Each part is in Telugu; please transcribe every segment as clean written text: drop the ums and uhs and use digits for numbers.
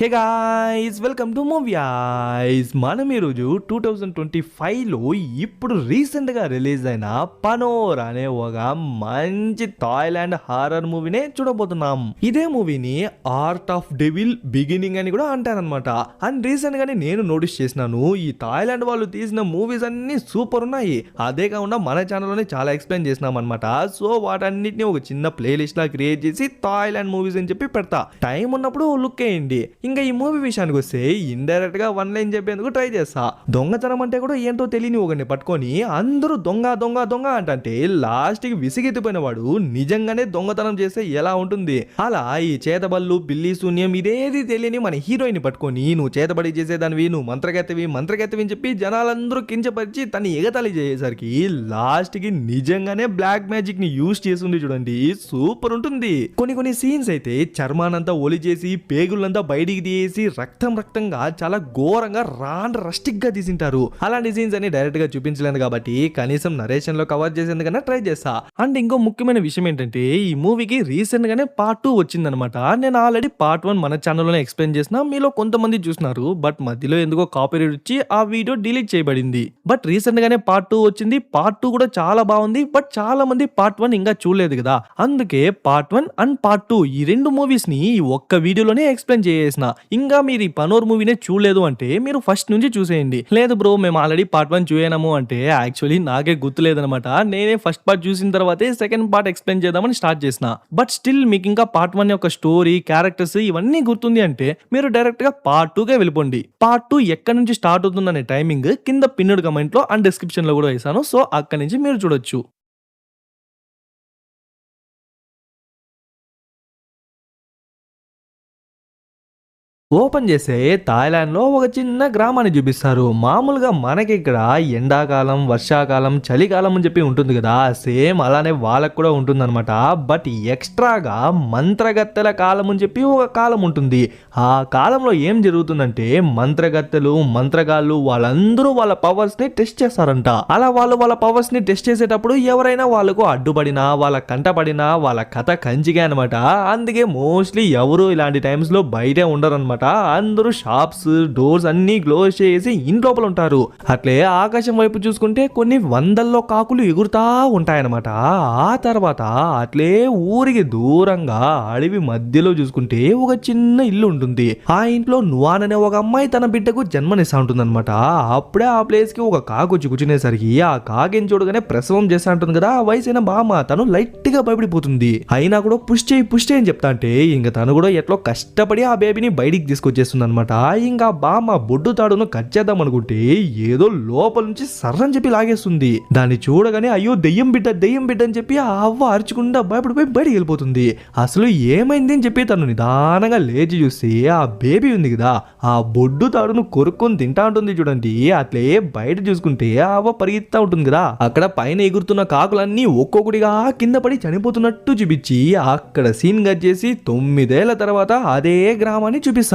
Hey guys welcome to movies. మనం ఈరోజు 2025లో ఇప్పుడు రీసెంట్గా రిలీజ్ అయిన పనోర్ అనే ఒక మంచి థాయిలాండ్ హారర్ మూవీనే చూడబోతున్నాం. ఇదే మూవీని ఆర్ట్ ఆఫ్ డెవిల్ బిగినింగ్ అని కూడా అంటారనమాట. అండ్ రీసెంట్ గానే నేను నోటీస్ చేసినాను, ఈ థాయిలాండ్ వాళ్ళు తీసిన మూవీస్ అన్ని సూపర్ ఉన్నాయి. అదే కాకుండా మన ఛానల్లోనే చాలా ఎక్స్ప్లెయిన్ చేసినాం అనమాట. సో వాటన్నిటిని ఒక చిన్న ప్లేలిస్ట్ లా క్రియేట్ చేసి థాయిలాండ్ మూవీస్ అని చెప్పి పెడతా. టైం ఉన్నప్పుడు లుక్ వేయండి. ఇంకా ఈ మూవీ విషయానికి వస్తే ఇండైరెక్ట్ గా వన్ లైన్ చెప్పేందుకు ట్రై చేస్తా. దొంగతనం అంటే కూడా ఏంటో తెలియని ఒకరిని పట్టుకొని అందరూ దొంగ దొంగ దొంగ అంటే లాస్ట్ కి విసిగెత్తిపోయిన వాడు నిజంగానే దొంగతనం చేస్తే ఎలా ఉంటుంది, అలా ఈ చేతబళ్ళు బిల్లి శూన్యం ఇదేది తెలియని మన హీరోయిన్ పట్టుకొని నువ్వు చేతబడి చేసేదానివి, నువ్వు మంత్రగెత్తవి అని చెప్పి జనాలందరూ కించపరిచి తను ఎగతాళి చేసేసరికి లాస్ట్ కి నిజంగానే బ్లాక్ మ్యాజిక్ ని యూజ్ చేస్తుంది. చూడండి, సూపర్ ఉంటుంది. కొన్ని సీన్స్ అయితే చర్మానంతా ఒలి చేసి పేగులంతా బయటికి తీసి రక్తంగా చాలా ఘోరంగా రస్టిక్ గా తీసింటారు. అలాంటి సీన్స్ అని డైరెక్ట్ గా చూపించలేదు కాబట్టి కనీసం నరేషన్ లో కవర్ చేసేందుకన్నా ట్రై చేస్తా. అండ్ ఇంకో ముఖ్యమైన విషయం ఏంటంటే ఈ మూవీకి రీసెంట్ గానే పార్ట్ 2 వచ్చిందనమాట. నేను ఆల్రెడీ పార్ట్ 1 మన ఛానల్లోనే ఎక్స్ప్లెయిన్ చేసిన, మీలో కొంతమంది చూస్తున్నారు. బట్ మధ్యలో ఎందుకో కాపీరైట్ వచ్చి ఆ వీడియో డిలీట్ చేయబడింది. బట్ రీసెంట్ గానే పార్ట్ 2 వచ్చింది. పార్ట్ 2 కూడా చాలా బాగుంది. బట్ చాలా మంది పార్ట్ 1 ఇంకా చూడలేదు కదా, అందుకే పార్ట్ 1 అండ్ పార్ట్ 2 ఈ రెండు మూవీస్ ని ఒక్క వీడియోలోనే ఎక్స్ప్లెయిన్ చేసేసిన. ఇంకా మీరు ఈ పనోర్ మూవీనే చూడలేదు అంటే మీరు ఫస్ట్ నుంచి చూసేయండి. లేదు బ్రో మేము ఆల్రెడీ పార్ట్ 1 చూసాము అంటే యాక్చువల్లీ నాకే గుర్తులేదనమాట. నేనే ఫస్ట్ పార్ట్ చూసిన తర్వాతే సెకండ్ పార్ట్ ఎక్స్ప్లెయిన్ చేద్దామని స్టార్ట్ చేసిన. బట్ స్టిల్ మీకు ఇంకా పార్ట్ 1 యొక్క స్టోరీ, క్యారెక్టర్స్ ఇవన్నీ గుర్తుంది అంటే మీరు డైరెక్ట్ గా పార్ట్ 2కే వెళ్ళిపోండి. పార్ట్ 2 ఎక్కడి నుంచి స్టార్ట్ అవుతుందనే టైమింగ్ కింద పిన్నుడ్ కమెంట్ లో అండ్ డిస్క్రిప్షన్ లో కూడా వేసాను. సో అక్కడి నుంచి మీరు చూడొచ్చు. ఓపెన్ చేస్తే థాయిలాండ్ లో ఒక చిన్న గ్రామాన్ని చూపిస్తారు. మామూలుగా మనకి ఇక్కడ ఎండాకాలం, వర్షాకాలం, చలికాలం అని చెప్పి ఉంటుంది కదా, సేమ్ అలానే వాళ్ళకు కూడా ఉంటుందన్నమాట. బట్ ఎక్స్ట్రాగా మంత్రగత్తెల కాలం అని చెప్పి ఒక కాలం ఉంటుంది. ఆ కాలంలో ఏం జరుగుతుందంటే మంత్రగత్తెలు, మంత్రగాళ్ళు వాళ్ళందరూ వాళ్ళ పవర్స్ ని టెస్ట్ చేస్తారంట. అలా వాళ్ళు వాళ్ళ పవర్స్ ని టెస్ట్ చేసేటప్పుడు ఎవరైనా వాళ్ళకు అడ్డుపడినా, వాళ్ళ కంటపడినా వాళ్ళ కథ కంచిగా అనమాట. అందుకే మోస్ట్లీ ఎవరు ఇలాంటి టైమ్స్ లో బయటే ఉండరు అనమాట. అందరూ షాప్స్, డోర్స్ అన్ని క్లోజ్ చేసి ఇంట్లోపల ఉంటారు. అట్లే ఆకాశం వైపు చూసుకుంటే కొన్ని వందల్లో కాకులు ఎగురుతా ఉంటాయన్నమాట. ఆ తర్వాత అట్లే ఊరికి దూరంగా అడవి మధ్యలో చూసుకుంటే ఒక చిన్న ఇల్లు ఉంటుంది. ఆ ఇంట్లో నువాన్ అనే ఒక అమ్మాయి తన బిడ్డకు జన్మనిస్తా ఉంటుందన్నమాట. అప్పుడే ఆ ప్లేస్ కి ఒక కాకు వచ్చి కూర్చునేసరికి ఆ కాకిని చూడగానే ప్రసవం చేస్తా ఉంటుంది కదా వయసైన బామ్మ, తను లైట్ గా భయపడిపోతుంది. అయినా కూడా పుష్ చేయి అని చెప్తా అంటే ఇంకా తను కూడా ఎట్లా కష్టపడి ఆ బేబీని బయటికి తీసుకొచ్చేస్తుంది అనమాట. ఇంకా బామ్మ బొడ్డు తాడును కట్ చేద్దాం అనుకుంటే ఏదో లోపల నుంచి సర్రని చెప్పి లాగేస్తుంది. దాన్ని చూడగానే అయ్యో దెయ్యం బిడ్డ అని చెప్పి ఆ అవ్వ అరుచుకుంటా భయపడిపోయి బయటికి వెళ్ళిపోతుంది. అసలు ఏమైంది అని చెప్పి తను నిదానంగా లేచి చూసి ఆ బేబీ ఉంది కదా ఆ బొడ్డు తాడును కొరుక్కొని తింటా ఉంటుంది. చూడండి, అట్లే బయట చూసుకుంటే ఆ అవ్వ పరిగెత్తా ఉంటుంది కదా, అక్కడ పైన ఎగురుతున్న కాకులన్నీ ఒక్కొక్కటిగా కింద పడి చనిపోతున్నట్టు చూపించి అక్కడ సీన్ కట్ చేసి 9 ఏళ్ల తర్వాత అదే గ్రామాన్ని చూపిస్తారు.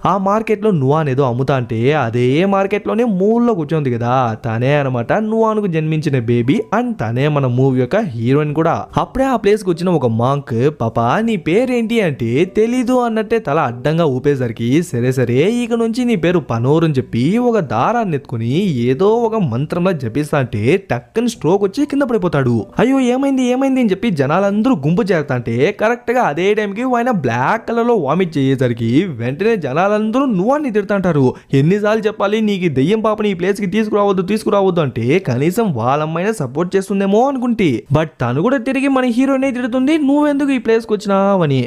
ఆ మార్కెట్ లో నువాన్ ఏదో అమ్ముతా అంటే అదే మార్కెట్ లోనే మూలలో కూర్చోంది కదా, తనే అనమాట నువాన్ కు జన్మించిన బేబీ. అండ్ తనే మన మూవీ యొక్క హీరోయిన్ కూడా. అప్పుడే ఆ ప్లేస్ కి వచ్చిన ఒక మాంక్, పాపా నీ పేరేంటి అంటే తెలీదు అన్నట్టే తల అడ్డంగా ఊపేసరికి సరే ఇక నుంచి నీ పేరు పనోర్ అని చెప్పి ఒక దారాన్ని ఎత్తుకుని ఏదో ఒక మంత్రంలో జపిస్తా అంటే టక్కని స్ట్రోక్ వచ్చి కింద పడిపోతాడు. అయ్యో ఏమైంది అని చెప్పి జనాలందరూ గుంపు చేరుతా అంటే కరెక్ట్ గా అదే టైంకి ఆయన బ్లాక్ కలర్ లో వామిట్ చేసేసరికి వెంటనే జనాలందరూ నువ్వాన్ని తిడతాంటారు. ఎన్నిసార్లు చెప్పాలి నీకు దెయ్యం పాపని ఈ ప్లేస్ కి తీసుకురావద్దు అంటే కనీసం వాళ్ళమ్మైనా సపోర్ట్ చేస్తుందేమో అనుకుంటే, బట్ తను కూడా తిరిగి మన హీరోనే తిడుతుంది, నువ్వెందుకు ఈ ప్లేస్ కి వచ్చినావని.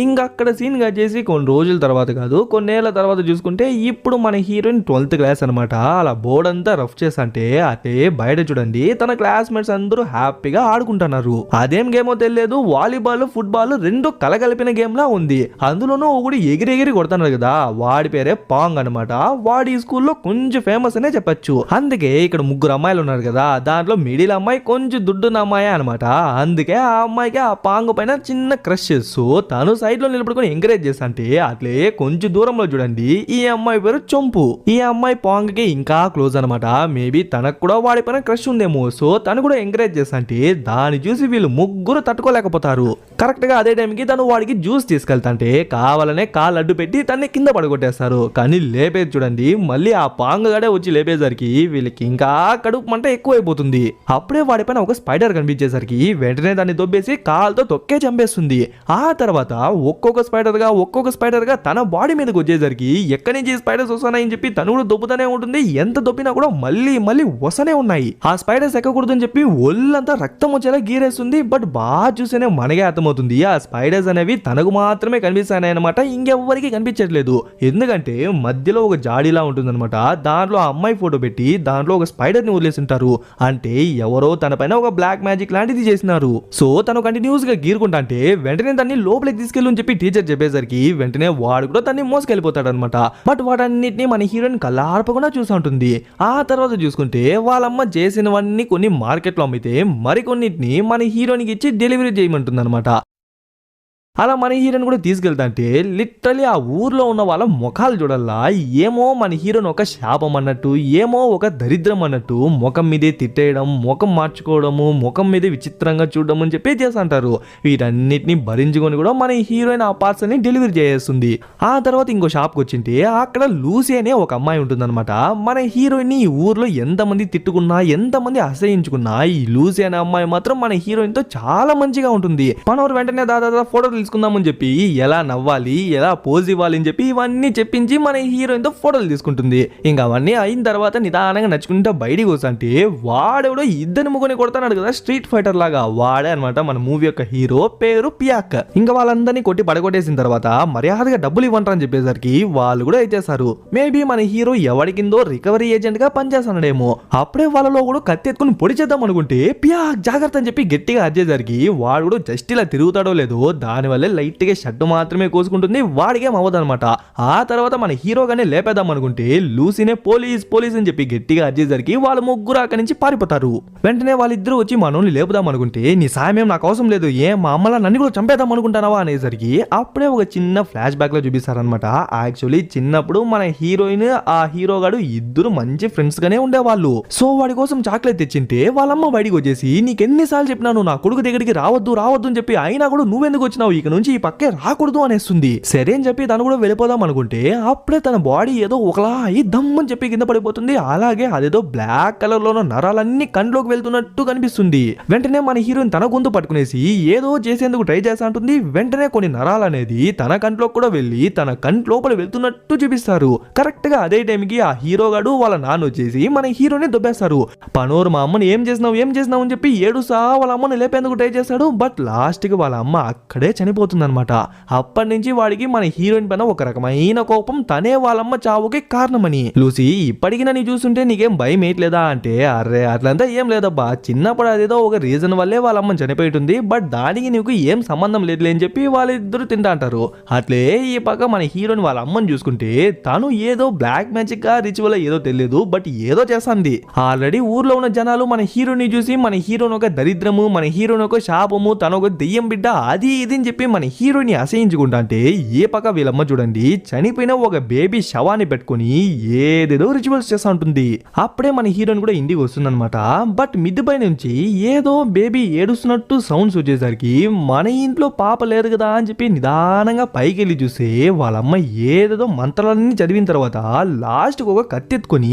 ఇంకా అక్కడ సీన్ గా చేసి కొన్ని రోజుల తర్వాత కాదు కొన్నేళ్ల తర్వాత చూసుకుంటే ఇప్పుడు మన హీరోయిన్ 12th క్లాస్ అనమాట. అలా బోర్డ్ అంతా రఫ్ చేసంటే అటే బయట చూడండి తన క్లాస్మేట్స్ అందరూ హ్యాపీగా ఆడుకుంటున్నారు. అదేం గేమో తెలియదు, వాలీబాల్, ఫుట్బాల్ రెండు కలగలిపిన గేమ్ లా ఉంది. అందులోనూ ఒకటి ఎగిరి కొడుతున్నారు కదా, వాడి పేరే పాంగ్ అనమాట. వాడి స్కూల్లో కొంచెం ఫేమస్ అనే చెప్పచ్చు. అందుకే ఇక్కడ 3 అమ్మాయిలు ఉన్నారు కదా, దాంట్లో మిడిల్ అమ్మాయి కొంచెం దుడ్డున్న అమ్మాయి అనమాట. అందుకే ఆ అమ్మాయికి ఆ పాంగ్ పైన చిన్న క్రష్. సో తను సైడ్ లో నిలబడుకొని ఎంకరేజ్ చేస్తా అంటే అట్లే కొంచెం దూరంలో చూడండి ఈ అమ్మాయి పేరు చంపు. ఈ అమ్మాయి పాంగ్ కి ఇంకా క్లోజ్ అనమాట. మేబీ తనకు కూడా వాడి పైన క్రష్ ఉందేమో. సో తను కూడా ఎంకరేజ్ చేస్తా అంటే దాన్ని చూసి వీళ్ళు ముగ్గురు తట్టుకోలేకపోతారు. కరెక్ట్ గా అదే టైంకి తను వాడికి జ్యూస్ తీసుకెళ్తాంటే కావాలనే కాళ్ళు అడ్డు పెట్టి తన్ని కింద పడగొట్టేస్తారు. కానీ లేపేది చూడండి మళ్ళీ ఆ పాంగ్ గడే వచ్చి లేపేసరికి వీళ్ళకి ఇంకా కడుపు మంట ఎక్కువైపోతుంది. అప్పుడే వాడిపైన ఒక స్పైడర్ కనిపించేసరికి వెంటనే దాన్ని దొబ్బేసి కాలుతో తొక్కే చంపేస్తుంది. ఆ తర్వాత ఒక్కొక్క స్పైడర్ గా తన బాడీ మీదకి వచ్చేసరికి ఎక్కడి నుంచి స్పైడర్స్ వస్తున్నాయని చెప్పి తను కూడా దొబ్బుతూనే ఉంటుంది. ఎంత దొబ్బినా కూడా మళ్ళీ వస్తూనే ఉన్నాయి. ఆ స్పైడర్స్ ఎక్కకూడదని చెప్పి ఒళ్ళంతా రక్తం వచ్చేలా గీరేస్తుంది. బట్ బాగా చూసేనే మనకే అర్థమవుతుంది ఆ స్పైడర్స్ అనేవి తనకు మాత్రమే కనిపిస్తాయన్నమాట, ఇంకెవ్వరికి కనిపించట్లేదు. ఎందుకంటే మధ్యలో ఒక జాడీలా ఉంటుందన్నమాట. దాంట్లో ఆ అమ్మాయి ఫోటో పెట్టి దాంట్లో ఒక స్పైడర్ ని వదిలేసి ఉంటారు. అంటే ఎవరో తన పైన ఒక బ్లాక్ మ్యాజిక్ లాంటిది చేసినారు. సో తను కంటిన్యూస్ గా గీరుకుంటా అంటే వెంటనే దాన్ని లోపలికి తీసుకెళ్ళు అని చెప్పి టీచర్ చెప్పేసరికి వెంటనే వాడు కూడా దాన్ని మోసుకెళ్ళిపోతాడు అనమాట. బట్ వాటన్నిటిని మన హీరోయిన్ కళ్ళార్పకుండా చూస్తూ ఉంటుంది. ఆ తర్వాత చూసుకుంటే వాళ్ళమ్మ చేసినవన్నీ కొన్ని మార్కెట్ లో అమ్మితే మరికొన్నిటిని మన హీరోయిన్కి ఇచ్చి డెలివరీ చేయమంటుంది అనమాట. అలా మన హీరోని కూడా తీసుకెళ్తాంటే లిటరలీ ఆ ఊర్లో ఉన్న వాళ్ళ ముఖాలు చూడల్లా ఏమో మన హీరోని ఒక శాపం అన్నట్టు, ఏమో ఒక దరిద్రం అన్నట్టు ముఖం మీదే తిట్టేయడం, ముఖం మార్చుకోవడము, ముఖం మీదే విచిత్రంగా చూడడం అని చెప్పి చేస్తుంటారు. వీటన్నిటిని భరించుకొని కూడా మన హీరోయిన్ ఆ పార్సల్ ని డెలివరీ చేస్తుంది. ఆ తర్వాత ఇంకో షాప్కి వచ్చింటే అక్కడ లూసీ అనే ఒక అమ్మాయి ఉంటుందన్నమాట. మన హీరోయిన్ ని ఈ ఊర్లో ఎంతమంది తిట్టుకున్నా, ఎంతమంది అసహించుకున్నా ఈ లూసీ అనే అమ్మాయి మాత్రం మన హీరోయిన్ తో చాలా మంచిగా ఉంటుంది. మనోరు వెంటనే దాదాపు ఫోటో తీసుకుందామని చెప్పి ఎలా నవ్వాలి, ఎలా పోజ్ ఇవ్వాలి అని చెప్పి ఇవన్నీ చెప్పించి మన హీరోయిన్ తో ఫోటోలు తీసుకుంటుంది. ఇంకా అవన్నీ అయిన తర్వాత నిదానంగా నచ్చుకుంటా బయటికి వస్తుంటే వాడెవడో ఇద్దరు ముగ్గురిని కొడతాడు కదా స్ట్రీట్ ఫైటర్ లాగా. వాడే అనమాట మన మూవీ యొక్క హీరో, పేరు పియాక్. ఇంకా వాళ్ళందరినీ కొట్టి పడగొట్టేసిన తర్వాత మర్యాదగా డబ్బులు ఇవ్వంటారని చెప్పేసరికి వాళ్ళు కూడా ఇచ్చేస్తారు. మేబీ మన హీరో ఎవడికిందో రికవరీ ఏజెంట్ గా పనిచేస్తున్నాడేమో. అప్పుడే వాళ్ళలో కూడా కత్తి ఎత్తుకుని పొడి చేద్దాం అనుకుంటే పియాక్ జాగ్రత్త అని చెప్పి గట్టిగా అరిచేసరికి వాడు కూడా జస్ట్ ఇలా తిరుగుతాడో లేదో దానివల్ల లైట్ గా షర్టు మాత్రమే కోసుకుంటుంది. వాడికేం అవ్వదన్నమాట. ఆ తర్వాత మన హీరోగానే లేపేద్దాం అనుకుంటే లూసీనే పోలీస్ అని చెప్పి గట్టిగా అరిచేసరికి వాళ్ళ ముగ్గురు అక్కడి నుంచి పారిపోతారు. వెంటనే వాళ్ళిద్దరూ వచ్చి మనోని లేపుదాం అనుకుంటే నీ సాయం ఏం నాకు అవసరం లేదు, మా అమ్మలా నన్ను కూడా చంపేద్దాం అనుకుంటానావా అనేసరికి అప్పుడే ఒక చిన్న ఫ్లాష్ బ్యాక్ లో చూపిస్తారనమాట. యాక్చువల్లీ చిన్నప్పుడు మన హీరోయిన్ ఆ హీరో గాడు ఇద్దరు మంచి ఫ్రెండ్స్ గానే ఉండేవాళ్ళు. సో వాడి కోసం చాక్లెట్ తెచ్చింటే వాళ్ళమ్మ బయటికి వచ్చేసి నీకెన్నిసార్లు చెప్పినాను నా కొడుకు దగ్గరికి రావద్దు అని చెప్పి, అయినా కూడా నువ్వెందుకు వచ్చినావు, ఇక నుంచి ఈ పక్కే రాకూడదు అనేస్తుంది. సరే అని చెప్పి తను కూడా వెళ్ళిపోదాం అనుకుంటే అప్పుడే తన బాడీ ఏదో ఒకలా అయి దమ్మని చెప్పి కింద పడిపోతుంది. అలాగే అదేదో బ్లాక్ కలర్ లోనో నరాలన్నీ కంట్లోకి వెళ్తున్నట్టు కనిపిస్తుంది. వెంటనే మన హీరోయిన్ తన గొంతు పట్టుకునేసి ఏదో చేసేందుకు ట్రై చేస్తా ఉంటుంది. వెంటనే కొన్ని నరాలు అనేది తన కంట్లోకి కూడా వెళ్ళి తన కంటి లోపల వెళ్తున్నట్టు చూపిస్తారు. కరెక్ట్ గా అదే టైంకి ఆ హీరో గాడు వాళ్ళ నాన్న వచ్చేసి మన హీరోని దొబ్బేస్తారు. పనోరు మా అమ్మని ఏం చేసినావు అని చెప్పి ఏడుసా వాళ్ళ అమ్మని లేపేందుకు ట్రై చేస్తాడు. బట్ లాస్ట్ కి వాళ్ళ అమ్మ అక్కడే చనిపోతుంది అనమాట. అప్పటి నుంచి వాడికి మన హీరోయిన్ పైన ఒక రకమైన కోపం, తనే వాళ్ళమ్మ చావుకి కారణమని. లూసీ ఇప్పటికి నన్ను చూస్తుంటే నీకేం భయం ఏట్లేదా అంటే అర్రే అట్లంతా ఏం లేదబ్బా, చిన్నప్పుడు అదేదో ఒక రీజన్ వల్లే వాళ్ళమ్మ చనిపోయింది, బట్ దానికి నీకు ఏం సంబంధం లేదులే అని చెప్పి వాళ్ళిద్దరు తింటా అంటారు. అట్లే ఈ పక్క మన హీరోయిన్ వాళ్ళ అమ్మని చూసుకుంటే తను ఏదో బ్లాక్ మ్యాజిక్ గా రిచువల్ ఏదో తెలియదు, బట్ ఏదో చేస్తుంది. ఆల్రెడీ ఊర్లో ఉన్న జనాలు మన హీరోని చూసి మన హీరోని ఒక దరిద్రము, మన హీరోని ఒక శాపము, తను ఒక దెయ్యం బిడ్డ అది ఇది అని చెప్పి మన హీరోని అసహించుకుంటా అంటే ఏ పక్క వీళ్ళమ్మ చూడండి చనిపోయిన ఒక బేబీ శవాన్ని పెట్టుకుని ఏదేదో రిచువల్స్ చేస్తా ఉంటుంది. అప్పుడే మన హీరోయిన్ కూడా ఇంటికి వస్తుందన్నమాట. బట్ మిద్దిపై నుంచి ఏదో బేబీ ఏడుస్తున్నట్టు సౌండ్స్ వచ్చేసరికి మన ఇంట్లో పాప లేదు కదా అని చెప్పి నిదానంగా పైకి వెళ్ళి చూస్తే వాళ్ళమ్మ ఏదేదో మంత్రాలన్నీ చదివిన తర్వాత లాస్ట్ ఒక కత్తి ఎత్తుకొని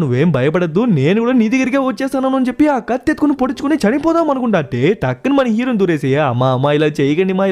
నువ్వేం భయపడద్దు, నేను కూడా నీ దగ్గరికే వచ్చేస్తాను అని చెప్పి ఆ కత్తి ఎత్తుకుని పొడుచుకుని చనిపోదాం అనుకుంటా అంటే టక్కుని మన హీరోని దూరేసి అమ్మా ఇలా చేయకండి మా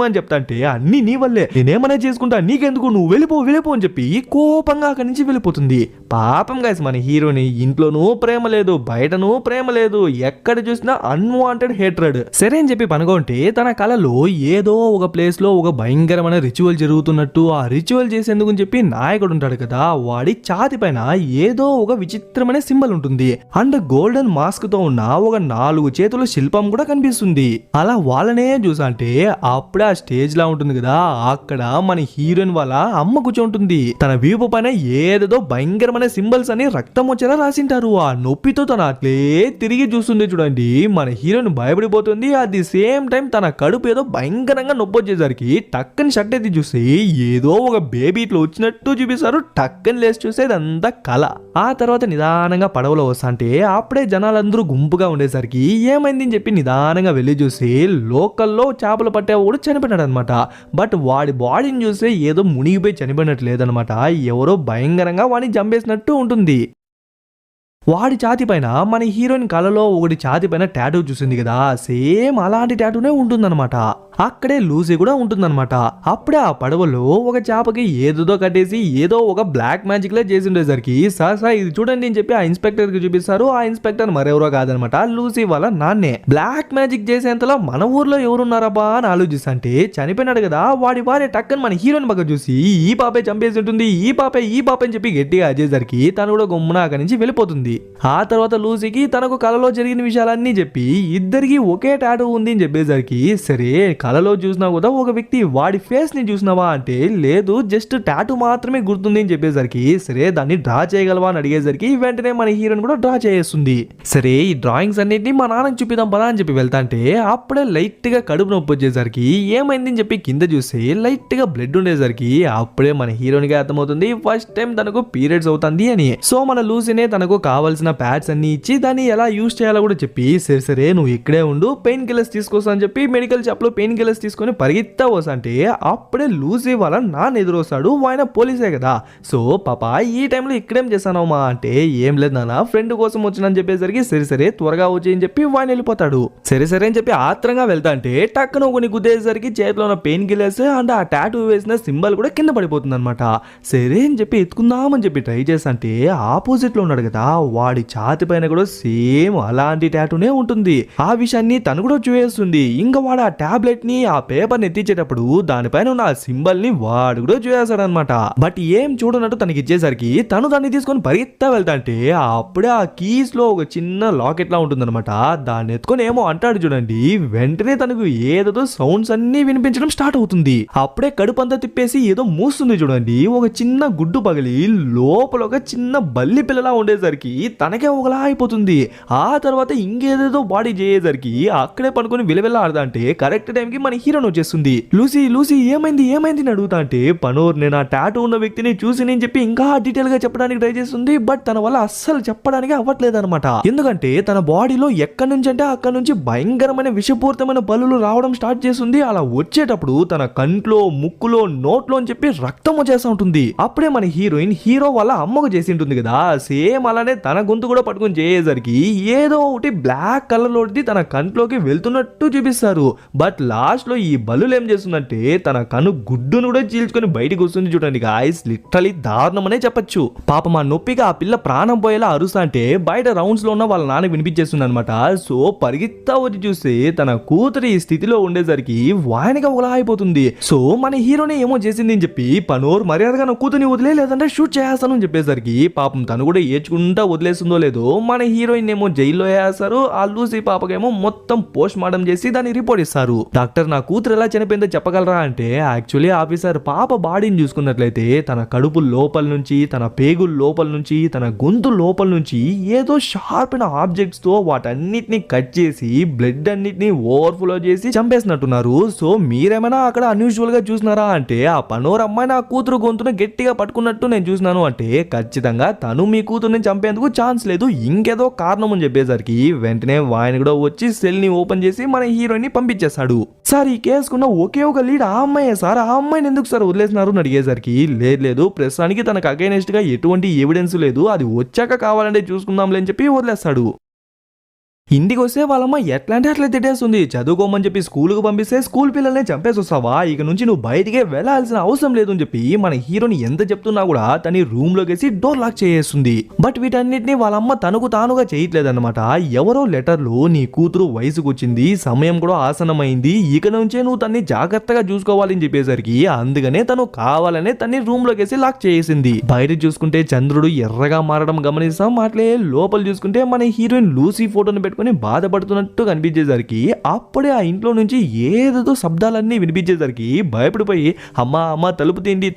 అని చెప్తా అంటే అన్ని నీ వల్లే, నేనేమన్నా చేసుకుంటా, నీకెందుకు, నువ్వు వెళ్ళిపో అని చెప్పి కోపంగా అక్కడి నుంచి వెళ్ళిపోతుంది. పాపం గైస్ మన హీరోని ఇంట్లోనూ ప్రేమ లేదు, బయటనూ ప్రేమ లేదు, ఎక్కడ చూసినా అన్వాంటెడ్ హేట్రెడ్. సరే అని చెప్పి పనుకుంటే తన కళలో ఏదో ఒక ప్లేస్ లో ఒక భయంకరమైన రిచువల్ జరుగుతున్నట్టు, ఆ రిచువల్ చేసేందుకు అని చెప్పి నాయకుడు ఉంటాడు కదా, వాడి ఛాతి పైన ఏదో ఒక విచిత్రమైన సింబల్ ఉంటుంది. అండ్ గోల్డెన్ మాస్క్ తో ఉన్న ఒక 4 చేతుల శిల్పం కూడా కనిపిస్తుంది. అలా వాళ్ళనే చూసా అంటే అప్పుడే ఆ స్టేజ్ లా ఉంటుంది కదా, అక్కడ మన హీరోయిన్ వాళ్ళ అమ్మ కూర్చోంటుంది. తన వీపు పైన ఏదేదో భయంకరమైన సింబల్స్ అని రక్తం వచ్చేలా రాసింటారు. ఆ నొప్పితో తన అట్లే తిరిగి చూస్తుంది చూడండి. మన హీరోయిన్ భయపడిపోతుంది. అట్ ది సేమ్ టైం తన కడుపు ఏదో భయంకరంగా నొప్పి వచ్చేసరికి టక్కని షర్ట్ ఎత్తి చూసి ఏదో ఒక బేబీ ఇట్లా వచ్చినట్టు చూపిస్తారు. టక్కని లేచి చూస్తే ఇదంతా కళ. ఆ తర్వాత నిదానంగా పడవలో వస్తాంటే అప్పుడే జనాలందరూ గుంపుగా ఉండేసరికి ఏమైంది అని చెప్పి నిదానంగా వెళ్ళి చూసి లోకల్లో చేపలు పట్టేవాడు చనిపోయినాడు అనమాట. బట్ వాడి బాడీని చూస్తే ఏదో మునిగిపోయి చనిపోయినట్టు లేదనమాట. ఎవరో భయంకరంగా వాడిని చంపేసినట్టు ఉంటుంది. వాడి ఛాతి పైన మన హీరోయిన్ కళలో ఒకటి ఛాతి పైన టాటూ చూసింది కదా, సేమ్ అలాంటి టాటూనే ఉంటుందన్నమాట. అక్కడే లూసీ కూడా ఉంటుందన్నమాట. అప్పుడే ఆ పడవలో ఒక చేపకి ఏదో కట్టేసి ఏదో ఒక బ్లాక్ మ్యాజిక్ లా చేసి ఉండేసరికి సార్ ఇది చూడండి అని చెప్పి ఆ ఇన్స్పెక్టర్ కి చూపిస్తారు. ఆ ఇన్స్పెక్టర్ మరెవరో కాదనమాట, లూసీ వాళ్ళ నాన్నే. బ్లాక్ మ్యాజిక్ చేసేంతలో మన ఊర్లో ఎవరున్నారబ్బా అని ఆలోచిస్తుంటే చనిపోయినాడు కదా వాడి భార్య టక్కని మన హీరోయిన్ పక్క చూసి ఈ పాపే చంపేసి ఉంటుంది, ఈ పాపే అని చెప్పి గట్టిగా అజేసరికి తను కూడా గమ్మున అక్కడి నుంచి వెళ్ళిపోతుంది. ఆ తర్వాత లూసీకి తనకు కలలో జరిగిన విషయాలన్నీ చెప్పి ఇద్దరికి ఒకే టాటూ ఉంది అని చెప్పేసరికి సరే కలలో చూసినా కూడా ఒక వ్యక్తి వాడి ఫేస్ ని చూసినావా అంటే లేదు జస్ట్ టాటూ మాత్రమే గుర్తుంది అని చెప్పేసరికి సరే దాన్ని డ్రా చేయగలవా అని అడిగేసరికి వెంటనే మన హీరోయిన్ కూడా డ్రా చేస్తుంది. సరే ఈ డ్రాయింగ్స్ అన్నిటిని మా నాన్నకి చూపిద్దాం పదా అని చెప్పి వెళ్తాంటే అప్పుడే లైట్ గా కడుపు నొప్పి వచ్చేసరికి ఏమైంది అని చెప్పి కింద చూసి లైట్ గా బ్లడ్ ఉండేసరికి అప్పుడే మన హీరోయిన్ గా అర్థమవుతుంది ఫస్ట్ టైం తనకు పీరియడ్స్ అవుతుంది అని. సో మన లూసీనే తనకు కావాల్సిన ప్యాడ్స్ అన్ని ఇచ్చి దాన్ని ఎలా యూజ్ చేయాలో కూడా చెప్పి సరే నువ్వు ఇక్కడే ఉండు పెయిన్ కిల్లర్స్ తీసుకోసా అని చెప్పి మెడికల్ షాప్ లో పెయిన్ కిల్లర్స్ తీసుకొని పరిగెత్తా వస్తుంటే అప్పుడే లూసీ వాళ్ళ నాన్న ఎదురొస్తాడు. ఆయన పోలీసే కదా. సో పాపా ఈ టైంలో ఇక్కడేం చేస్తానమ్మా అంటే ఏం లేదు నాన్న ఫ్రెండ్ కోసం వచ్చినని చెప్పేసరికి సరే త్వరగా వచ్చి అని చెప్పి ఆయన వెళ్ళిపోతాడు. సరే అని చెప్పి ఆత్రంగా వెళ్తా అంటే టక్కున కొన్ని గుద్దేసరికి చేతిలో ఉన్న పెయిన్ కిల్లర్స్ అండ్ ఆ టాటూ వేసిన సింబల్ కూడా కింద పడిపోతుంది అనమాట. సరే అని చెప్పి ఎత్తుకుందామని చెప్పి ట్రై చేస్తుంటే ఆపోజిట్ లో ఉన్నాడు కదా వాడి ఛాతి పైన కూడా సేమ్ అలాంటి టాటూనే ఉంటుంది. ఆ విషయాన్ని తను కూడా చూసేస్తుంది. ఇంకా వాడు ఆ టాబ్లెట్ ని ఆ పేపర్ ని ఎత్తించేటప్పుడు దానిపైన ఉన్న ఆ సింబల్ ని వాడు కూడా చూసేస్తాడు అనమాట. బట్ ఏం చూడనట్టు తనకి ఇచ్చేసరికి తను దాన్ని తీసుకొని పరిగెత్తా వెళ్తాంటే అప్పుడే ఆ కీస్ లో ఒక చిన్న లాకెట్ లా ఉంటుందన్నమాట. దాన్ని ఎత్తుకొని ఏమో అంటాడు చూడండి. వెంటనే తనకు ఏదో సౌండ్స్ అన్ని వినిపించడం స్టార్ట్ అవుతుంది. అప్పుడే కడుపు అంతా తిప్పేసి ఏదో మూస్తుంది చూడండి. ఒక చిన్న గుడ్డు పగిలి లోపల ఒక చిన్న బల్లి పిల్లలా ఉండేసరికి తనకే ఒకలా అయిపోతుంది. ఆ తర్వాత ఇంకేదేదో బాడీ చేసేసరికి అక్కడే పనుకొని విలవిల్ల ఆడదా అంటే కరెక్ట్ టైంకి మన హీరోయిన్ వచ్చేస్తుంది. లూసీ ఏమైంది అని అడుగుతా అంటే పనోర్ నేను ఆ టాటూ ఉన్న వ్యక్తిని చూసి నేను చెప్పి ఇంకా డీటెయిల్ గా చెప్పడానికి ట్రై చేస్తుంది. బట్ తన వల్ల అస్సలు చెప్పడానికి అవ్వట్లేదు అనమాట. ఎందుకంటే తన బాడీలో ఎక్కడి నుంచి అంటే అక్కడ నుంచి భయంకరమైన విషపూరితమైన బలులు రావడం స్టార్ట్ చేస్తుంది. అలా వచ్చేటప్పుడు తన కంట్లో ముక్కులో నోట్లో అని చెప్పి రక్తం వచ్చేస్తూ ఉంటుంది. అప్పుడే మన హీరోయిన్ హీరో వాళ్ళ అమ్మకు చేసి ఉంటుంది కదా సేమ్ అలానే తన గొంతు కూడా పట్టుకొని చేసేసరికి ఏదో ఒకటి బ్లాక్ కలర్ లోది తన కంట్లోకి వెళ్తున్నట్టు చూపిస్తారు. బట్ లాస్ట్ లో ఈ బల్లులు ఏం చేస్తుందంటే తన కను గుడ్డును కూడా చీల్చుకొని బయటకు వస్తుంది చూడండి గాయ్స్. లిటరలీ దారుణం అనే చెప్పొచ్చు. పాపం ఆ నొప్పిగా ఆ పిల్ల ప్రాణం పోయేలా అరుస్తా అంటే బయట రౌండ్స్ లో ఉన్న వాళ్ళ నాన్న వినిపించేస్తుంది అనమాట. సో పరిగెత్తా వచ్చి చూస్తే తన కూతురు ఈ స్థితిలో ఉండేసరికి వాయనగా ఒకలా అయిపోతుంది. సో మన హీరోనే ఏమో చేసింది అని చెప్పి పనోర్ మర్యాదగా నా కూతురిని వదిలే లేదంటే షూట్ చేస్తాను అని చెప్పేసరికి పాపం తను కూడా ఏడ్చుకుంటా వదిలేస్తుందో లేదో మన హీరోయిన్ ఏమో జైల్లో వేస్తారు. ఆ లూసీ పాపకేమో మొత్తం పోస్ట్ మార్టం చేసి దాన్ని రిపోర్ట్ ఇస్తారు. డాక్టర్ నా కూతురు ఎలా చనిపోయిందో చెప్పగలరా అంటే యాక్చువల్లీ ఆఫీసర్ పాప బాడీని చూసుకున్నట్లయితే తన కడుపు లోపల నుంచి తన పేగుల లోపల నుంచి తన గొంతు లోపల నుంచి ఏదో షార్ప్ అయిన ఆబ్జెక్ట్స్ తో వాటన్నిటిని కట్ చేసి బ్లడ్ అన్నిటిని ఓవర్ఫ్లో చేసి చంపేసినట్టున్నారు. సో మీరేమైనా అక్కడ అన్యూజువల్ గా చూసినారా అంటే ఆ పనోర్ అమ్మాయి నా కూతురు గొంతును గట్టిగా పట్టుకున్నట్టు నేను చూసినాను అంటే ఖచ్చితంగా తను మీ కూతురుని చంపేందుకు ఛాన్స్ లేదు, ఇంకేదో కారణం అని చెప్పేసరికి వెంటనే ఆయన కూడా వచ్చి సెల్ ని ఓపెన్ చేసి మన హీరోయిన్ ని పంపించేస్తాడు. సార్ ఈ కేసుకున్న ఒకే ఒక లీడ్ ఆ అమ్మాయే సార్, ఆ అమ్మాయిని ఎందుకు సార్ వదిలేసినారు అని అడిగేసరికి లేదు ప్రస్తుతానికి తనకు అగైనెస్ట్ గా ఎటువంటి ఎవిడెన్స్ లేదు, అది వచ్చాక కావాలంటే చూసుకుందాంలే అని చెప్పి వదిలేస్తాడు. ఇంటికి వస్తే వాళ్ళమ్మ ఎట్లా అంటే అట్లా తిట్టేస్తుంది. చదువుకోమని చెప్పి స్కూల్కి పంపిస్తే స్కూల్ పిల్లల్ని చంపేసి వస్తావా, ఇక నుంచి నువ్వు బయటికే వెళ్లాల్సిన అవసరం లేదు అని చెప్పి మన హీరోని ఎంత చెప్తున్నా కూడా తన రూమ్ లోకేసి డోర్ లాక్ చేసేస్తుంది. బట్ వీటన్నిటిని వాళ్ళమ్మ తనకు తానుగా చేయట్లేదన్నమాట. ఎవరో లెటర్లో నీ కూతురు వయసుకు వచ్చింది, సమయం కూడా ఆసనమైంది, ఇక నుంచే నువ్వు తన్ని జాగ్రత్తగా చూసుకోవాలని చెప్పేసరికి అందుకనే తను కావాలనే తన్ని రూమ్ లోకేసి లాక్ చేసింది. బయట చూసుకుంటే చంద్రుడు ఎర్రగా మారడం గమనిస్తాం. అట్లే లోపల చూసుకుంటే మన హీరోయిన్ లూసీ ఫోటోని పెట్టుకుని బాధపడుతున్నట్టు కనిపించేసరికి అప్పుడే ఆ ఇంట్లో నుంచి ఏదేదో శబ్దాలన్నీ వినిపించేసరికి భయపడిపోయి అమ్మా అమ్మ తలుపు తీండి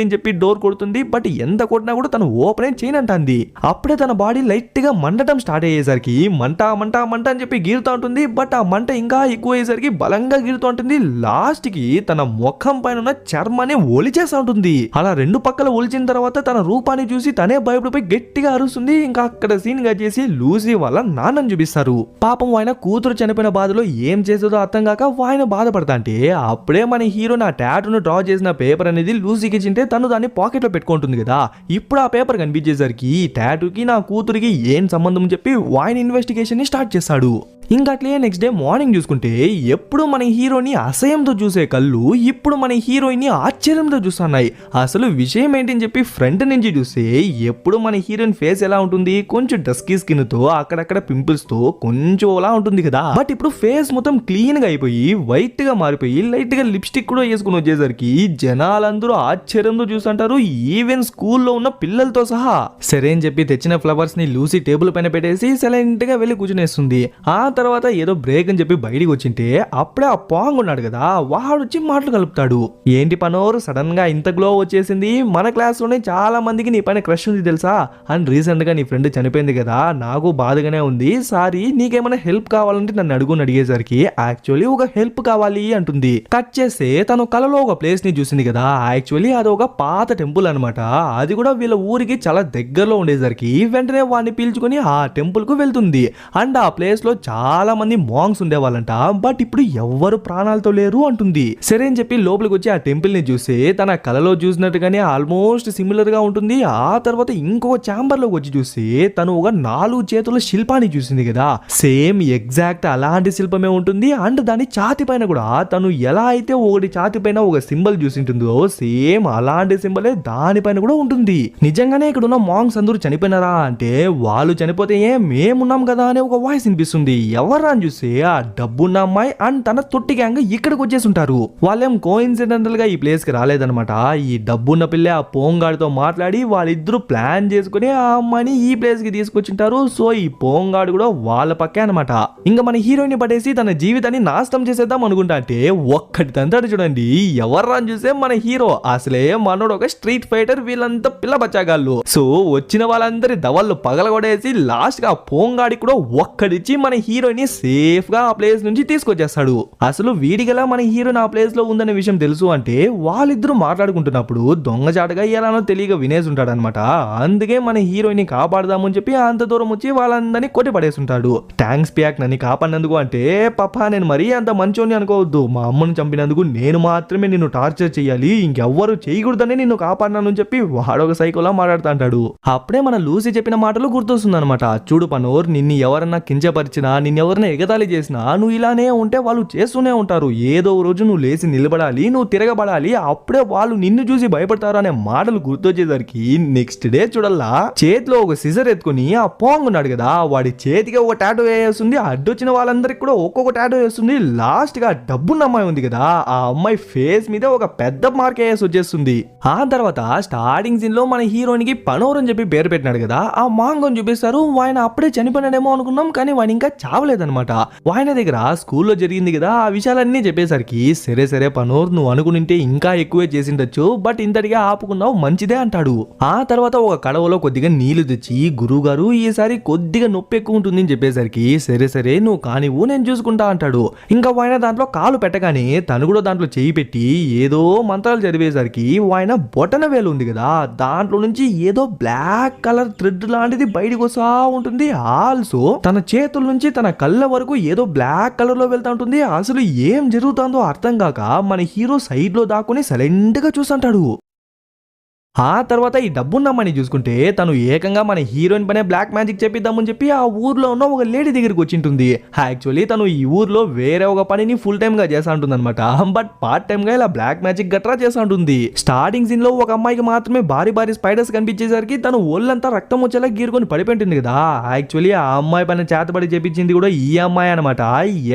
అని చెప్పి డోర్ కొడుతుంది. బట్ ఎంత కొట్టినా కూడా తను ఓపెన్ చేయనంటుంది. అప్పుడే తన బాడీ లైట్ గా మండటం స్టార్ట్ అయ్యేసరికి మంట మంట మంట అని చెప్పి గీరుతూ ఉంటుంది. బట్ ఆ మంట ఇంకా ఎక్కువ అయ్యేసరికి బలంగా గీరుతూ ఉంటుంది. లాస్ట్ కి తన ముఖం పైన ఉన్న చర్మాన్ని ఒలిచేస్తూ ఉంటుంది. అలా రెండు పక్కల ఒలిచిన తర్వాత తన రూపాన్ని చూసి తనే భయపడిపోయి గట్టిగా అరుస్తుంది. ఇంకా అక్కడ సీన్ గా చేసి లూసీ వాళ్ళ నాన్నని చూపిస్తారు. పాపం ఆయన కూతురు చనిపోయిన బాధలో ఏం చేసేదో అర్థం కాక ఆయన బాధపడతా అంటే అప్పుడే మన హీరో నా టాటూను డ్రా చేసిన పేపర్ అనేది లూసీకి ఇచ్చింటే తను దాన్ని పాకెట్ లో పెట్టుకుంటుంది కదా. ఇప్పుడు ఆ పేపర్ కనిపించేసరికి ఈ టాటూకి నా కూతురికి ఏం సంబంధం చెప్పి ఆయన ఇన్వెస్టిగేషన్ ని స్టార్ట్ చేస్తాడు. ఇంకా అట్లే నెక్స్ట్ డే మార్నింగ్ చూసుకుంటే ఎప్పుడు మన హీరోని అసహ్యంతో చూసే కళ్ళు ఇప్పుడు మన హీరోయిన్ ని ఆశ్చర్యంతో చూస్తున్నాయి. అసలు విషయం ఏంటని చెప్పి ఫ్రంట్ నుంచి చూస్తే ఎప్పుడు మన హీరోయిన్ ఫేస్ ఎలా ఉంటుంది, కొంచెం డస్కీ స్కిన్ తో అక్కడక్కడ పింపుల్స్ తో కొంచెం అలా ఉంటుంది కదా. బట్ ఇప్పుడు ఫేస్ మొత్తం క్లీన్ గా అయిపోయి వైట్ గా మారిపోయి లైట్ గా లిప్స్టిక్ కూడా వేసుకుని వచ్చేసరికి జనాలందరూ ఆశ్చర్యంతో చూస్తుంటారు, ఈవెన్ స్కూల్లో ఉన్న పిల్లలతో సహా. సరే అని చెప్పి తెచ్చిన ఫ్లవర్స్ ని లూసీ టేబుల్ పైన పెట్టేసి సైలెంట్ గా వెళ్ళి కూర్చునేస్తుంది. ఆ తర్వాత ఏదో బ్రేక్ అని చెప్పి బయటికి వచ్చింటే అప్పుడే ఆ పాంగ్ ఉన్నాడు కదా, వాడు వచ్చి మాటలు కలుపుతాడు. ఏంటి పనోరు సడన్ గా ఇంత గ్లో వచ్చేసింది, మన క్లాస్ లోనే చాలా మందికి నీ పైన క్రష్ ఉంది తెలుసా, అండ్ రీసెంట్ గా నీ ఫ్రెండ్ చనిపోయింది కదా, నాకు బాధగానే ఉంది, సారీ నీకేమైనా హెల్ప్ కావాలంటే నన్ను అడిగేసరికి యాక్చువల్లీ ఒక హెల్ప్ కావాలి అంటుంది. కట్ చేస్తే తను కలలో ఒక ప్లేస్ ని చూసింది కదా, యాక్చువల్లీ అది ఒక పాత టెంపుల్ అనమాట. అది కూడా వీళ్ళ ఊరికి చాలా దగ్గరలో ఉండేసరికి వెంటనే వాడిని పీల్చుకొని ఆ టెంపుల్ కు వెళ్తుంది. అండ్ ఆ ప్లేస్ లో చాలా మంది మాంగ్స్ ఉండేవాళ్ళంట. బట్ ఇప్పుడు ఎవ్వరు ప్రాణాలతో లేరు అంటుంది. సరే అని చెప్పి లోపలికి వచ్చి ఆ టెంపుల్ ని చూసి తన కలలో చూసినట్టుగానే ఆల్మోస్ట్ సిమిలర్ గా ఉంటుంది. ఆ తర్వాత ఇంకొక ఛాంబర్ లోకి వచ్చి చూసి తను ఒక 4 చేతుల శిల్పాన్ని చూసింది కదా, సేమ్ ఎగ్జాక్ట్ అలాంటి శిల్పమే ఉంటుంది. అండ్ దాని ఛాతి పైన కూడా తను ఎలా అయితే ఒకటి ఛాతి పైన ఒక సింబల్ చూసింటుందో సేమ్ అలాంటి సింబలే దానిపైన కూడా ఉంటుంది. నిజంగానే ఇక్కడ ఉన్న మాంగ్స్ అందరూ చనిపోయినారా అంటే వాళ్ళు చనిపోతే మేమున్నాం కదా అనే ఒక వాయిస్ వినిపిస్తుంది. ఎవరా అని చూసి ఆ డబ్బున్న అమ్మాయి అండ్ తన తొట్టి గ్యాంగ్ ఇక్కడికి వచ్చేసి ఉంటారు. వాళ్ళేం కోఇన్సిడెంటల్ గా ఈ ప్లేస్ కి రాలేదన్నమాట. ఈ డబ్బున్న పిల్ల ఆ పోంగాడితో మాట్లాడి వాళ్ళిద్దరూ ప్లాన్ చేసుకుని ఆ అమ్మాయిని ఈ ప్లేస్ కి తీసుకొచ్చింటారు. సో ఈ పోంగాడు కూడా వాళ్ళ పక్కే అనమాట. ఇంకా మన హీరోయిన్ పడేసి తన జీవితాన్ని నాశనం చేసేద్దాం అనుకుంటా అంటే ఒక్కటి తంతాడు చూడండి. ఎవర్రా అని చూసే మన హీరో, అసలే మనోడు ఒక స్ట్రీట్ ఫైటర్, వీళ్ళంతా పిల్ల బచ్చాగాళ్ళు. సో వచ్చిన వాళ్ళందరి దవళ్ళు పగలగొడేసి లాస్ట్ గా పోంగాడి కూడా ఒక్కడిచ్చి మన హీరోయిన్ సేఫ్ గా ఆ ప్లేస్ నుంచి తీసుకొచ్చేస్తాడు. అసలు వీడిగలా మన హీరోయిన్ ఆ ప్లేస్ లో ఉందనే విషయం తెలుసు అంటే వాళ్ళిద్దరూ మాట్లాడుకుంటున్నప్పుడు దొంగచాటుగా ఎలానో తెలియక వినేసి ఉంటాడు అనమాట. అందుకే మన హీరోయిన్ ని కాపాడదామని చెప్పి అంత దూరం వచ్చి వాళ్ళందరినీ కొట్టి పడేస్తుంటాడు. థ్యాంక్స్ పియాక్ నన్ను కాపాడినందుకు అంటే, పాపా నేను మరీ అంత మంచోని అనుకోవద్దు, మా అమ్మను చంపినందుకు నేను మాత్రమే నిన్ను టార్చర్ చేయాలి, ఇంకెవ్వరు చేయకూడదని నిన్ను కాపాడినాను అని చెప్పి వాడొక సైకోలా మాట్లాడుతూ అంటాడు. అప్పుడే మన లూసీ చెప్పిన మాటలు గుర్తొస్తుంది అనమాట. చూడు పనోర్, నిన్ను ఎవరన్నా కించపరిచినా నిన్నెవరిని ఎగతాళి చేసినా నువ్వు ఇలానే ఉంటే వాళ్ళు చేస్తూనే ఉంటారు. ఏదో రోజు నువ్వు లేచి నిలబడాలి, నువ్వు తిరగబడాలి, అప్పుడే వాళ్ళు నిన్ను చూసి భయపడతారు అనే మాటలు గుర్తొచ్చేసరికి నెక్స్ట్ డే చూడల్లా చేతిలో ఒక సిజర్ ఎత్తుకుని ఆ పాంగ్ ఉన్నాడు కదా, వాడి చేతికి ఒక టాటూ వేస్తుంది. అడ్డొచ్చిన వాళ్ళందరికి కూడా ఒక్కొక్క టాటూ వేస్తుంది. లాస్ట్ గా డబ్బున్న అమ్మాయి ఉంది కదా, ఆ అమ్మాయి ఫేస్ మీద ఒక పెద్ద మార్క్ వేసి వచ్చేస్తుంది. ఆ తర్వాత స్టార్టింగ్ సీన్ లో మన హీరోయిన్ కి పనోర్ అని చెప్పి పేరు పెట్టినాడు కదా, ఆ మాంగం చూపిస్తారు. ఆయన అప్పుడే చనిపోయినాడేమో అనుకున్నాం, కానీ వాడు ఇంకా చావలేదన్నమాట. ఆయన దగ్గర స్కూల్లో జరిగింది కదా ఆ విషయాలన్నీ చెప్పేసరికి సరే పనోర్, నువ్వు అనుకునింటే ఇంకా ఎక్కువే చేసిండొచ్చు, బట్ ఇంతటిగా ఆపుకున్నావు, మంచిదే అంటాడు. ఆ తర్వాత ఒక కడవలో కొద్దిగా నీళ్లు తెచ్చి, గురువు గారు ఈసారి కొద్దిగా నొప్పి ఎక్కువ ఉంటుంది అని చెప్పేసరికి సరే నువ్వు కానివ్వు, నేను చూసుకుంటా అంటాడు. ఇంకా ఆయన దాంట్లో కాలు పెట్టగానే తను కూడా దాంట్లో చేయి పెట్టి ఏదో మంత్రాలు చదివేసరికి ఆయన బొటన వేలు ఉంది కదా, దాంట్లో నుంచి ఏదో బ్లాక్ కలర్ థ్రెడ్ లాంటిది బయటకు వస్తా ఉంటుంది. ఆల్సో తన చేతుల నుంచి తన కళ్ళ వరకు ఏదో బ్లాక్ కలర్ లో వెళ్తా ఉంటుంది. అసలు ఏం జరుగుతుందో అర్థం కాక మన హీరో సైడ్ లో దాక్కుని సైలెంట్ గా చూస్తుంటాడు. ఆ తర్వాత ఈ డబ్బున్నమ్మని చూసుకుంటే తను ఏకంగా మన హీరోయిన్ పైన బ్లాక్ మ్యాజిక్ చెప్పిద్దామని చెప్పి ఆ ఊర్లో ఉన్న ఒక లేడీ దగ్గరికి వచ్చింటుంది. యాక్చువల్లీ తను ఈ ఊర్లో వేరే ఒక పనిని ఫుల్ టైమ్ గా చేసా ఉంటుంది అనమాట. బట్ పార్ట్ టైమ్ గా ఇలా బ్లాక్ మ్యాజిక్ గట్రా చేసా ఉంటుంది. స్టార్టింగ్ సీన్ లో ఒక అమ్మాయికి మాత్రమే భారీ స్పైడర్స్ కనిపించేసరికి తను ఒళ్ళంతా రక్తం వచ్చేలా గీరుకొని పడిపోయింటుంది కదా. యాక్చువల్లీ ఆ అమ్మాయి పైన చేతబడి చేపించింది కూడా ఈ అమ్మాయి అనమాట.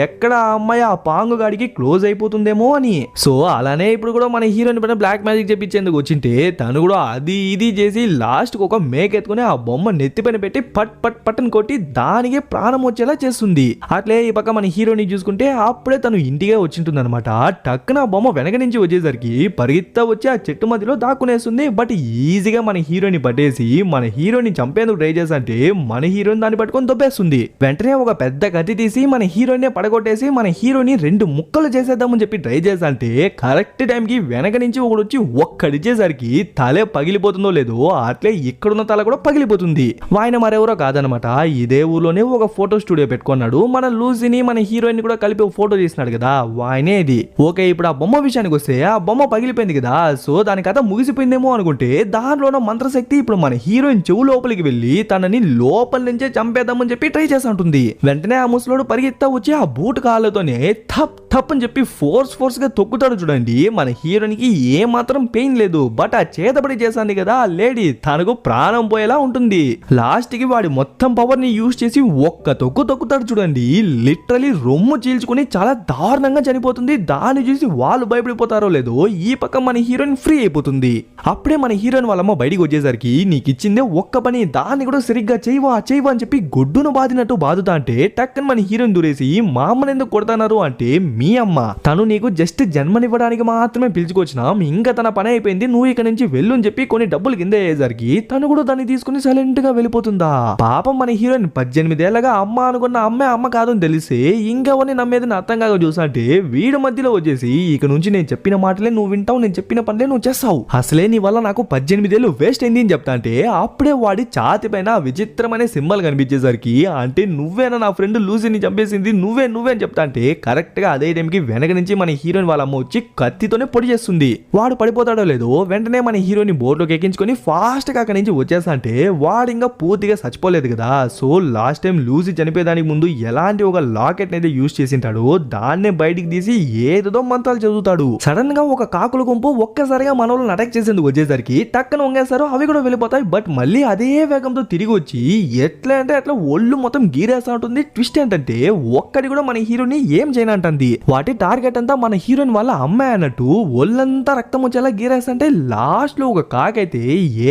ఎక్కడ ఆ అమ్మాయి ఆ పాంగు గాడికి క్లోజ్ అయిపోతుందేమో అని. సో అలానే ఇప్పుడు కూడా మన హీరోయిన్ పైన బ్లాక్ మ్యాజిక్ చెప్పించేందుకు వచ్చింటే తను కూడా కూడా అది ఇది చేసి లాస్ట్ కు ఒక మేక ఎత్తుకుని ఆ బొమ్మ నెత్తిపైన పెట్టి పట్ పట్ పట్టని కొట్టి దానికే ప్రాణం వచ్చేలా చేస్తుంది. అట్లే ఈ పక్క మన హీరోని చూసుకుంటే అప్పుడే తను ఇంటికే వచ్చింటుంది అనమాట. టక్కున ఆ బొమ్మ వెనక నుంచి వచ్చేసరికి పరిగెత్తా వచ్చి ఆ చెట్టు మధ్యలో దాక్కునేస్తుంది. బట్ ఈజీగా మన హీరోని పట్టేసి మన హీరోని చంపేందుకు ట్రై చేసంటే మన హీరోని దాన్ని పట్టుకొని దొబ్బేస్తుంది. వెంటనే ఒక పెద్ద కత్తి తీసి మన హీరోని పడగొట్టేసి మన హీరోని 2 ముక్కలు చేసేద్దామని చెప్పి ట్రై చేసంటే కరెక్ట్ టైంకి వెనక నుంచి ఒకడు వచ్చి ఒక్కడిచ్చేసరికి తలే పగిలిపోతుందో లేదో అట్లే ఇక్కడున్న తల కూడా పగిలిపోతుంది. ఆయన మరెవరో కాదనమాట, ఇదే ఊర్లోనే ఒక ఫోటో స్టూడియో పెట్టుకున్నాడు. మన లూసీని మన హీరోయిన్ కూడా కలిపి ఒక ఫోటో తీసినాడు కదా, ఆయనే ఇది. ఓకే, ఇప్పుడు ఆ బొమ్మ విషయానికి వస్తే ఆ బొమ్మ పగిలిపోయింది కదా, సో దాని కథ ముగిసిపోయిందేమో అనుకుంటే దానిలోన మంత్రశక్తి ఇప్పుడు మన హీరోయిన్ చెవు లోపలికి వెళ్ళి తనని లోపల నుంచే చంపేద్దామని చెప్పి ట్రై చేసి ఉంటుంది. వెంటనే ఆ ముసలోడు పరిగెత్తా వచ్చి ఆ బూట్ కాళ్ళతోనే థప్ థప్ అని చెప్పి ఫోర్స్ గా తొక్కుతాడు చూడండి. మన హీరోయిన్కి ఏ మాత్రం పెయిన్ లేదు, బట్ ఆ చేతబడి చేశాను కదా ఆ లేడీ, తనకు ప్రాణం పోయేలా ఉంటుంది. లాస్ట్ కి వాడి మొత్తం పవర్ ని యూజ్ చేసి ఒక్క తొక్కుతాడు చూడండి. లిటరలీ రొమ్ము చీల్చుకుని చాలా దారుణంగా చనిపోతుంది. దాన్ని చూసి వాళ్ళు భయపడిపోతారో లేదో ఈ పక్క మన హీరోయిన్ ఫ్రీ అయిపోతుంది. అప్పుడే మన హీరోయిన్ వాళ్ళమ్మ బయటికి వచ్చేసరికి నీకు ఇచ్చిందే ఒక్క పని, దాన్ని కూడా సరిగ్గా చేయవా అని చెప్పి గొడ్డును బాదినట్టు బాదుతా అంటే టక్కని మన హీరోయిన్ దూరేసి మా అమ్మని ఎందుకు కొడతానారు అంటే మీ అమ్మ, తను నీకు జస్ట్ జన్మనివ్వడానికి మాత్రమే పిలుచుకొచ్చినాం, ఇంకా తన పని అయిపోయింది, నువ్వు ఇక్కడ నుంచి వెళ్ళు అని చెప్పి కొన్ని డబ్బులు కింద అయ్యేసరికి తను కూడా దాన్ని తీసుకుని సైలెంట్ గా వెళ్ళిపోతుందా. పాపం మన హీరోయిన్ 18 ఏళ్ళగా అమ్మ అనుకున్న అమ్మ కాదని తెలిసి ఇంకెవరిని నమ్మేదని అర్థం కాక చూసంటే వీడి మధ్యలో వచ్చేసి ఇక నుంచి నేను చెప్పిన మాటలే నువ్వు వింటావు, నేను చెప్పిన పనులే నువ్వు చేస్తావు, అసలే నీ వల్ల నాకు 18 ఏళ్ళు వేస్ట్ అయింది అని చెప్తా అంటే అప్పుడే వాడి ఛాతి పైన విచిత్రమైన సింబల్ కనిపించేసరికి అంటే నువ్వేనా నా ఫ్రెండ్ లూసీని చంపేసింది, నువ్వే అని చెప్తా అంటే కరెక్ట్ గా అదే టైంకి వెనక నుంచి మన హీరోయిన్ వాళ్ళ అమ్మ వచ్చి కత్తితోనే పొడి చేస్తుంది. వాడు పడిపోతాడో లేదో వెంటనే మన హీరోయిన్ బోర్డులోకి ఎక్కించుకొని ఫాస్ట్ గా అక్కడి నుంచి వచ్చేస్తా అంటే వాడు ఇంకా పూర్తిగా చచ్చిపోలేదు కదా. సో లాస్ట్ టైం లూసీ చనిపోయేదానికి ముందు ఎలాంటి ఒక లాకెట్ అయితే యూజ్ చేసింటాడో దాన్నే బయటికి తీసి ఏదో మంత్రాలు చదువుతాడు. సడన్ గా ఒక కాకుల గుంపు ఒక్కసారిగా మన వాళ్ళని అటాక్ చేసేందుకు వచ్చేసరికి టక్కన వంగేస్తారు, అవి కూడా వెళ్ళిపోతాయి. బట్ మళ్ళీ అదే వేగంతో తిరిగి వచ్చి ఎట్లా అంటే అట్లా ఒళ్ళు మొత్తం గీరేస్తా ఉంటుంది. ట్విస్ట్ ఏంటంటే ఒక్కడి కూడా మన హీరోని ఏం చేయనంటుంది. వాటి టార్గెట్ అంతా మన హీరోయిన్ వాళ్ళ అమ్మాయి అన్నట్టు ఒళ్ళంతా రక్తం వచ్చేలా గీరేస్తుంటే లాస్ట్ లో ఒక కాకైతే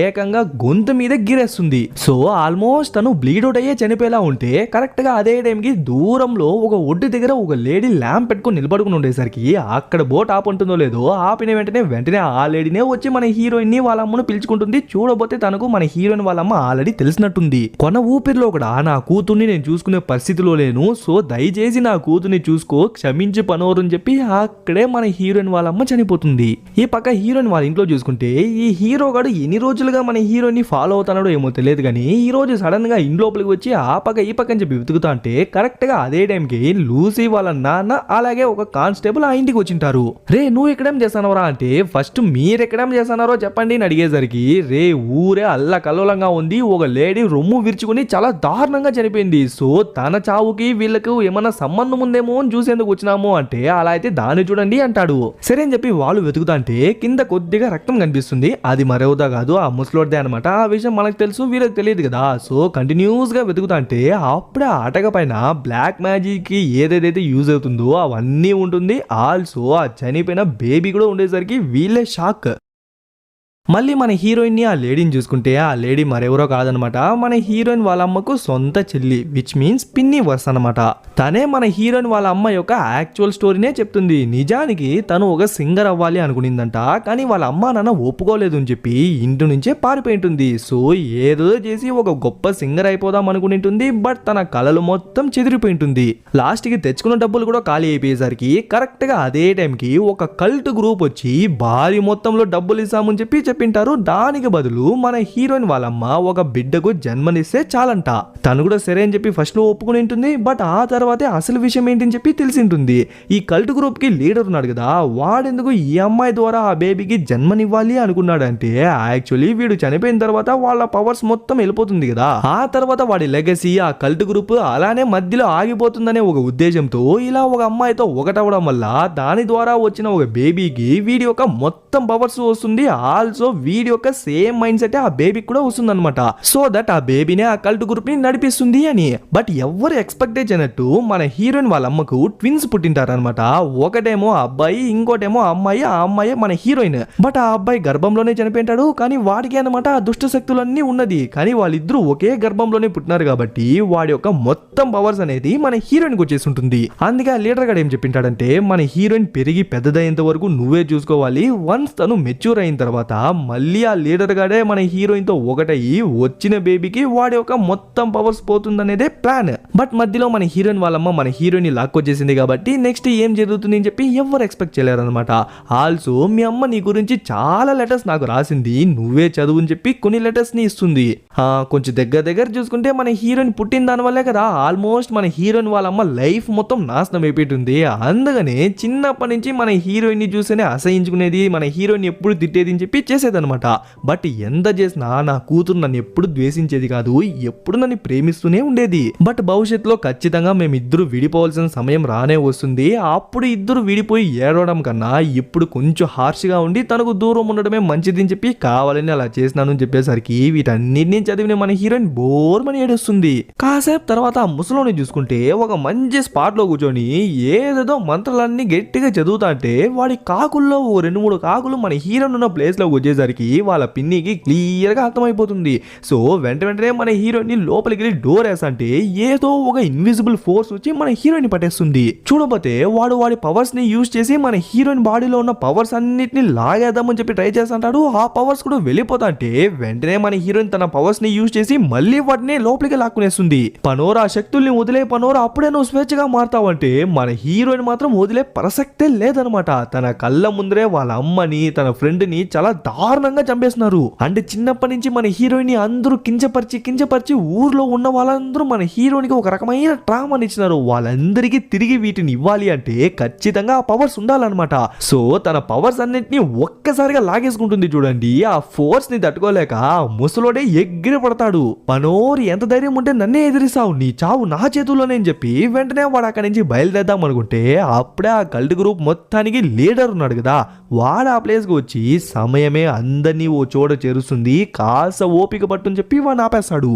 ఏకంగా గొంతు మీద గీరేస్తుంది. సో ఆల్మోస్ట్ తను బ్లీడ్ అవుట్ అయ్యే చనిపోయేలా ఉంటే కరెక్ట్ గా అదే టైంకి దూరంలో ఒక ఒడ్డు దగ్గర ఒక లేడీ ల్యాంప్ పెట్టుకుని నిలబడుకుని ఉండేసరికి అక్కడ బోట్ ఆపుంటుందో లేదో ఆపిన వెంటనే ఆ లేడీనే వచ్చి మన హీరోయిన్ ని వాళ్ళ అమ్మను పిలుచుకుంటుంది. చూడబోతే తనకు మన హీరోయిన్ వాళ్ళ అమ్మ ఆల్రెడీ తెలిసినట్టుంది. కొన ఊపిరిలో కూడా నా కూతుర్ని నేను చూసుకునే పరిస్థితిలో లేను, సో దయచేసి నా కూతుర్ని చూసుకో, క్షమించి పనోరు అని చెప్పి అక్కడే మన హీరోయిన్ వాళ్ళ అమ్మ చనిపోతుంది. ఈ పక్క హీరోయిన్ వాళ్ళ ఇంట్లో చూసుకుంటే ఈ హీరో గాడు ఎన్ని రోజులుగా మన హీరోయిన్ ని ఫాలో అవుతాడో ఏమో తెలియదు కానీ ఈ రోజు సడన్ గా ఇంట్లోపలికి వచ్చి ఆ పక్క ఈ పక్క అని చెప్పి వెతుకుతా అంటే కరెక్ట్ గా అదే టైంకి లూసీ వాళ్ళ నాన్న అలాగే ఒక కానిస్టేబుల్ ఆ ఇంటికి వచ్చింటారు. రే నువ్వు ఇక్కడేం చేస్తానవరా అంటే ఫస్ట్ మీరు ఎక్కడేం చేస్తున్నారో చెప్పండి అని అడిగేసరికి రే ఊరే అల్ల కల్లోలంగా ఉంది, ఒక లేడీ రొమ్ము విరుచుకుని చాలా దారుణంగా చనిపోయింది, సో తన చావుకి వీళ్ళకు ఏమన్నా సంబంధం ఉందేమో అని చూసేందుకు వచ్చినాము అంటే అలా అయితే దాన్ని చూడండి అంటాడు. సరే అని చెప్పి వాళ్ళు వెతుకుతా అంటే కింద కొద్దిగా రక్తం కనిపిస్తుంది. అది మరొకదా కాదు ఆ ముసలోడిదే అనమాట. ఆ విషయం మనకు తెలుసు, వీళ్ళకి తెలియదు కదా. సో కంటిన్యూస్ గా వెతుకుతా అంటే అప్పుడే ఆటక పైన బ్లాక్ మ్యాజిక్ కి ఏదైతే యూజ్ అవుతుందో అవన్నీ ఉంటుంది. ఆల్సో ఆ చనిపోయిన బేబీ కూడా ఉండేసరికి వీళ్ళే షాక్. మళ్ళీ మన హీరోయిన్ ని ఆ లేడీని చూసుకుంటే ఆ లేడీ మరెవరో కాదనమాట, మన హీరోయిన్ వాళ్ళ అమ్మకు సొంత చెల్లి, విచ్ మీన్స్ పిన్ని వర్స్ అనమాట. తనే మన హీరోయిన్ వాళ్ళ అమ్మ యొక్క యాక్చువల్ స్టోరీనే చెప్తుంది. నిజానికి తను ఒక సింగర్ అవ్వాలి అనుకునిందంట, కానీ వాళ్ళ అమ్మ నాన్న ఒప్పుకోలేదు అని చెప్పి ఇంటి నుంచే పారిపోయి ఉంటుంది. సో ఏదో చేసి ఒక గొప్ప సింగర్ అయిపోదాం అనుకుని ఉంటుంది, బట్ తన కళలు మొత్తం చెదిరిపోయి ఉంటుంది. లాస్ట్ కి తెచ్చుకున్న డబ్బులు కూడా ఖాళీ అయిపోయేసరికి కరెక్ట్ గా అదే టైంకి ఒక కల్ట్ గ్రూప్ వచ్చి భారీ మొత్తంలో డబ్బులు ఇస్తామని చెప్పి చెప్పింటారు. దానికి బదులు మన హీరోయిన్ వాళ్ళమ్మ ఒక బిడ్డకు జన్మనిస్తే చాలంట. తను కూడా సరే అని చెప్పి ఫస్ట్ లో ఒప్పుకుని ఉంటుంది, బట్ ఆ తర్వాతే అసలు విషయం ఏంటని చెప్పి తెలిసింటుంది. ఈ కల్ట్ గ్రూప్ కి లీడర్ ఉన్నాడు కదా, వాడెందుకు ఈ అమ్మాయి ద్వారా ఆ బేబీకి జన్మనివ్వాలి అనుకున్నాడంటే యాక్చువల్లీ వీడు చనిపోయిన తర్వాత వాళ్ళ పవర్స్ మొత్తం వెళ్ళిపోతుంది కదా, ఆ తర్వాత వాడి లెగసీ ఆ కల్ట్ గ్రూప్ అలానే మధ్యలో ఆగిపోతుందనే ఒక ఉద్దేశంతో ఇలా ఒక అమ్మాయితో ఒకటవడం వల్ల దాని ద్వారా వచ్చిన ఒక బేబీకి వీడి యొక్క మొత్తం పవర్స్ వస్తుంది. ఆల్సో సో వీడి యొక్క సేమ్ మైండ్ సెట్ ఆ బేబీకి కూడా వస్తుంది అనమాట. సో దట్ ఆ బేబీనే ఆ కల్ట్ గ్రూప్ ని నడిపిస్తుంది అని. బట్ ఎవరు ఎక్స్పెక్ట్ చేయనట్టు మన హీరోయిన్ వాళ్ళ అమ్మకు ట్విన్స్ పుట్టింటారనమాట. ఒకటేమో అబ్బాయి, ఇంకోటేమో అమ్మాయి. ఆ అమ్మాయి మన హీరోయిన్. బట్ ఆ అబ్బాయి గర్భంలోనే చనిపోయింటాడు. కానీ వాడికి అనమాట ఆ దుష్ట శక్తులన్నీ ఉన్నది. కానీ వాళ్ళిద్దరూ ఒకే గర్భంలోనే పుట్టినారు కాబట్టి వాడి యొక్క మొత్తం పవర్స్ అనేది మన హీరోయిన్ కి వచ్చేసి ఉంటుంది. అందుకే ఆ లీడర్ గారు ఏం చెప్పింటాడంటే, మన హీరోయిన్ పెరిగి పెద్దదయ్యేంత వరకు నువ్వే చూసుకోవాలి. వన్స్ తను మెచ్యూర్ అయిన తర్వాత మళ్ళీ ఆ లీడర్ గాడే మన హీరోయిన్ తో ఒకటయ్యి వచ్చిన బేబీకి వాడి యొక్క మొత్తం పవర్స్ పోతుందనేదే ప్లాన్. బట్ మధ్యలో మన హీరోయిన్ వాళ్ళమ్మ మన హీరోయిన్ లాక్కొచ్చేసింది కాబట్టి నెక్స్ట్ ఏం జరుగుతుంది అని చెప్పి ఎవరు ఎక్స్పెక్ట్ చేయలేరు అనమాట. ఆల్సో మీ అమ్మ నీ గురించి చాలా లెటర్స్ నాకు రాసింది, నువ్వే చదువు అని చెప్పి కొన్ని లెటర్స్ ని ఇస్తుంది. కొంచెం దగ్గర చూసుకుంటే మన హీరోయిన్ పుట్టిన దాని వల్లే కదా ఆల్మోస్ట్ మన హీరోయిన్ వాళ్ళమ్మ లైఫ్ మొత్తం నాశనం అయిపోతుంది. అందుకనే చిన్నప్పటి నుంచి మన హీరోయిన్ ని చూసేనే అసహించుకునేది, మన హీరోయిన్ ఎప్పుడు తిట్టేది అని చెప్పి చేసేదనమాట. బట్ ఎంత చేసినా నా కూతురు నన్ను ఎప్పుడు ద్వేషించేది కాదు, ఎప్పుడు నన్ను ప్రేమిస్తూనే ఉండేది. బట్ భవిష్యత్తులో ఖచ్చితంగా మేమిద్దరు విడిపోవాల్సిన సమయం రానే వస్తుంది. అప్పుడు ఇద్దరు విడిపోయి ఏడవడం కన్నా ఇప్పుడు కొంచెం హార్ష్గా ఉండి తనకు దూరం ఉండడమే మంచిది అని చెప్పి కావాలని అలా చేసినాను అని చెప్పేసరికి వీటన్నిటిని చదివిన మన హీరోయిన్ బోర్ మని ఏడుస్తుంది. కాసేపు తర్వాత ఆ ముసలోని చూసుకుంటే ఒక మంచి స్పాట్ లో కూర్చొని ఏదేదో మంత్రాలన్నీ గట్టిగా చదువుతా అంటే వాడి కాకుల్లో 2-3 కాకులు మన హీరోయిన్ ఉన్న ప్లేస్ లోకి వచ్చేసరికి వాళ్ళ పిన్నికి క్లియర్ గా అర్థమైపోతుంది. సో వెంటనే మన హీరోయిన్ ని లోపలికి వెళ్ళి డోర్ వేసంటే ఏదో ఒక ఇన్విజిబుల్ ఫోర్స్ వచ్చి మన హీరోయిన్ పట్టేస్తుంది. చూడబోతే వాడి పవర్స్ ని యూజ్ చేసి మన హీరోయిన్ బాడీలో ఉన్న పవర్స్ అన్నిటిని లాగేద్దామని చెప్పి ట్రై చేస్తుంటాడు. ఆ పవర్స్ కూడా వెళ్ళిపోతా అంటే వెంటనే మన హీరోయిన్ తన పవర్స్ ని యూజ్ చేసి మళ్ళీ వాటిని లోపలికి లాక్కునేస్తుంది. పనోరా శక్తుల్ని వదిలే పనోరా, అప్పుడే నువ్వు స్వేచ్ఛగా మారుతావంటే మన హీరోయిన్ మాత్రం వదిలే ప్రసక్తే లేదనమాట. తన కళ్ళ ముందరే వాళ్ళ అమ్మని తన ఫ్రెండ్ ని చాలా దారుణంగా చంపేస్తున్నారు. అంటే చిన్నప్పటి నుంచి మన హీరోయిన్ ని అందరూ కించపరిచి ఊర్లో ఉన్న వాళ్ళందరూ మన హీరోయిన్ కి ఒక రకమైన ట్రామాని ఇచ్చినారు. వాళ్ళందరికీ తిరిగి వీటిని ఇవ్వాలి అంటే ఖచ్చితంగా ఆ పవర్స్ ఉండాలన్నమాట. సో తన పవర్స్ అన్నింటినీ ఒక్కసారిగా లాగేసుకుంటుంది చూడండి. ఆ ఫోర్స్ ని తట్టుకోలేక ముసలోడే ఎగిరి పడతాడు. మనోరి ఎంత ధైర్యం ఉంటే నన్నే ఎదిరిస్తావు, నీ చావు నా చేతుల్లోనే అని చెప్పి వెంటనే వాడు అక్కడి నుంచి బయలుదేద్దాం అనుకుంటే అప్పుడే ఆ కల్ట్ గ్రూప్ మొత్తానికి లీడర్ ఉన్నాడు కదా, వాడు ఆ ప్లేస్ కి వచ్చి సమయమే అందరినీ ఓ చోట చేరుస్తుంది, కాస్త ఓపిక పట్టుని చెప్పి వాడిని ఆపేస్తాడు.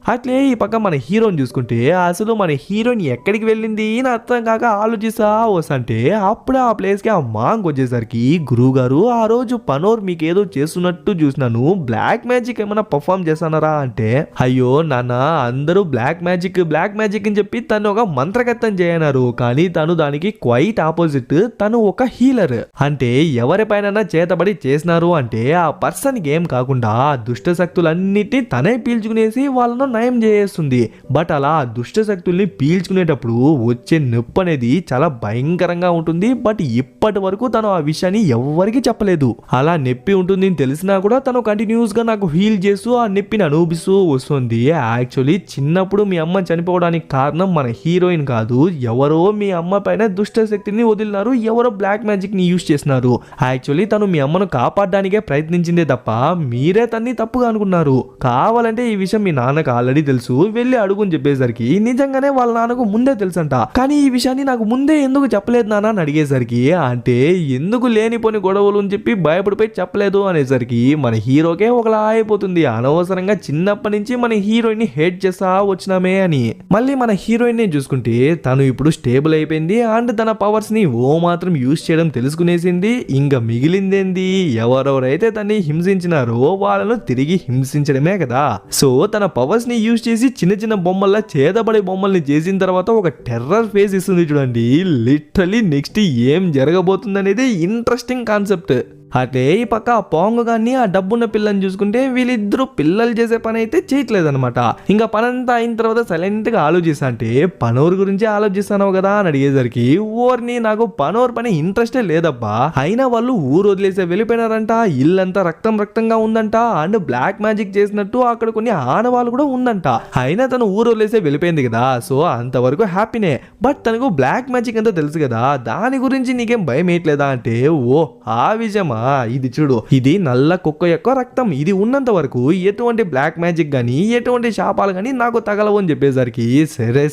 అట్లే ఈ పక్క మన హీరోని చూసుకుంటే అసలు మన హీరోయిన్ ఎక్కడికి వెళ్ళింది అని అర్థం కాక ఆలోచిస్తా వస్తుంటే అప్పుడు ఆ ప్లేస్కి ఆ మాంగ్ వచ్చేసరికి, గురువు గారు ఆ రోజు పనోర్ మీకు ఏదో చేస్తున్నట్టు చూసినాను, బ్లాక్ మ్యాజిక్ ఏమైనా పర్ఫామ్ చేస్తానరా అంటే, అయ్యో నాన్న అందరూ బ్లాక్ మ్యాజిక్ అని చెప్పి తను ఒక మంత్రకర్తం చేయనారు, కానీ తను దానికి క్వైట్ ఆపోజిట్, తను ఒక హీలర్. అంటే ఎవరిపైన చేతబడి చేసినారు అంటే ఆ పర్సన్ కి ఏం కాకుండా దుష్ట శక్తులన్నిటినీ తనే పీల్చుకునేసి వాళ్ళను నయం చేస్తుంది. బట్ అలా దుష్ట శక్తుల్ని పీల్చుకునేటప్పుడు వచ్చే నొప్పి అనేది చాలా భయంకరంగా ఉంటుంది. బట్ ఇప్పటి వరకు తను ఆ విషయాన్ని ఎవ్వరికి చెప్పలేదు. అలా నొప్పి ఉంటుంది తెలిసినా కూడా తను కంటిన్యూస్ గా నాకు హీల్ చేస్తూ ఆ నొప్పిని అనుభవిస్తూ వస్తుంది. యాక్చువల్లీ చిన్నప్పుడు మీ అమ్మ చనిపోవడానికి కారణం మన హీరోయిన్ కాదు, ఎవరో మీ అమ్మ పైన దుష్ట శక్తిని వదిలినారు, ఎవరో బ్లాక్ మ్యాజిక్ ని యూజ్ చేసినారు. యాక్చువల్లీ తను మీ అమ్మను కాపాడడానికే ప్రయత్నించిందే తప్ప మీరే తన్ని తప్పుగా అనుకున్నారు. కావాలంటే ఈ విషయం మీ నాన్నకు ఆల్రెడీ తెలుసు, వెళ్ళి అడుగుని చెప్పేసరికి నిజంగానే వాళ్ళ నాన్నకు ముందే తెలుసంట. కానీ ఈ విషయాన్ని నాకు ముందే ఎందుకు చెప్పలేదు నాన్న అని అడిగేసరికి, అంటే ఎందుకు లేనిపోని గొడవలు అని చెప్పి భయపడిపోయి చెప్పలేదు అనేసరికి మన హీరోకే ఒకలా అయిపోతుంది. అనవసరంగా చిన్నప్పటి నుంచి మన హీరోయిన్ ని హేట్ చేస్తా వచ్చినామే అని. మళ్ళీ మన హీరోయిన్ ని చూసుకుంటే తను ఇప్పుడు స్టేబుల్ అయిపోయింది అండ్ తన పవర్స్ ని ఓ మాత్రం యూజ్ చేయడం తెలుసుకునేసింది. ఇంకా మిగిలిందేంది, ఎవరెవరైతే తన్ని హింసించినారో వాళ్ళను తిరిగి హింసించడమే కదా. సో తన పవర్స్ ని యూజ్ చేసి చిన్న బొమ్మల్లా చేతబడే బొమ్మల్ని చేసిన తర్వాత ఒక టెర్రర్ ఫేస్ ఇస్తుంది చూడండి. లిటరలీ నెక్స్ట్ ఏం జరగబోతుంది అనేది ఇంట్రెస్టింగ్ కాన్సెప్ట్. అదే ఈ పక్క ఆ పాంగు గాన్ని ఆ డబ్బున్న పిల్లని చూసుకుంటే వీళ్ళిద్దరూ పిల్లలు చేసే పని అయితే చేయట్లేదనమాట. ఇంకా పనంతా అయిన తర్వాత సైలెంట్ గా ఆలోచిస్తా అంటే, పనోర్ గురించి ఆలోచిస్తాను కదా అని అడిగేసరికి, ఓర్ని నాకు పనోర్ పని ఇంట్రెస్టే లేదబ్బా, అయినా వాళ్ళు ఊరు వదిలేసే వెళ్ళిపోయినారంట, ఇల్లంతా రక్తంగా ఉందంట అండ్ బ్లాక్ మ్యాజిక్ చేసినట్టు అక్కడ కొన్ని ఆనవాళ్ళు కూడా ఉందంట. అయినా తను ఊరు వదిలేసే వెళ్ళిపోయింది కదా, సో అంతవరకు హ్యాపీనే. బట్ తనకు బ్లాక్ మ్యాజిక్ అంతా తెలుసు కదా, దాని గురించి నీకేం భయం వేయట్లేదా అంటే, ఓ ఆ విషయమా, ఇది చూడు, ఇది నల్ల కుక్క యొక్క రక్తం, ఇది ఉన్నంత వరకు ఎటువంటి బ్లాక్ మ్యాజిక్ గానీ ఎటువంటి శాపాలు గానీ నాకు తగలవు అని చెప్పేసరికి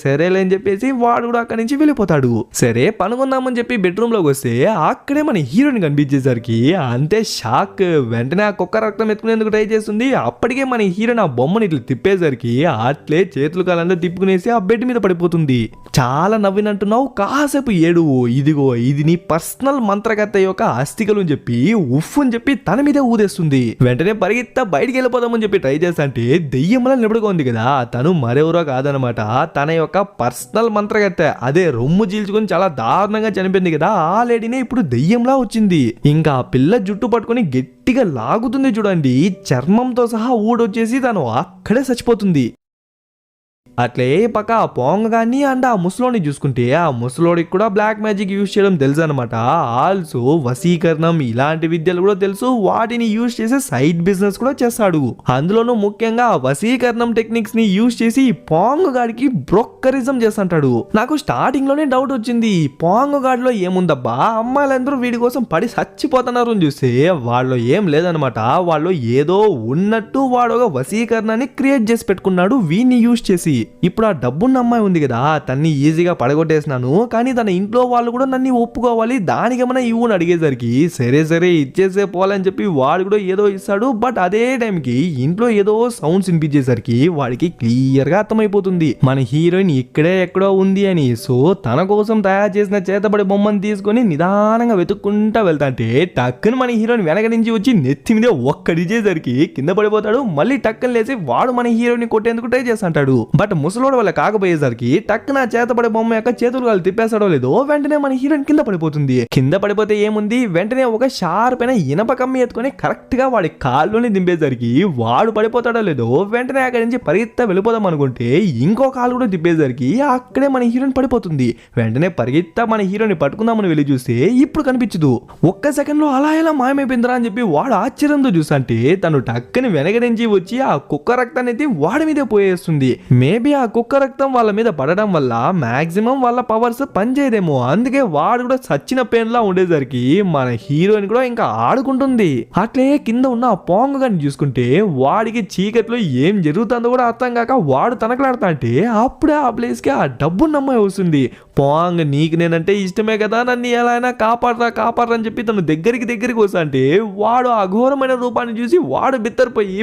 సరేలే అని చెప్పేసి వాడు కూడా అక్కడి నుంచి వెళ్ళిపోతాడు. సరే పనుకుందామని చెప్పి బెడ్రూమ్ లోకి వస్తే అక్కడే మన హీరోయిన్ కనిపించేసరికి అంతే షాక్. వెంటనే ఆ కుక్క రక్తం ఎత్తుకునేందుకు ట్రై చేస్తుంది. అప్పటికే మన హీరోయిన్ ఆ బొమ్మని ఇట్లా తిప్పేసరికి అట్లే చేతులు కాలంలో తిప్పుకునేసి ఆ బెడ్ మీద పడిపోతుంది. చాలా నవ్వినంటున్నావు, కాసేపు ఏడువు, ఇదిగో ఇది నీ పర్సనల్ మంత్రగత్త యొక్క అస్థికలు అని చెప్పి ఉఫ్ అని చెప్పి తన మీదే ఊదేస్తుంది. వెంటనే పరిగెత్తా బయటికి వెళ్ళిపోదామని చెప్పి ట్రై చేస్తా అంటే దెయ్యంలా నిలబడుగా ఉంది కదా, తను మరెవరో కాదనమాట, తన యొక్క పర్సనల్ మంత్రగత్తె. అదే రొమ్ము చీల్చుకొని చాలా దారుణంగా చనిపోయింది కదా, ఆ లేడీనే ఇప్పుడు దెయ్యంలా వచ్చింది. ఇంకా ఆ పిల్ల జుట్టు పట్టుకొని గట్టిగా లాగుతుంది చూడండి, చర్మంతో సహా ఊడొచ్చేసి తను అక్కడే చచ్చిపోతుంది. అట్లే పక్క ఆ పోంగగాన్ని అండ్ ఆ ముసలోని చూసుకుంటే ఆ ముసలోడికి కూడా బ్లాక్ మ్యాజిక్ యూజ్ చేయడం తెలుసు అనమాట. ఆల్సో వశీకరణం ఇలాంటి విద్యలు కూడా తెలుసు, వాటిని యూజ్ చేసే సైడ్ బిజినెస్ కూడా చేస్తాడు. అందులోనూ ముఖ్యంగా వశీకరణం టెక్నిక్స్ ని యూజ్ చేసి పోంగగాడికి బ్రోకరిజం చేస్తుంటాడు. నాకు స్టార్టింగ్ లోనే డౌట్ వచ్చింది, పోంగగాడిలో ఏముందబ్బా, అమ్మాయిలందరూ వీడి కోసం పడి చచ్చిపోతున్నారు అని చూస్తే వాళ్ళు ఏం లేదనమాట, వాళ్ళు ఏదో ఉన్నట్టు వాడు ఒక వశీకరణాన్ని క్రియేట్ చేసి పెట్టుకున్నాడు వీడిని యూజ్ చేసి. ఇప్పుడు ఆ డబ్బున్న అమ్మాయి ఉంది కదా, తన్ని ఈజీగా పడగొట్టేసినాను, కానీ తన ఇంట్లో వాళ్ళు కూడా నన్ను ఒప్పుకోవాలి, దానికేమన్నా ఇవ్వని అడిగేసరికి సరే ఇచ్చేసే పోవాలని చెప్పి వాడు కూడా ఏదో ఇస్తాడు. బట్ అదే టైంకి ఇంట్లో ఏదో సౌండ్స్ వినిపించేసరికి వాడికి క్లియర్ గా అర్థమైపోతుంది మన హీరోయిన్ ఇక్కడే ఎక్కడో ఉంది అని. సో తన కోసం తయారు చేసిన చేతబడి బొమ్మను తీసుకొని నిదానంగా వెతుక్కుంటా వెళ్తాంటే టక్కున మన హీరోయిన్ వెనక నుంచి వచ్చి నెత్తి మీద ఒక్కడిచేసరికి కింద పడిపోతాడు. మళ్ళీ టక్కున లేచి వాడు మన హీరోయిన్ కొట్టేందుకు ట్రై చేస్తుంటాడు. బట్ ముసలోడు వల్ల కాకపోయేసరికి టక్కున చేతపడే బొమ్మ యొక్క చేతులు వాళ్ళు తిప్పేస్తాడో లేదో వెంటనే మన హీరోయిన్ కింద పడిపోతుంది. కింద పడిపోతే ఏముంది, వెంటనే ఒక షార్ప్ అయిన ఇనప కమ్మి ఎత్తుకొని కరెక్ట్ గా వాడి కాల్లోనే దింపేసరికి వాడు పడిపోతాడో లేదో వెంటనే అక్కడి నుంచి పరిగెత్తా వెళ్ళిపోదాం అనుకుంటే ఇంకో కాలు కూడా తిప్పేసరికి అక్కడే మన హీరోయిన్ పడిపోతుంది. వెంటనే పరిగెత్తా మన హీరోయిన్ పట్టుకుందామని వెళ్ళి చూస్తే ఇప్పుడు కనిపించదు. ఒక్క సెకండ్ లో అలా ఎలా మాయమైపోయిందిరా అని చెప్పి వాడు ఆశ్చర్యంతో చూసంటే తను టక్కని వెనక నుంచి వచ్చి ఆ కుక్క రక్తాన్ని వాడి మీదే పోయేస్తుంది. మేబీ ఆ కుక్క రక్తం వాళ్ళ మీద పడడం వల్ల మాక్సిమం వాళ్ళ పవర్స్ పనిచేయదేమో, అందుకే వాడు కూడా సచ్చిన పెయిన్ లా ఉండేసరికి మన హీరోయిన్ కూడా ఇంకా ఆడుకుంటుంది. అట్లే కింద ఉన్న ఆ పోంగ గాని చూసుకుంటే వాడికి చీకట్లో ఏం జరుగుతుందో కూడా అర్థం కాక వాడు తనకలాడుతా అంటే అప్పుడే ఆ ప్లేస్ కి ఆ డబ్బు నమ్మాయి వస్తుంది. పోంగ్ నీకు నేనంటే ఇష్టమే కదా, నన్ను ఎలా అయినా కాపాడరా అని చెప్పి తను దగ్గరికి వస్తా అంటే వాడు ఆ ఘోరమైన రూపాన్ని చూసి వాడు బిత్తరిపోయి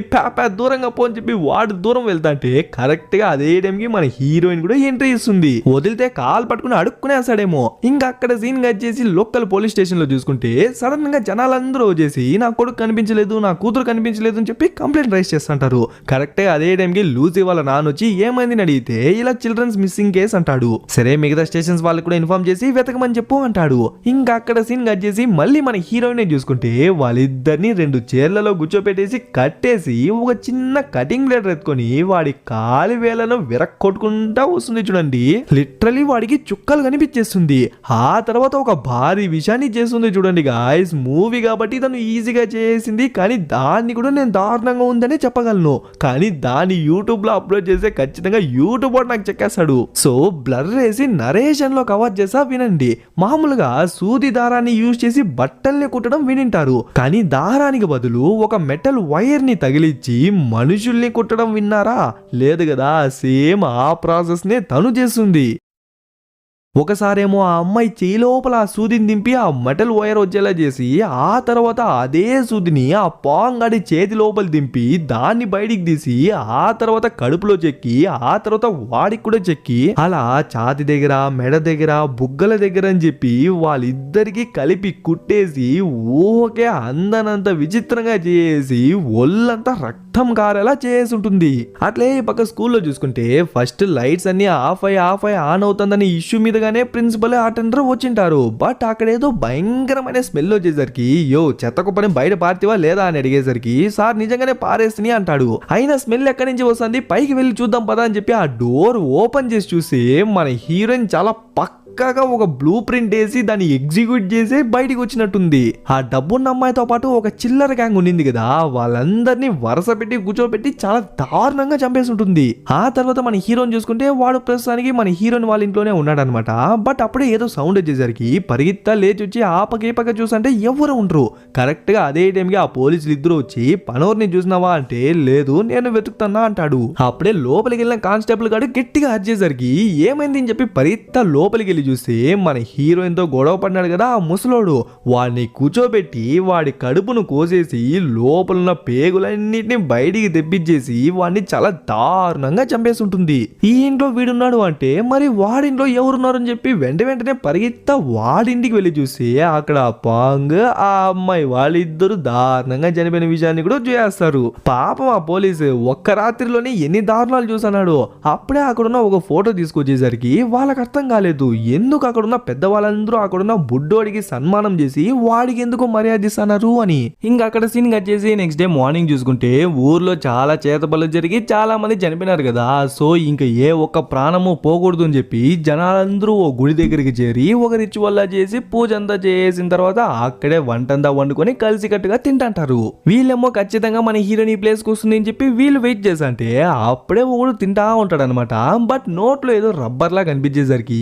దూరంగా పో అని చెప్పి వాడు దూరం వెళ్తా అంటే కరెక్ట్ గా అదే టైంకి మన హీరోయిన్ కూడా ఎంట్రీ ఇస్తుంది. వదిలితే కాల్ పట్టుకుని అడుక్కునేస్తాడేమో. ఇంకా అక్కడ సీన్ కట్ చేసి లోకల్ పోలీస్ స్టేషన్ లో చూసుకుంటే సడన్ గా జనాలందరూ వచ్చేసి నా కొడుకు కనిపించలేదు, నా కూతురు కనిపించలేదు అని చెప్పి కంప్లైంట్ రైజ్ చేస్తుంటారు. కరెక్ట్ గా అదే టైంకి లూసీ వాళ్ళ నాన్న వచ్చి ఏమైంది అడిగితే ఇలా చిల్డ్రన్స్ మిస్సింగ్ కేసు అంటాడు. సరే మిగతా స్టేషన్స్ వాళ్ళకి కూడా ఇన్ఫార్మ్ చేసి వెతకమని చెప్పు అంటాడు. ఇంకా అక్కడ సీన్ కట్ చేసి మళ్ళీ మన హీరోయిన్ చూసుకుంటే వాళ్ళిద్దరిని 2 చైర్లలో కూర్చోపెట్టేసి కట్టేసి ఒక చిన్న కటింగ్ బ్లేడ్ ఎత్తుకొని వాడి కాలి వేలను విరక్కొట్టుకుంటా వస్తుంది చూడండి. లిటరలీ వాడికి చుక్కలు కనిపించేస్తుంది. ఆ తర్వాత ఒక భారీ విషయాన్ని చేస్తుంది చూడండి గాయ్స్. మూవీ కాబట్టి తను ఈజీగా చేసింది, కానీ దాన్ని కూడా నేను దారుణంగా ఉందనే చెప్పగలను. కానీ దాన్ని యూట్యూబ్ లో అప్లోడ్ చేస్తే ఖచ్చితంగా యూట్యూబ్ వాడు నాకు చెక్కేస్తాడు. సో బ్లర్ వేసి నరేషన్ లో కవర్ చేసా వినండి. మామూలుగా సూది దారాన్ని యూజ్ చేసి బట్టల్ని కుట్టడం వినింటారు, కానీ దారానికి బదులు ఒక మెటల్ వైర్ ని తగిలిచ్చి మనుషుల్ని కుట్టడం విన్నారా? లేదు కదా, సేమ్ ఆ ప్రాసెస్ నే తను చేస్తుంది. ఒకసారేమో ఆ అమ్మాయి చేయి లోపల ఆ సూదిని దింపి ఆ మెటల్ వైర్ వచ్చేలా చేసి ఆ తర్వాత అదే సూదిని ఆ పాంగాడి చేతి లోపల దింపి దాన్ని బయటికి తీసి ఆ తర్వాత కడుపులో చెక్కి ఆ తర్వాత వాడికి కూడా చెక్కి అలా ఛాతి దగ్గర మెడ దగ్గర బుగ్గల దగ్గర అని చెప్పి వాళ్ళిద్దరికి కలిపి కుట్టేసి ఊహకే అందనంత విచిత్రంగా చేసి ఒళ్ళంతా రక్తం కారేలా చేసి ఉంటుంది. అట్లే ఈ పక్క స్కూల్లో చూసుకుంటే ఫస్ట్ లైట్స్ అన్ని ఆఫ్ అయ్యి ఆన్ అవుతుందని ఇష్యూ మీద గానే ప్రిన్సిపల్ అటెండర్ వచ్చింటారు. బట్ అక్కడ ఏదో భయంకరమైన స్మెల్ వచ్చేసరికి యో చెత్త కుప్పని బయట పార్తివా లేదా అని అడిగేసరికి సార్ నిజంగానే పారేస్తుంది అంటాడు. అయినా స్మెల్ ఎక్కడి నుంచి వస్తుంది, పైకి వెళ్ళి చూద్దాం పదా అని చెప్పి ఆ డోర్ ఓపెన్ చేసి చూసి మన హీరోయిన్ చాలా పక్క పక్కాగా ఒక బ్లూ ప్రింట్ వేసి దాన్ని ఎగ్జిక్యూట్ చేసి బయటికి వచ్చినట్టుంది. ఆ డబ్బున్న అమ్మాయితో పాటు ఒక చిల్లర గ్యాంగ్ ఉండింది కదా, వాళ్ళందరినీ వరుస పెట్టి కూర్చోబెట్టి చాలా దారుణంగా చంపేసి ఉంటుంది. ఆ తర్వాత మన హీరోని చూసుకుంటే వాడు ప్రస్తుతానికి మన హీరోయిన్ వాళ్ళ ఇంట్లోనే ఉన్నాడనమాట. బట్ అప్పుడే ఏదో సౌండ్ వచ్చేసరికి పరిగెత్తా లేచి వచ్చి ఆ పక్క చూసంటే ఎవరు ఉండరు. కరెక్ట్ గా అదే టైంకి ఆ పోలీసులు ఇద్దరు వచ్చి పనోర్ని చూసినావా అంటే లేదు నేను వెతుకుతున్నా అంటాడు. అప్పుడే లోపలికి వెళ్ళిన కానిస్టేబుల్ గాడు గట్టిగా అరిచేసరికి ఏమైంది అని చెప్పి పరిగెత్తా లోపలికి వెళ్ళి చూస్తే మన హీరోయిన్ తో గొడవ పడినాడు కదా ఆ ముసలోడు, వాడిని కూర్చోబెట్టి వాడి కడుపును కోసేసి లోపలున్న పేగులన్నిటిని బయటికి తెప్పించేసి వాడిని చాలా దారుణంగా చంపేసి ఉంటుంది. ఈ ఇంట్లో వీడున్నాడు అంటే మరి వాడింట్లో ఎవరున్నారని చెప్పి వెంటనే పరిగెత్తా వాడింటికి వెళ్ళి చూసి అక్కడ పాంగ్ ఆ అమ్మాయి వాళ్ళిద్దరు దారుణంగా చనిపోయిన విషయాన్ని కూడా చేస్తారు. పాపం ఆ పోలీసు ఒక్క రాత్రిలోనే ఎన్ని దారుణాలు చూసన్నాడు. అప్పుడే అక్కడున్న ఒక ఫోటో తీసుకొచ్చేసరికి వాళ్ళకి అర్థం కాలేదు ఎందుకు అక్కడున్న పెద్దవాళ్ళందరూ అక్కడున్న బుడ్డోడికి సన్మానం చేసి వాడికి ఎందుకు మర్యాద ఇస్తున్నారు అని. ఇంకా అక్కడ సీన్ కట్ చేసి నెక్స్ట్ డే మార్నింగ్ చూసుకుంటే ఊర్లో చాలా చేతబడులు జరిగి చాలా మంది చనిపోయినారు కదా. సో ఇంకా ఏ ఒక్క ప్రాణము పోకూడదు అని చెప్పి జనాలందరూ ఓ గుడి దగ్గరికి చేరి ఒక రిచువల్ చేసి పూజ అంతా చేసిన తర్వాత అక్కడే వంటంతా వండుకొని కలిసికట్టుగా తింటాంటారు. వీళ్ళేమో ఖచ్చితంగా మన హీరోని ప్లేస్ కు వస్తుంది అని చెప్పి వీళ్ళు వెయిట్ చేసంటే అప్పుడే ఒకడు తింటా ఉంటాడు అనమాట. బట్ నోట్లో ఏదో రబ్బర్ లా కనిపించేసరికి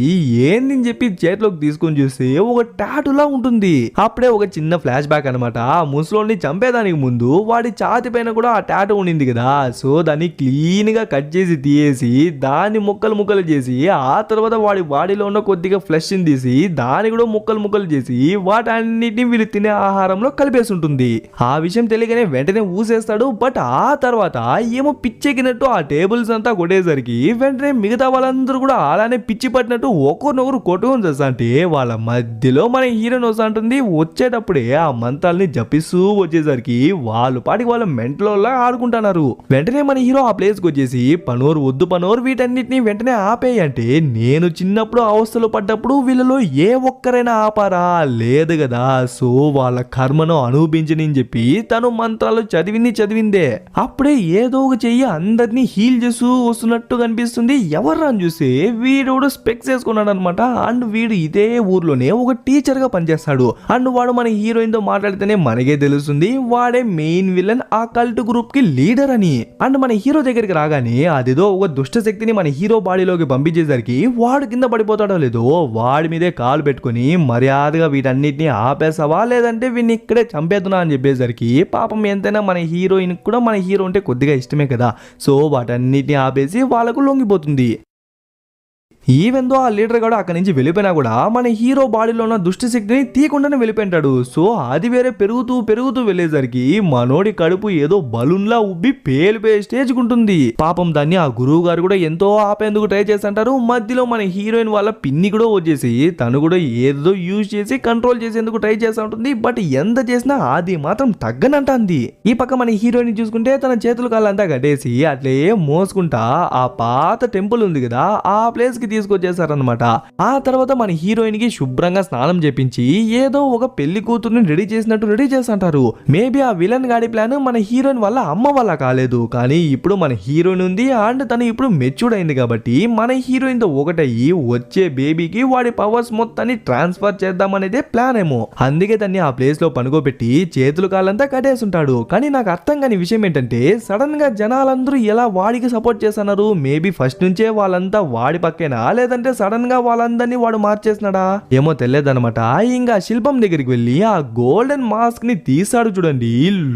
ఏంది అని చెప్పి చేతిలోకి తీసుకొని చూస్తే ఒక టాటూలా ఉంటుంది. అప్పుడే ఒక చిన్న ఫ్లాష్ బ్యాక్ అనమాట. ఆ ముసలోని చంపేదానికి ముందు వాడి ఛాతి పైన కూడా ఆ టాటూ ఉండింది కదా. సో దాన్ని క్లీన్ గా కట్ చేసి తీయేసి దాన్ని ముక్కలు చేసి ఆ తర్వాత వాడి బాడీలో ఉన్న కొద్దిగా ఫ్లెష్ ని తీసి దాన్ని కూడా ముక్కలు చేసి వాటన్నిటిని వీళ్ళు తినే ఆహారంలో కలిపేసి ఉంటుంది. ఆ విషయం తెలియగానే వెంటనే ఊసేస్తాడు. బట్ ఆ తర్వాత ఏమో పిచ్చెక్కినట్టు ఆ టేబుల్స్ అంతా కొట్టేసరికి వెంటనే మిగతా వాళ్ళందరూ కూడా అలానే పిచ్చి పట్టినట్టు ఒకరినొకరు కొట్టుకొని చేస్తా అంటే వాళ్ళ మధ్యలో మన హీరోయిన్ వస్తా ఉంటుంది. వచ్చేటప్పుడే ఆ మంత్రాల్ని జపిస్తూ వచ్చేసరికి వాళ్ళు పాటికి వాళ్ళ మెంటలోలా ఆడుకుంటున్నారు. వెంటనే మన హీరో ఆ ప్లేస్ కి వచ్చేసి పనోరు వద్దు పనోరు వీటన్నిటిని వెంటనే ఆపేయి అంటే నేను చిన్నప్పుడు అవస్థలు పడ్డప్పుడు వీళ్ళలో ఏ ఒక్కరైనా ఆపారా లేదు కదా. సో వాళ్ళ కర్మను అనుభవించని చెప్పి తను మంత్రాలు చదివిందే. అప్పుడే ఏదో ఒక చెయ్యి అందరినీ హీల్ చేస్తూ వస్తున్నట్టు కనిపిస్తుంది. ఎవర్రా అని చూస్తే వీడు స్పెక్స్ వేసుకున్నాడు అనమాట. అండ్ వీడు ఇదే ఊర్లోనే ఒక టీచర్ గా పనిచేస్తాడు. అండ్ వాడు మన హీరోయిన్ తో మాట్లాడితేనే మనకే తెలుస్తుంది వాడే మెయిన్ విలన్ ఆ కల్ట్ గ్రూప్ కి లీడర్ అని. అండ్ మన హీరో దగ్గరికి రాగానే అదేదో ఒక దుష్ట శక్తిని మన హీరో బాడీలోకి పంపించేసరికి వాడు కింద పడిపోతాడో లేదో వాడి మీదే కాలు పెట్టుకుని మర్యాదగా వీటన్నిటిని ఆపేసావా లేదంటే వీడిని ఇక్కడే చంపేద్దునా అని చెప్పేసరికి పాపం ఎంతైనా మన హీరోయిన్ కూడా మన హీరో అంటే కొద్దిగా ఇష్టమే కదా. సో వాటన్నిటిని ఆపేసి వాళ్ళకు లొంగిపోతుంది. ఈవెన్ దో ఆ లీడర్ గాడు అక్కడి నుంచి వెళ్ళిపోయినా కూడా మన హీరో బాడీలో ఉన్న దుష్ట శక్తిని తీయకుండానే వెళ్ళిపోయింటాడు. సో అది వేరే పెరుగుతూ వెళ్ళేసరికి మనోడి కడుపు ఏదో బలూన్లా ఉబ్బి పేలిపోయే స్టేజ్ ఉంటుంది. పాపం దాన్ని ఆ గురువు గారు కూడా ఎంతో ఆపేందుకు ట్రై చేస్తుంటారు. మధ్యలో మన హీరోయిన్ వాళ్ళ పిన్ని కూడా వచ్చేసి తను కూడా ఏదో యూజ్ చేసి కంట్రోల్ చేసేందుకు ట్రై చేస్తూ ఉంటుంది. బట్ ఎంత చేసినా అది మాత్రం తగ్గనంటుంది. ఈ పక్క మన హీరోయిన్ చూసుకుంటే తన చేతులు కాళ్ళంతా కట్టేసి అట్లే మోసుకుంటా ఆ పాత టెంపుల్ ఉంది కదా ఆ ప్లేస్ కి తీసుకొచ్చేసారనమాట. ఆ తర్వాత మన హీరోయిన్ కి శుభ్రంగా స్నానం చేపించి ఏదో ఒక పెళ్లి కూతురుని రెడీ చేస్తుంటారు. మేబీ ఆ విలన్ గాడి ప్లాన్ మన హీరోయిన్ వల్ల అమ్మ వల్ల కాలేదు. కానీ ఇప్పుడు మన హీరోయిన్ ఉంది అండ్ తను ఇప్పుడు మెచ్యూర్డ్ అయింది కాబట్టి మన హీరోయిన్ తో ఒకటయ్యి వచ్చే బేబీకి వాడి పవర్స్ మొత్తాన్ని ట్రాన్స్ఫర్ చేద్దామనేదే ప్లాన్ ఏమో. అందుకే తన్ని ఆ ప్లేస్ లో పనుకోబెట్టి చేతులు కాళ్ళంతా కట్టేస్తుంటాడు. కానీ నాకు అర్థం కాని విషయం ఏంటంటే సడన్ గా జనాలందరూ ఎలా వాడికి సపోర్ట్ చేస్తున్నారు. మేబీ ఫస్ట్ నుంచే వాళ్ళంతా వాడి పక్కేనా లేదంటే సడన్ గా వాళ్ళందరినీ వాడు మార్చేసినాడా ఏమో తెలియదనమాట. ఇంకా శిల్పం దగ్గరికి వెళ్ళి ఆ గోల్డెన్ మాస్క్ ని తీసాడు చూడండి.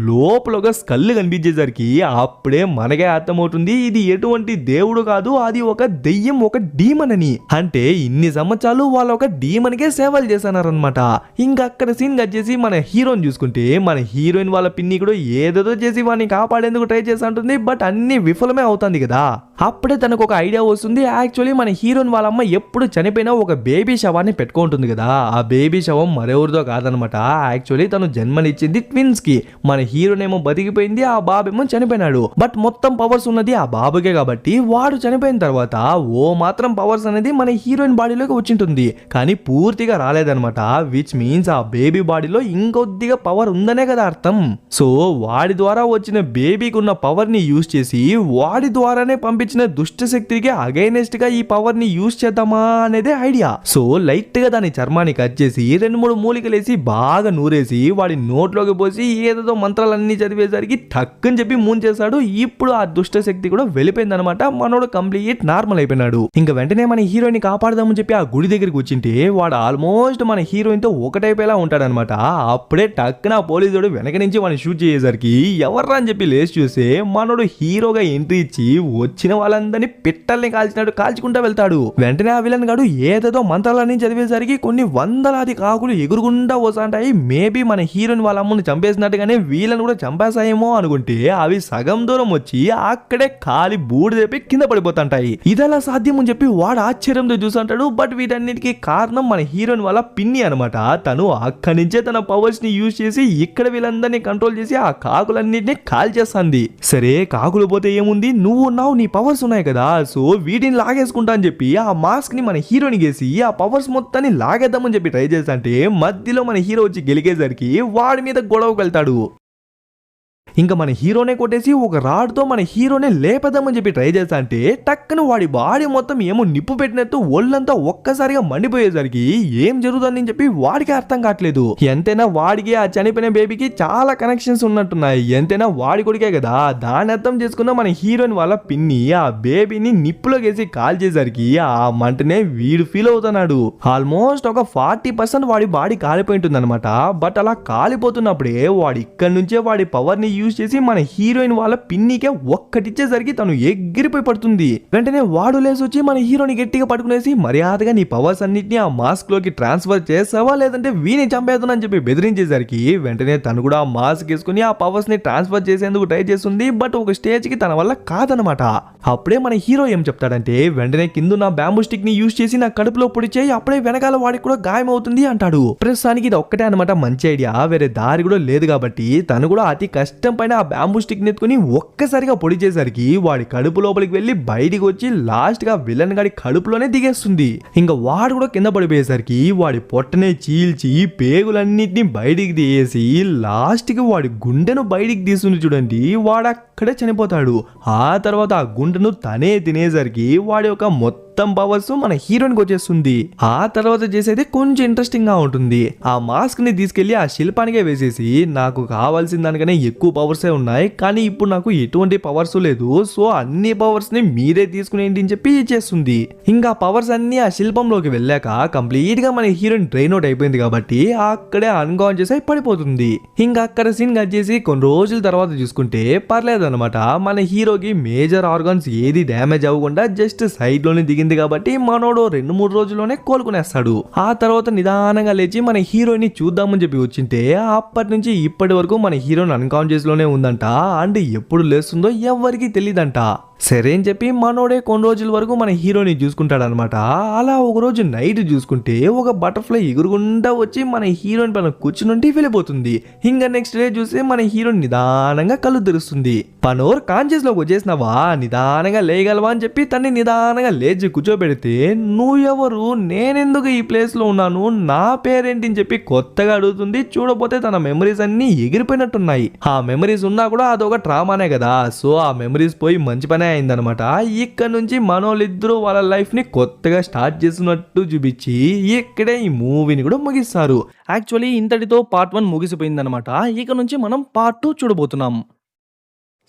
లోపల ఒక స్కల్ కనిపించేసరికి అప్పుడే మనకే అర్థమవుతుంది ఇది ఎటువంటి దేవుడు కాదు, అది ఒక దెయ్యం, ఒక డీమన్ అని. అంటే ఇన్ని సంవత్సరాలు వాళ్ళు ఒక డీమన్ కే సేవలు చేశారనమాట. ఇంకా అక్కడ సీన్ కట్ చేసి మన హీరోని చూసుకుంటే మన హీరోయిన్ వాళ్ళ పిన్ని కూడా ఏదేదో చేసి వాడిని కాపాడేందుకు ట్రై చేసి ఉంటుంది. బట్ అన్ని విఫలమే అవుతుంది కదా. అప్పుడే తనకు ఒక ఐడియా వస్తుంది. యాక్చువల్లీ మన హీరోయిన్ వాళ్ళ అమ్మ ఎప్పుడు చనిపోయినా ఒక బేబీ శవాన్ని పెట్టుకుంటుంది కదా. ఆ బేబీ శవం మరెవరిదో కాదనమాట. యాక్చువల్లీ తను జన్మనిచ్చింది ట్విన్స్ కి. మన హీరోయిన్ ఏమో బతికిపోయింది, ఆ బాబేమో చనిపోయినాడు. బట్ మొత్తం పవర్స్ ఉన్నది ఆ బాబుకే కాబట్టి వాడు చనిపోయిన తర్వాత ఓ మాత్రం పవర్స్ అనేది మన హీరోయిన్ బాడీలోకి వచ్చింటుంది. కానీ పూర్తిగా రాలేదనమాట. విచ్ మీన్స్ ఆ బేబీ బాడీలో ఇంకొద్దిగా పవర్ ఉందనే కదా అర్థం. సో వాడి ద్వారా వచ్చిన బేబీకి ఉన్న పవర్ ని యూజ్ చేసి వాడి ద్వారానే పంపించిన దుష్ట శక్తికి అగైనెస్ట్ గా ఈ పవర్ ని ని యూజ్ చేద్దామా అనేదే ఐడియా. సో లైట్ గా దాని చర్మాన్ని కట్ చేసి 2-3 మూలికలేసి బాగా నూరేసి వాడి నోట్లోకి పోసి ఏదేదో మంత్రాలన్నీ చదివేసరికి టక్కని చెప్పి చేశాడు. ఇప్పుడు ఆ దుష్ట శక్తి కూడా వెళ్ళిపోయింది అనమాట. మనోడు కంప్లీట్ నార్మల్ అయిపోయినాడు. ఇంకా వెంటనే మన హీరోయిన్ కాపాడదామని చెప్పి ఆ గుడి దగ్గరికి వచ్చింటే వాడు ఆల్మోస్ట్ మన హీరోయిన్ తో ఒకటైపోయేలా ఉంటాడనమాట. అప్పుడే టక్కున పోలీసుడు వెనక నుంచి వాడిని షూట్ చేసేసరికి ఎవర్రా అని చెప్పి లేచి చూస్తే మనోడు హీరోగా ఎంట్రీ ఇచ్చి వచ్చిన వాళ్ళందరినీ పిట్టల్ని కాల్చుకుంటా వెళ్తాడు. వెంటనే ఆ విలన్ గాడు ఏదేదో మంత్రాలన్నీ చదివేసరికి కొన్ని వందలాది కాకులు ఎగురుకుంటా వస్తాంటాయి. మేబీ మన హీరోయిన్ వాళ్ళ అమ్మని చంపేసినట్టుగానే వీళ్ళని కూడా చంపేసాయేమో అనుకుంటే అవి సగం దూరం వచ్చి అక్కడే కాలి బూడిదైపోయి కింద పడిపోతుంటాయి. ఇదెలా సాధ్యం అని చెప్పి వాడు ఆశ్చర్యంతో చూస్తుంటాడు. బట్ వీటన్నిటికీ కారణం మన హీరోయిన్ వాళ్ళ పిన్ని అనమాట. తను అక్కడి నుంచే తన పవర్స్ ని యూజ్ చేసి ఇక్కడ వీళ్ళందరినీ కంట్రోల్ చేసి ఆ కాకులన్నింటినీ కాల్చేస్తుంది. సరే కాకులు పోతే ఏముంది, నువ్వు ఉన్నావు, నీ పవర్స్ ఉన్నాయి కదా, సో వీటిని లాగేసుకుంటా అని చెప్పి ఆ మాస్క్ ని మన హీరోని గేసి ఆ పవర్స్ మొత్తాన్ని లాగేద్దామని చెప్పి ట్రై చేస్తుంటే మధ్యలో మన హీరో వచ్చి గెలిగేసరికి వాడి మీద గొడవకు వెళ్తాడు. ఇంకా మన హీరోనే కొట్టేసి ఒక రాడ్తో మన హీరోనే లేపదామని చెప్పి ట్రై చేస్తా అంటే టక్కున వాడి బాడీ మొత్తం ఏమో నిప్పు పెట్టినట్టు ఒళ్ళంతా ఒక్కసారిగా మండిపోయేసరికి ఏం జరుగుతుందని చెప్పి వాడికి అర్థం కావట్లేదు. ఎంతైనా వాడికి ఆ చనిపోయిన బేబీకి చాలా కనెక్షన్స్ ఉన్నట్టున్నాయి. ఎంతైనా వాడి కొడుకే కదా. దాన్ని అర్థం చేసుకున్న మన హీరోయిన్ వాళ్ళ పిన్ని ఆ బేబీని నిప్పులో వేసి కాల్ చేసరికి ఆ మంటనే వీడు ఫీల్ అవుతున్నాడు. ఆల్మోస్ట్ ఒక 40% వాడి బాడీ కాలిపోయి ఉంటుంది అనమాట. బట్ అలా కాలిపోతున్నప్పుడే వాడు ఇక్కడి నుంచే వాడి పవర్ ని యూజ్ చేసి మన హీరోయిన్ వాళ్ళ పిన్నికే ఒక్కటిచ్చేసరికి తను ఎగిరిపోయి పడుతుంది. వెంటనే వాడు లేసి వచ్చి మన హీరోని గట్టిగా పట్టుకునేసి మర్యాదగా నీ పవర్స్ అన్నిటిని ఆ మాస్క్ లోకి ట్రాన్స్ఫర్ చేసావా లేదంటే వీని చంపేద్దానని చెప్పి బెదిరించేసరికి వెంటనే తను కూడా ఆ మాస్క్ వేసుకుని ఆ పవర్స్ ని ట్రాన్స్ఫర్ చేసేందుకు ట్రై చేస్తుంది. బట్ ఒక స్టేజ్ కి తన వల్ల కాదనమాట. అప్పుడే మన హీరో ఏం చెప్తాడంటే వెంటనే కింద నా బ్యాంబూ స్టిక్ ని యూజ్ చేసి నా కడుపులో పొడిచేయి, అప్పుడే వెనకాల వాడికి కూడా గాయం అవుతుంది అంటాడు. ప్రస్తుతానికి ఇది ఒక్కటే అనమాట మంచి ఐడియా, వేరే దారి కూడా లేదు కాబట్టి తను కూడా అతి కష్టం పైన ఆ బ్యాంబూ స్టిక్ నెత్తుకుని ఒక్కసారిగా పొడి చేసరికి వాడి కడుపు లోపలికి వెళ్లి బయటికి వచ్చి లాస్ట్ గా విలన్ గాడి కడుపులోనే దిగేస్తుంది. ఇంకా వాడు కూడా కింద పడిపోయేసరికి వాడి పొట్టనే చీల్చి పేగులన్నిటిని బయటికి తీసి లాస్ట్ కి వాడి గుండెను బయటికి తీస్తుంది చూడండి. వాడు అక్కడే చనిపోతాడు. ఆ తర్వాత ఆ గుండెను తనే తినేసరికి వాడి యొక్క మొత్తం పవర్స్ మన హీరోయిన్ కి వచ్చేస్తుంది. ఆ తర్వాత చేసేది కొంచెం ఇంట్రెస్టింగ్ గా ఉంటుంది. ఆ మాస్క్ ని తీసుకెళ్లి ఆ శిల్పానికే వేసేసి నాకు కావాల్సిన దానికనే ఎక్కువ పవర్సే ఉన్నాయి, కానీ ఇప్పుడు నాకు ఎటువంటి పవర్స్ లేదు, సో అన్ని పవర్స్ ని మీరే తీసుకునేంటి అని చెప్పి ఇచ్చేస్తుంది. ఇంకా పవర్స్ అన్ని ఆ శిల్పంలోకి వెళ్ళాక కంప్లీట్ గా మన హీరోయిన్ ట్రైన్ అవుట్ అయిపోయింది కాబట్టి అక్కడే అన్కాన్షియస్ అయి పడిపోతుంది. ఇంకా అక్కడ సీన్ కట్ చేసి కొన్ని రోజుల తర్వాత చూసుకుంటే పర్లేదు అనమాట. మన హీరోకి మేజర్ ఆర్గాన్స్ ఏది డ్యామేజ్ అవ్వకుండా జస్ట్ సైడ్ లోనే దిగింది కాబట్టి మనోడు 2-3 రోజుల్లోనే కోలుకునేస్తాడు. ఆ తర్వాత నిదానంగా లేచి మన హీరోయిన్ ని చూద్దామని చెప్పి వచ్చింటే అప్పటి నుంచి ఇప్పటి వరకు మన హీరోయిన్ అన్కాన్షియస్ లోనే ఉందంట. అండ్ ఎప్పుడు లేస్తుందో ఎవరికి తెలియదంట. సరే అని చెప్పి మనోడే కొన్ని రోజుల వరకు మన హీరోని చూసుకుంటాడు అనమాట. అలా ఒక రోజు నైట్ చూసుకుంటే ఒక బటర్ఫ్లై ఎగురుకుంటా వచ్చి మన హీరోయిన్ పైన కూర్చుని వెళ్ళిపోతుంది. ఇంకా నెక్స్ట్ డే చూస్తే మన హీరోయిన్ నిదానంగా కళ్ళు తెరుస్తుంది. పనోర్ కాన్షియస్ లోకి వచ్చేసినావా, నిదానంగా లేయగలవా అని చెప్పి తన్ని నిదానంగా లేచి కూర్చోబెడితే నువ్వెవరు, నేనెందుకు ఈ ప్లేస్ లో ఉన్నాను, నా పేరేంటి అని చెప్పి కొత్తగా అడుగుతుంది. చూడపోతే తన మెమరీస్ అన్ని ఎగిరిపోయినట్టున్నాయి. ఆ మెమరీస్ ఉన్నా కూడా అదొక ట్రామానే కదా. సో ఆ మెమరీస్ పోయి మంచి పనే అయిందనమాట. ఇక్కడ నుంచి మనోళ్ళిద్దరూ వాళ్ళ లైఫ్ ని కొత్తగా స్టార్ట్ చేస్తున్నట్టు చూపించి ఇక్కడే ఈ మూవీని కూడా ముగిస్తారు. యాక్చువల్లీ ఇంతటితో పార్ట్ 1 ముగిసిపోయిందనమాట. ఇక నుంచి మనం పార్ట్ 2 చూడబోతున్నాం.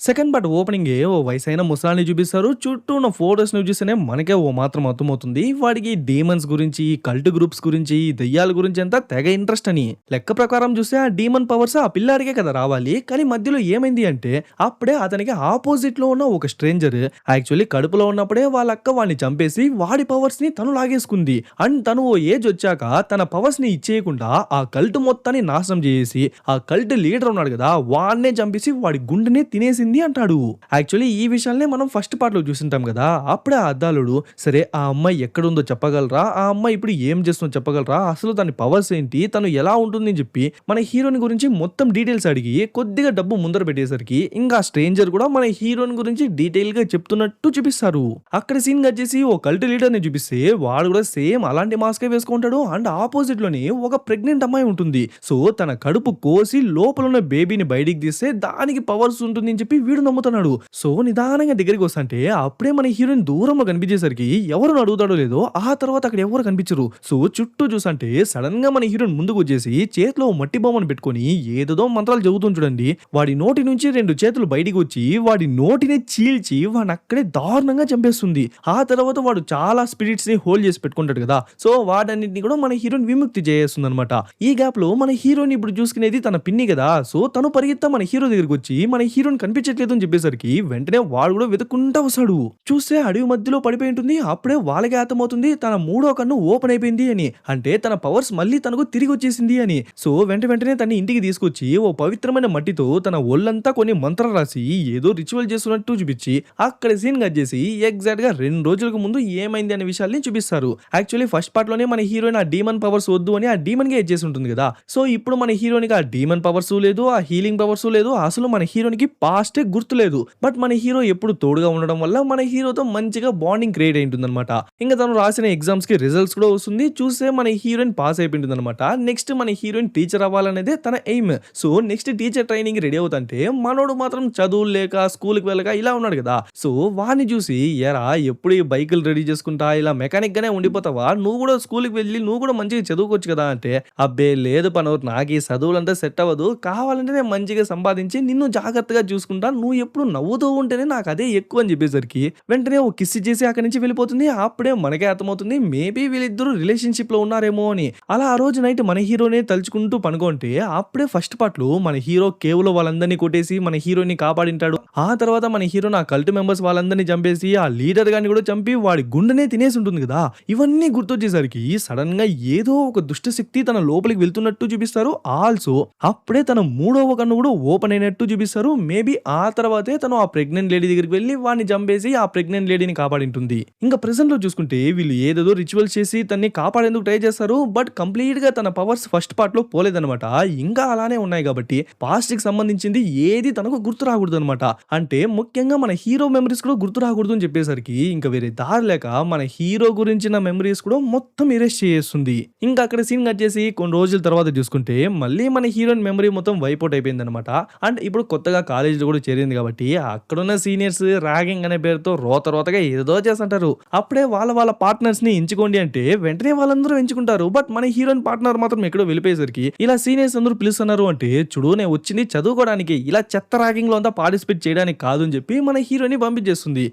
సెకండ్ పార్ట్ ఓపెనింగ్ ఓ వయసైన ముసలాన్ని చూపిస్తారు. చుట్టూ ఉన్న ఫోటోస్ ని చూస్తేనే మనకే ఓ మాత్రం అర్థమవుతుంది వాడికి డీమన్స్ గురించి, కల్ట్ గ్రూప్స్ గురించి, దెయ్యాల గురించి అంతా తెగ ఇంట్రెస్ట్ అని. లెక్క ప్రకారం చూస్తే ఆ డీమన్ పవర్స్ ఆ పిల్లాడికే కదా రావాలి, కానీ మధ్యలో ఏమైంది అంటే అప్పుడే అతనికి ఆపోజిట్ లో ఉన్న ఒక స్ట్రేంజర్ యాక్చువల్లీ కడుపులో ఉన్నప్పుడే వాళ్ళ అక్క వాడిని చంపేసి వాడి పవర్స్ ని తను లాగేసుకుంది. అండ్ తను ఓ ఏజ్ వచ్చాక తన పవర్స్ ని ఇచ్చేయకుండా ఆ కల్ట్ మొత్తాన్ని నాశనం చేసి ఆ కల్ట్ లీడర్ ఉన్నాడు కదా వాడినే చంపేసి వాడి గుండెనే తినేసింది అంటాడు. యాక్చువల్లీ ఈ విషయాలనే మనం ఫస్ట్ పార్ట్ లో చూసింటాం కదా. అప్పుడే ఆ అద్దాలుడు సరే ఆ అమ్మాయి ఎక్కడుందో చెప్పగలరా, ఆ అమ్మాయి ఇప్పుడు ఏం చేస్తుందో చెప్పగలరా, అసలు దాని పవర్స్ ఏంటి, తను ఎలా ఉంటుంది అని చెప్పి మన హీరోయిన్ గురించి మొత్తం డీటెయిల్స్ అడిగి కొద్దిగా డబ్బు ముందర పెట్టేసరికి ఇంకా స్ట్రేంజర్ కూడా మన హీరోయిన్ గురించి డీటెయిల్ గా చెప్తున్నట్టు చూపిస్తారు. అక్కడ సీన్ వచ్చేసి ఓ కల్ట్ లీడర్ ని చూపిస్తే వాడు కూడా సేమ్ అలాంటి మాస్కే వేసుకుంటాడు. అండ్ ఆపోజిట్ లోనే ఒక ప్రెగ్నెంట్ అమ్మాయి ఉంటుంది. సో తన కడుపు కోసి లోపల ఉన్న బేబీని బయటికి తీస్తే దానికి పవర్స్ ఉంటుంది అని చెప్పి చెప్పి వీడు నమ్ముతున్నాడు. సో నిదానంగా దగ్గరికి వస్తంటే అప్పుడే మన హీరోయిన్ దూరంలో కనిపించేసరికి ఎవరిని అడుగుతాడో లేదో ఆ తర్వాత అక్కడ ఎవరు కనిపించరు. సో చుట్టూ చూసంటే సడన్ గా మన హీరోయిన్ ముందుకు వచ్చేసి చేతిలో ఓ మట్టి బొమ్మను పెట్టుకొని ఏదేదో మంత్రాలు చెబుతుంది చూడండి. వాడి నోటి నుంచి 2 చేతులు బయటికి వచ్చి వాడి నోటిని చీల్చి వాడిని అక్కడే దారుణంగా చంపేస్తుంది. ఆ తర్వాత వాడు చాలా స్పిరిట్స్ ని హోల్డ్ చేసి పెట్టుకుంటాడు కదా. సో వాటన్నిటిని కూడా మన హీరోయిన్ విముక్తి చేస్తుంది అనమాట. ఈ గ్యాప్ లో మన హీరోయిన్ ఇప్పుడు చూసుకునేది తన పిన్ని కదా. సో తను పరిగెత్తా మన హీరో దగ్గరికి వచ్చి మన హీరోయిన్ కనిపించట్లేదు అని చెప్పేసరికి వెంటనే వాడు కూడా వెతుక్కుంటా వస్తాడు. చూస్తే అడవి మధ్యలో పడిపోయి ఉంటుంది. అప్పుడే వాళ్ళకి అర్థమవుతుంది తన మూడో కన్ను ఓపెన్ అయిపోయింది అని. అంటే తన పవర్స్ మళ్ళీ తనకు తిరిగి వచ్చేసింది అని. సో వెంటనే తన ఇంటికి తీసుకొచ్చి ఓ పవిత్రమైన మట్టితో తన ఒళ్ళంతా కొన్ని మంత్రాలు రాసి ఏదో రిచువల్ చేస్తున్నట్టు చూపించి అక్కడ సీన్ కట్ చేసి ఎగ్జాక్ట్ గా 2 రోజులకు ముందు ఏమైంది అనే విషయాల్ని చూపిస్తారు. యాక్చువల్లీ ఫస్ట్ పార్ట్ లోనే మన హీరోయిన్ ఆ డీమన్ పవర్స్ వద్దు అని ఆ డీమన్ గా చేసి ఉంటుంది కదా. సో ఇప్పుడు మన హీరోయిన్ ఆ డీమన్ పవర్స్ లేదు, ఆ హీలింగ్ పవర్స్ లేదు, అసలు మన హీరోయిన్ కి పాస్టే గుర్తు లేదు. బట్ మన హీరో ఎప్పుడు తోడుగా ఉండడం వల్ల మన హీరోతో మంచిగా బాండింగ్ క్రియేట్ అయి ఉంటుంది అనమాట. ఇంకా తను రాసిన ఎగ్జామ్స్ కి రిజల్ట్స్ కూడా వస్తుంది. చూస్తే మన హీరోయిన్ పాస్ అయిపోయింటుంది అనమాట. నెక్స్ట్ మన హీరోయిన్ టీచర్ అవ్వాలనేదే తన aim. So next teacher training ready అవుతుంటే మనోడు మాత్రం చదువులు లేక స్కూల్కి వెళ్ళక ఇలా ఉన్నాడు కదా. సో వాడిని చూసి ఎరా ఎప్పుడు ఈ బైకులు రెడీ చేసుకుంటా ఇలా మెకానిక్ గానే ఉండిపోతావా, నువ్వు కూడా స్కూల్కి వెళ్ళి నువ్వు కూడా మంచిగా చదువుకోవచ్చు కదా అంటే, అబ్బే లేదు పనోరు, నాకు ఈ చదువులంతా సెట్ అవ్వదు, కావాలంటే నేను మంచిగా సంపాదించి నిన్ను జాగ్రత్తగా చూసుకుంటా, నువ్వు ఎప్పుడు నవ్వుతూ ఉంటేనే నాకు అదే ఎక్కువ అని చెప్పేసరికి వెంటనే ఓ కిస్ చేసి అక్కడి నుంచి వెళ్ళిపోతుంది. అప్పుడే మనకే అర్థమవుతుంది మేబీ వీళ్ళిద్దరు రిలేషన్షిప్ లో ఉన్నారేమో అని. అలా ఆ రోజు నైట్ మన హీరోనే తలుచుకుంటూ పనుకుంటే అప్పుడే ఫస్ట్ పార్ట్ లో మన హీరో కేవ్లో వాళ్ళందరినీ కొట్టేసి మన హీరోని కాపాడింటాడు. ఆ తర్వాత మన హీరో నా కల్ట్ మెంబర్స్ వాళ్ళందరినీ చంపేసి ఆ లీడర్ గాని కూడా చంపి వాడి గుండెనే తినేసి ఉంటుంది కదా. ఇవన్నీ గుర్తొచ్చేసరికి సడన్ గా ఏదో ఒక దుష్ట శక్తి తన లోపలికి వెళ్తున్నట్టు చూపిస్తారు. ఆల్సో అప్పుడే తన మూడవ కన్ను కూడా ఓపెన్ అయినట్టు చూపిస్తారు. మేబీ ఆ తర్వాతే తను ఆ ప్రెగ్నెంట్ లేడీ దగ్గరికి వెళ్ళి వాడిని చంపేసి ఆ ప్రెగ్నెంట్ లేడీని కాపాడింటుంది. ఇంకా ప్రెసెంట్ లో చూసుకుంటే వీళ్ళు ఏదేదో రిచువల్స్ చేసి తన్ని కాపాడేందుకు ట్రై చేస్తారు. బట్ కంప్లీట్ గా తన పవర్స్ ఫస్ట్ పార్ట్ లో పోలేదన్నమాట. ఇంకా అలానే ఉన్నాయి కాబట్టి పాస్ట్ కి సంబంధించింది ఏది తనకు గుర్తు రాకూడదు అనమాట. అంటే ముఖ్యంగా మన హీరో మెమరీస్ కూడా గుర్తు రాకూడదు అని చెప్పేసరికి ఇంకా వేరే దారి లేక మన హీరో గురించిన మెమరీస్ కూడా మొత్తం ఎరేస్ చేస్తుంది. ఇంకా అక్కడ సీన్ కట్ చేసి కొన్ని రోజుల తర్వాత చూసుకుంటే మళ్ళీ మన హీరోయిన్ మెమరీ మొత్తం వైప్ అవుట్ అయిపోయింది అనమాట. అండ్ ఇప్పుడు కొత్తగా కాలేజీలో కూడా చేరింది కాబట్టి అక్కడున్న సీనియర్స్ ర్యాగింగ్ అనే పేరుతో రోతగా ఏదో చేస్తుంటారు. అప్పుడే వాళ్ళ పార్ట్నర్స్ ని ఎంచుకోండి అంటే వెంటనే వాళ్ళందరూ ఎంచుకుంటారు. బట్ మన హీరోయిన్ పార్ట్నర్ మాత్రం ఎక్కడో వెళ్ళిపోయేసరికి ఇలా సీనియర్స్ అందరూ పిలుస్తున్నారు అంటే చూడు నేను వచ్చింది చదువుకోవడానికి, ఇలా చెత్త ర్యాగింగ్ లో అంతా పార్టిసిపేట్ చేయడానికి కాదు అని చెప్పి మన హీరోయిన్ పంపించేస్తుంది.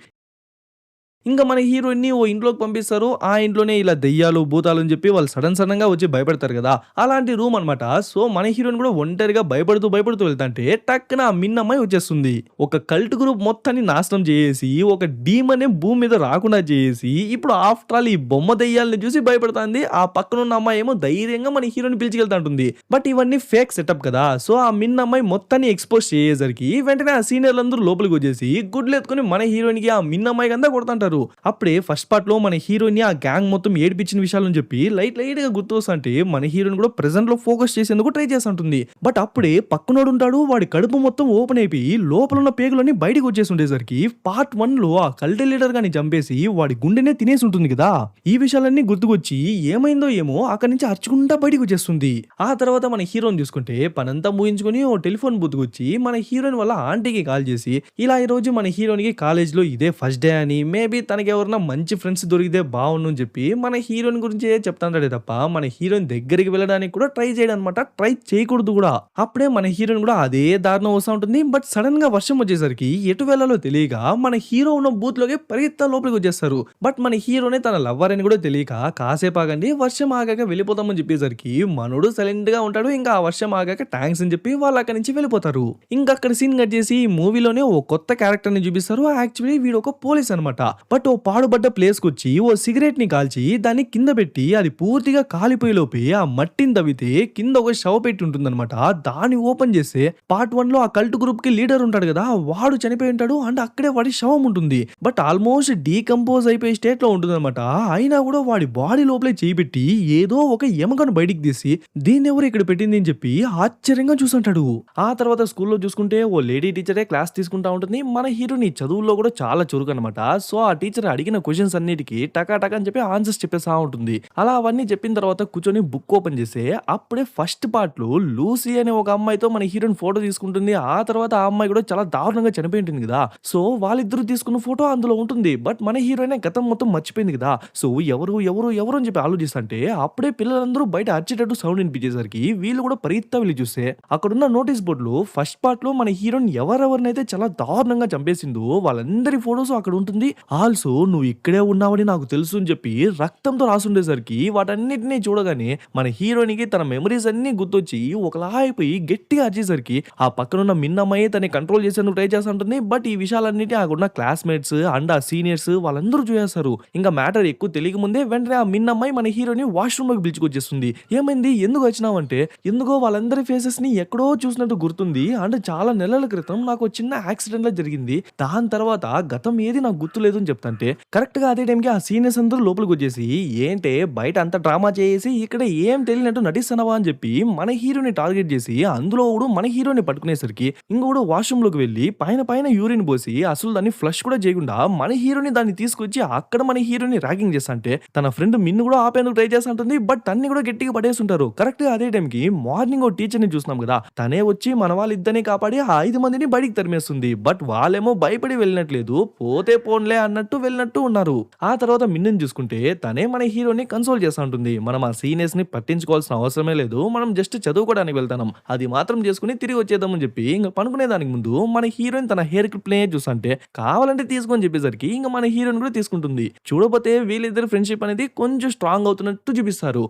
ఇంకా మన హీరోయిన్ని ఓ ఇంట్లోకి పంపిస్తారు. ఆ ఇంట్లోనే ఇలా దెయ్యాలు భూతాలు అని చెప్పి వాళ్ళు సడన్ గా వచ్చి భయపడతారు కదా. అలాంటి రూమ్ అనమాట. సో మన హీరోయిన్ కూడా ఒంటరిగా భయపడుతూ వెళ్తాంటే టక్కున ఆ మిన్నమ్మాయి వచ్చేస్తుంది. ఒక కల్ట్ గ్రూప్ మొత్తాన్ని నాశనం చేసి ఒక డీమన్ భూమి మీద రాకుండా చేసి ఇప్పుడు ఆఫ్టర్ ఆల్ ఈ బొమ్మ దెయ్యాలని చూసి భయపడుతుంది. ఆ పక్కన ఉన్న అమ్మాయి ఏమో ధైర్యంగా మన హీరోని పిలిచికెళ్తాంటుంది. బట్ ఇవన్నీ ఫేక్ సెటప్ కదా. సో ఆ మిన్నమ్మాయి మొత్తాన్ని ఎక్స్పోజ్ చేసేసరికి వెంటనే ఆ సీనియర్లందరూ లోపలికి వచ్చేసి గుడ్లు ఎత్తుకుని మన హీరోయిన్ కి ఆ మిన్నమ్మాయి అంతా కొడతాంటారు. అప్పుడే ఫస్ట్ పార్ట్ లో మన హీరోయిన్ ఆ గ్యాంగ్ మొత్తం ఏడిపించిన విషయాలని చెప్పి లైట్ గా గుర్తు వస్తుంటే మన హీరోయిన్ కూడా ప్రెసెంట్ లో ఫోకస్ చేసేందుకు ట్రై చేస్తుంటుంది. బట్ అప్పుడే పక్కనోడు ఉంటాడు, వాడి కడుపు మొత్తం ఓపెన్ అయిపోయి లోపల ఉన్న పేగులన్నీ బయటకు వచ్చేసి ఉండేసరికి పార్ట్ 1 లో ఆ కల్ట్ లీడర్ గాని చంపేసి వాడి గుండెనే తినేసి ఉంటుంది కదా. ఈ విషయాలన్నీ గుర్తుకొచ్చి ఏమైందో ఏమో అక్కడి నుంచి అరుచుకుంటా బయటకు వచ్చేస్తుంది. ఆ తర్వాత మన హీరోని చూసుకుంటే పనంతా ముగించుకుని ఓ టెలిఫోన్ బుద్దుకొచ్చి మన హీరోయిన్ వాళ్ళ ఆంటీకి కాల్ చేసి ఇలా ఈ రోజు మన హీరోయిన్ కి కాలేజ్ లో ఇదే ఫస్ట్ డే అని, మేబీ తనకి ఎవరైనా మంచి ఫ్రెండ్స్ దొరికితే బాగుండు అని చెప్పి మన హీరోయిన్ గురించి చెప్తాంటాడే తప్ప మన హీరోయిన్ దగ్గరికి వెళ్ళడానికి కూడా ట్రై చేయడం అనమాట. ట్రై చేయకూడదు కూడా. అప్పుడే మన హీరోయిన్ కూడా అదే దారిలో వస్తూ ఉంటుంది. బట్ సడన్ గా వర్షం వచ్చేసరికి ఎటు వెళ్ళాలో తెలియక మన హీరో ఉన్న బూత్ లోకి పరిగెత్తా లోపలికి వచ్చేస్తారు. బట్ మన హీరోనే తన లవ్వర్ అని కూడా తెలియక కాసేపు ఆగండి వర్షం ఆగాక వెళ్ళిపోతామని చెప్పేసరికి మనోడు సైలెంట్ గా ఉంటాడు. ఇంకా ఆ వర్షం ఆగాక థ్యాంక్స్ అని చెప్పి వాళ్ళు అక్కడి నుంచి వెళ్ళిపోతారు. ఇంకా అక్కడ సీన్ కట్ చేసి ఈ మూవీలోనే ఓ కొత్త క్యారెక్టర్ ని చూపిస్తారు. యాక్చువల్లీ వీడు ఒక పోలీస్ అనమాట. బట్ ఓ పాడుబడ్డ ప్లేస్ కు వచ్చి ఓ సిగరెట్ ని కాల్చి దాన్ని కింద పెట్టి అది పూర్తిగా కాలిపోయే లోపే ఆ మట్టిని తవ్వితే కింద ఒక శవ పెట్టి ఉంటుందన్నమాట. దాన్ని ఓపెన్ చేస్తే పార్ట్ 1 లో ఆ కల్ట్ గ్రూప్ కి లీడర్ ఉంటాడు కదా, వాడు చనిపోయి ఉంటాడు. అండ్ అక్కడే వాడి శవం ఉంటుంది. బట్ ఆల్మోస్ట్ డీకంపోజ్ అయిపోయే స్టేట్ లో ఉంటుంది అనమాట. అయినా కూడా వాడి బాడీ లోపలే చేయిబెట్టి ఏదో ఒక ఎముకను బయటికి తీసి దీన్ని ఎవరు ఇక్కడ పెట్టింది అని చెప్పి ఆశ్చర్యంగా చూసుంటాడు. ఆ తర్వాత స్కూల్లో చూసుకుంటే ఓ లేడీ టీచరే క్లాస్ తీసుకుంటా ఉంటుంది. మన హీరోని చదువుల్లో కూడా చాలా చురుకు అనమాట. సో ఆ టీచర్ అడిగిన క్వెషన్స్ అన్నిటికి టకా టకా అని చెప్పి ఆన్సర్స్ చెప్పేస్తా ఉంటుంది. అలా అవన్నీ చెప్పిన తర్వాత కూర్చొని బుక్ ఓపెన్ చేస్తే అప్పుడే ఫస్ట్ పార్ట్‌లో లూసీ అనే ఒక అమ్మాయితో మన హీరోయిన్ ఫోటో తీసుకుంటుంది. ఆ తర్వాత ఆ అమ్మాయి కూడా చాలా దారుణంగా చనిపోయి ఉంటుంది కదా! సో, వాళ్ళిద్దరూ తీసుకున్న ఫోటో అందులో ఉంటుంది. బట్ మన హీరోయినే గతం మొత్తం మర్చిపోయింది కదా! సో, ఎవరు అని చెప్పి ఆలోచిస్తంటే అప్పుడే పిల్లలందరూ బయట అరిచేటట్టు సౌండ్ వినిపించేసరికి వీళ్ళు కూడా పరిగెత్తా వెళ్లి చూస్తే అక్కడున్న నోటీస్ బోర్డ్‌లో ఫస్ట్ పార్ట్‌లో మన హీరోయిన్ ఎవరెవరినైతే చాలా దారుణంగా చంపేసిందో వాళ్ళందరి ఫోటోస్ అక్కడ ఉంటుంది. ఆల్సో నువ్వు ఇక్కడే ఉన్నావని నాకు తెలుసు అని చెప్పి రక్తంతో రాసుండేసరికి వాటన్నిటిని చూడగానే మన హీరోయిన్‌కి తన మెమోరీస్ అన్నీ గుర్తొచ్చి ఒకలా అయిపోయి గట్టిగా అరిచేసరికి ఆ పక్కనున్న మిన్నమ్మాయి తనని కంట్రోల్ చేసేందుకు ట్రై చేస్తా ఉంటుంది. బట్ ఈ విషయాలన్నిటిని అక్కడున్న క్లాస్‌మేట్స్ అండ్ ఆ సీనియర్స్ వాళ్ళందరూ చూసేస్తారు. ఇంకా మ్యాటర్ ఎక్కువ తెలియకముందే వెంటనే ఆ మిన్నమ్మాయి మన హీరోని వాష్‌రూమ్‌లోకి పిలుచుకొచ్చేస్తుంది. "ఏమైంది? ఎందుకు వచ్చినావంటే, ఎందుకో వాళ్ళందరి ఫేసెస్‌ని ఎక్కడో చూసినట్టు గుర్తుంది. అండ్ చాలా నెలల క్రితం నాకు ఒక చిన్న యాక్సిడెంట్‌లా జరిగింది. దాని తర్వాత గతం ఏది నాకు గుర్తులేదు" అని చెప్తంటే కరెక్ట్‌గా అదే టైంకి ఆ సీనియర్స్ అందరూ లోపలికొచ్చేసి, "ఏంటే బయట అంత డ్రామా చేసేసి ఇక్కడ ఏం తెలియనట్టు నటిస్తున్నావా?" అని చెప్పి మన హీరోని టార్గెట్ చేసి అందులో ఒకడు మన హీరోని పట్టుకునేసరికి ఇంకొకడు వాష్‌రూమ్‌లోకి వెళ్లి పైన యూరిన్ పోసి అసలు దాన్ని ఫ్లష్ కూడా చేయకుండా మన హీరోని దాన్ని తీసుకొచ్చి అక్కడ మన హీరోని ర్యాగింగ్ చేస్తంటే తన ఫ్రెండ్ మిన్ను కూడా ఆపేందుకు ట్రై చేస్తుంటుంది. బట్ తన్ని కూడా గట్టిగా పడేస్తుంటారు. కరెక్ట్‌గా అదే టైంకి మార్నింగ్ ఓ టీచర్‌ని చూస్తున్నాం కదా! తనే వచ్చి మన వాళ్ళిద్దరిని కాపాడి ఆ 5 మందిని బయటికి తరిమేస్తుంది. బట్ వాళ్ళేమో భయపడి వెళ్ళినట్లేదు. పోతే పోన్లే అన్నట్టు వెళ్ళినట్టు ఉన్నారు. ఆ తర్వాత మిన్నుని చూసుకుంటే తనే మన హీరోని కన్సోల్ చేస్తా ఉంటుంది. మనం ఆ సీనియర్స్‌ని పట్టించుకోవాల్సిన అవసరమే లేదు. మనం జస్ట్ చదువుకోవడానికి వెళ్తున్నాం. అది మాత్రం చేసుకొని తిరిగి వచ్చేద్దాం అని చెప్పి ఇంక పనుకునే దానికి ముందు మన హీరోయిన్ తన హెయిర్ క్లిప్‌నే చూస్తుంటే కావాలంటే తీసుకో అని చెప్పేసరికి ఇంక మన హీరోయిన్ కూడా తీసుకుంటుంది. చూడపోతే వీళ్ళిద్దరి ఫ్రెండ్‌షిప్ అనేది కొంచెం స్ట్రాంగ్ అవుతున్నట్టు చూపిస్తారు.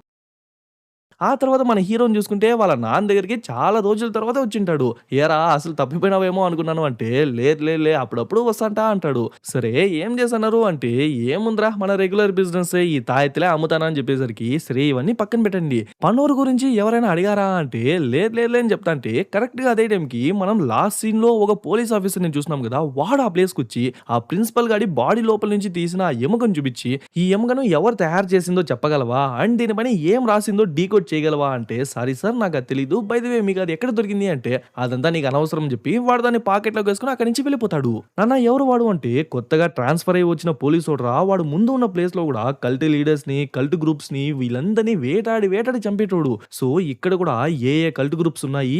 ఆ తర్వాత మన హీరోని చూసుకుంటే వాళ్ళ నాన్న దగ్గరికి చాలా రోజుల తర్వాత వచ్చింటాడు. "ఏరా అసలు తప్పిపోయినావేమో అనుకున్నాను" అంటే, లేదు అప్పుడప్పుడు వస్తాంటా" అంటాడు. "సరే ఏం చేస్తన్నారు" అంటే, "ఏముందిరా మన రెగ్యులర్ బిజినెస్సే ఈ తాయెత్తులే అమ్ముతాను" అని చెప్పేసరికి, "సరే ఇవన్నీ పక్కన పెట్టండి. పనోరు గురించి ఎవరైనా అడిగారా" అంటే, లేదులే" అని చెప్తాంటే కరెక్ట్‌గా అదే టైంకి మనం లాస్ట్ సీన్‌లో ఒక పోలీస్ ఆఫీసర్‌ని చూసినాం కదా! వాడు ఆ ప్లేస్‌కొచ్చి ఆ ప్రిన్సిపల్ గాడి బాడీ లోపల నుంచి తీసిన ఆ ఎముకను చూపించి, "ఈ ఎముకను ఎవరు తయారు చేసిందో చెప్పగలవా? అండ్ దీనిపైన ఏం రాసిందో డీకోడ్ చేయగలవా" అంటే, "సారీ సార్ నాకది తెలీదు. బై ది వే మీకది ఎక్కడ దొరికింది" అంటే, "అదంతా నీకు అనవసరం" అని చెప్పి వాడు దాన్ని పాకెట్‌లోకి వేసుకొని అక్కడి నుంచి వెళ్ళిపోతాడు. నాన్న ఎవరు వాడు అంటే, కొత్తగా ట్రాన్స్‌ఫర్ అయ్యి వచ్చిన పోలీసోడురా. వాడు ముందు ఉన్న ప్లేస్‌లో కూడా కల్ట్ లీడర్స్‌ని, కల్ట్ గ్రూప్స్‌ని వీళ్ళందరిని వేటాడి చంపేటోడు. సో, ఇక్కడ కూడా ఏ కల్ట్ గ్రూప్స్ ఉన్నాయి,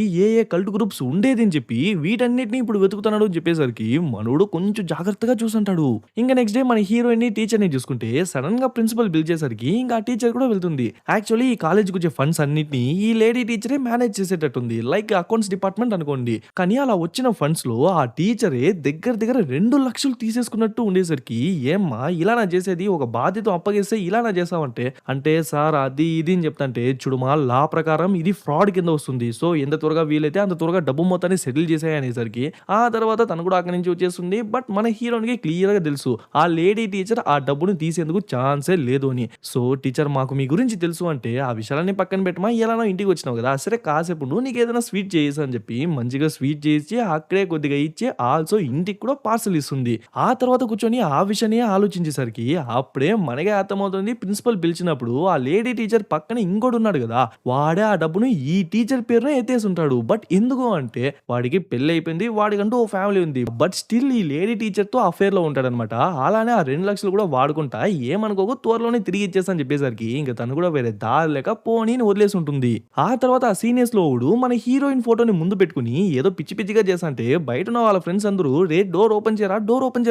కల్ట్ గ్రూప్స్ ఉండేది అని చెప్పి వీటన్నిటిని ఇప్పుడు వెతుకుతున్నాడు అని చెప్పేసరికి మనోడు కొంచెం జాగ్రత్తగా చూసుంటాడు. ఇంక నెక్స్ట్ డే మన హీరోయిన్‌ని, టీచర్‌ని చూసుకుంటే సడెన్‌గా ప్రిన్సిపల్ పిలిచేసరికి ఇంక ఆ టీచర్ కూడా వెళ్తుంది. యాక్చువల్లీ ఈ కాలేజ్‌కి వచ్చే ఫండ్స్ అన్నిటిని ఈ లేడీ టీచరే మేనేజ్ చేసేటట్టుంది. లైక్ అకౌంట్స్ డిపార్ట్మెంట్ అనుకోండి. కానీ అలా వచ్చిన ఫండ్స్‌లో ఆ టీచరే దగ్గర 2,00,000 తీసేసుకున్నట్టు ఉండేసరికి, "ఏమ్మా ఇలానా చేసేది? ఒక బాధ్యత అప్పగిస్తే ఇలానా చేసావంటే" అంటే, "సార్ అది ఇది" అని చెప్తాంటే, "చూడుమా లా ప్రకారం ఇది ఫ్రాడ్ కింద వస్తుంది. సో ఎంత త్వరగా వీలైతే అంత త్వరగా డబ్బు మొత్తాన్ని సెటిల్ చేసేయి" అనేసరికి ఆ తర్వాత తను కూడా అక్కడి నుంచి వచ్చేస్తుంది. బట్ మన హీరోయిన్‌కి క్లియర్‌గా తెలుసు ఆ లేడీ టీచర్ ఆ డబ్బుని తీసేందుకు ఛాన్సే లేదు అని. సో, "టీచర్ మాకు మీ గురించి తెలుసు" అంటే, "ఆ విషయాలన్నీ పక్కన పెట్టమా ఎలానో ఇంటికి వచ్చినావు కదా! సరే కాసేపు ఉండు నీకేదైనా స్వీట్ చేసేసి" అని చెప్పి మంచిగా స్వీట్ చేసి అక్కడే కొద్దిగా ఇచ్చి ఆల్సో ఇంటికి కూడా పార్సెల్ ఇస్తుంది. ఆ తర్వాత కూర్చొని ఆ విషయాన్ని ఆలోచించేసరికి అప్పుడే మనకే అర్థమవుతుంది ప్రిన్సిపల్ పిలిచినప్పుడు ఆ లేడీ టీచర్ పక్కన ఇంకోడు ఉన్నాడు కదా! వాడే ఆ డబ్బును ఈ టీచర్ పేరున ఎత్తేసి ఉంటాడు. బట్ ఎందుకు అంటే వాడికి పెళ్లి అయిపోయింది. వాడికంటూ ఓ ఫ్యామిలీ ఉంది. బట్ స్టిల్ ఈ లేడీ టీచర్‌తో అఫైర్‌లో ఉంటాడన్నమాట. అలానే ఆ 2,00,000 కూడా వాడుకుంటా ఏమనుకోకు త్వరలోనే తిరిగి ఇచ్చేస్తా అని చెప్పేసరికి ఇంక తను కూడా వేరే దారి లేక పోనీ అని వదిలేసి ఉంటుంది. ఆ తర్వాత ఆ సీనియర్స్‌లో ఒకడు మన హీరోయిన్ ఫోటోని ముందు పెట్టుకొని ఏదో పిచ్చిగా చేస్తంటే బయటున్న వాళ్ళ ఫ్రెండ్స్ అందరూ డోర్ ఓపెన్ చేయరా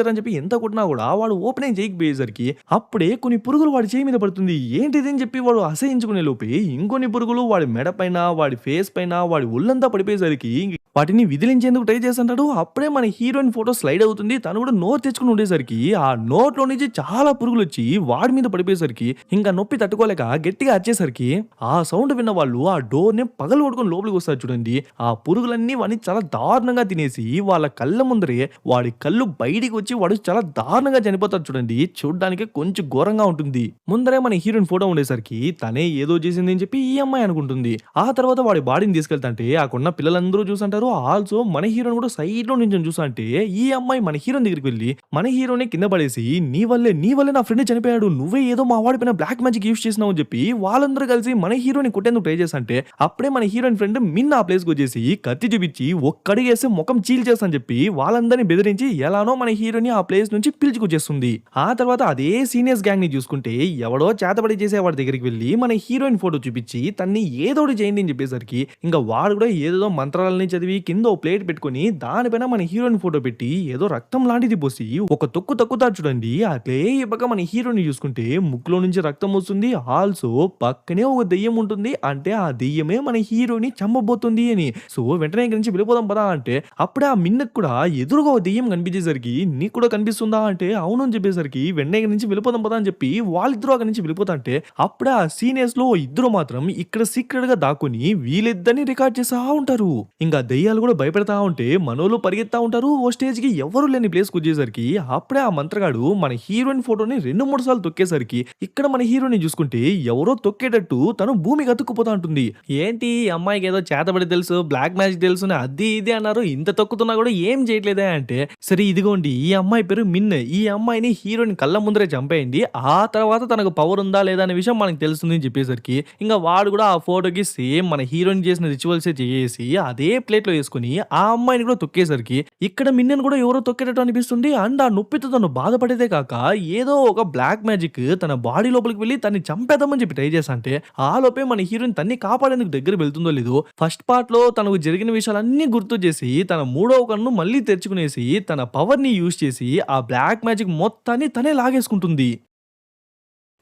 అని చెప్పి ఎంత కొట్టినా కూడా వాడు ఓపెనే చేయకపోయేసరికి అప్పుడే కొన్ని పురుగులు వాడి చేయి మీద పడుతుంది. ఏంటిది అని చెప్పి వాడు అసహించుకునే లోపే ఇంకొన్ని పురుగులు వాడి మెడ పైన, వాడి ఫేస్ పైన, వాడి ఒళ్ళంతా పడిపోయేసరికి వాటిని విదిలించేందుకు ట్రై చేస్తుంటాడు. అప్పుడే మన హీరోయిన్ ఫోటో స్లైడ్ అవుతుంది. తను కూడా నోరు తెచ్చుకొని ఉండేసరికి ఆ నోట్లో నుంచి చాలా పురుగులొచ్చి వాడి మీద పడిపోయేసరికి ఇంకా నొప్పి తట్టుకోలేక గట్టిగా అరిచేసరికి ఆ సౌండ్ విన్న వాళ్ళు ఆ డోర్‌ని పగలగొట్టుకొని లోపలికి వస్తారు చూడండి. ఆ పురుగులన్నీ వాడిని చాలా దారుణంగా తినేసి వాళ్ళ కళ్ళ ముందరే వాడి కళ్ళు బయటికి వచ్చి వాడు చాలా దారుణంగా చనిపోతాడు చూడండి. చూడ్డానికి కొంచెం ఘోరంగా ఉంటుంది. ముందరే మన హీరోయిన్ ఫోటో ఉండేసరికి తనే ఏదో చేసింది అని చెప్పి ఈ అమ్మాయి అనుకుంటుంది. ఆ తర్వాత వాడి బాడీని తీసుకెళ్తాంటే అక్కడున్న పిల్లలందరూ చూసుంటారు. ఆల్సో మన హీరోయిన్ కూడా సైడ్‌లో నించొని చూస్తాంటే ఈ అమ్మాయి మన హీరోయిన్ దగ్గరికి వెళ్లి మన హీరోని కింద పడేసి నీ వల్లే నా ఫ్రెండ్ చనిపోయాడు. నువ్వే ఏదో మా వాడి పైన బ్లాక్ మ్యాజిక్ యూజ్ చేసినావు అని చెప్పి వాళ్ళందరూ కలిసి మన హీరోని కొట్టేందుకు ట్రై చేసంటే అప్పుడే మన హీరోయిన్ ఫ్రెండ్ మిన్ ఆ ప్లేస్కి వచ్చేసి కత్తి చూపించి ఒక్కడిగేస్తే ముఖం చీల్చేస్తా చెప్పి వాళ్ళందరినీ బెదిరించి ఎలానో మన హీరోని ఆ ప్లేస్ నుంచి పిలుచుకొచ్చేస్తుంది. ఆ తర్వాత అదే సీనియర్స్ గ్యాంగ్ ని చూసుకుంటే ఎవడో చేతబడి చేసే వాడి దగ్గరికి వెళ్ళి మన హీరోయిన్ ఫోటో చూపించి తన్ని ఏదోటి చేయండి అని చెప్పేసరికి ఇంకా వాడు కూడా ఏదో మంత్రాలని చదివి కింద ఓ ప్లేట్ పెట్టుకుని దానిపైన మన హీరోయిన్ ఫోటో పెట్టి ఏదో రక్తం లాంటిది పోసి ఒక తొక్కు తొక్కుతాడు చూడండి. అట్లే ఈ పక్క మన హీరోని చూసుకుంటే ముక్కులో నుంచి రక్తం వస్తుంది. ఆల్సో పక్కనే ఒక దెయ్యం ఉంటుంది. అంటే ఆ దెయ్యమే మన హీరోని చంపబోతుంది అని. సో వెంటనే ఇక్కడి నుంచి వెళ్ళిపోదాం పదా అంటే అప్పుడే ఆ మిన్నకు కూడా ఎదురుగా ఒక దెయ్యం కనిపించేసరికి నీకు కూడా కనిపిస్తుందా అంటే అవును అని చెప్పేసరికి వెంటనే ఇక్కడి నుంచి వెళ్ళిపోదాం పదా అని చెప్పి వాళ్ళిద్దరూ అక్కడి నుంచి వెళ్ళిపోతా అంటే అప్పుడే ఆ సీనియర్స్ లో ఇద్దరు మాత్రం ఇక్కడ సీక్రెట్ గా దాక్కుని వీళ్ళిద్దరిని రికార్డ్ చేస్తా ఉంటారు. ఇంకా దెయ్యాలు కూడా భయపెడతా ఉంటే మనోళ్ళు పరిగెత్తా ఉంటారు. ఓ స్టేజ్ కి ఎవరు లేని ప్లేస్ కు వచ్చేసరికి అప్పుడే ఆ మంత్రగాడు మన హీరోయిన్ ఫోటోని 2-3 సార్లు తొక్కేసరికి ఇక్కడ మన హీరోని చూసుకుంటే ఎవరో తొక్కేటట్టు తను భూమికి అతుక్కుపోతా ఉంటుంది. ఏంటి ఈ అమ్మాయికి ఏదో చేతబడి తెలుసు, బ్లాక్ మ్యాజిక్ తెలుసు అది ఇది అన్నారు, ఇంత తొక్కుతున్నా కూడా ఏం చేయట్లేదే అంటే సరే ఇదిగోండి ఈ అమ్మాయి పేరు మిన్, ఈ అమ్మాయిని హీరోయిన్ కళ్ళ ముందరే చంపేయండి, ఆ తర్వాత తనకు పవర్ ఉందా లేదా అనే విషయం మనకు తెలుస్తుంది అని చెప్పేసరికి ఇంకా వాడు కూడా ఆ ఫోటోకి సేమ్ మన హీరోయిన్ చేసిన రిచువల్స్ చేసి అదే ప్లేట్ లో వేసుకుని ఆ అమ్మాయిని కూడా తొక్కేసరికి ఇక్కడ మిన్నెన్ కూడా ఎవరో తొక్కేటట్టు అనిపిస్తుంది. అండ్ ఆ నొప్పితో తను బాధపడేదే కాక ఏదో ఒక బ్లాక్ మ్యాజిక్ తన బాడీ లోపలికి వెళ్ళి తన్ని చంపేద్దామని చెప్పి ట్రై చేసా అంటే ఆ లోపే మన హీరోయిన్ తన్ని కాపాడేందుకు దగ్గర వెళ్తుందో లేదో ఫస్ట్ పార్ట్ లో తనకు జరిగిన విషయాలన్నీ గుర్తు చేసి తన మూడవ కన్ను మళ్ళీ తెరుచుకునేసి తన పవర్ ని యూజ్ చేసి ఆ బ్లాక్ మ్యాజిక్ మొత్తాన్ని తనే లాగేసుకుంటుంది.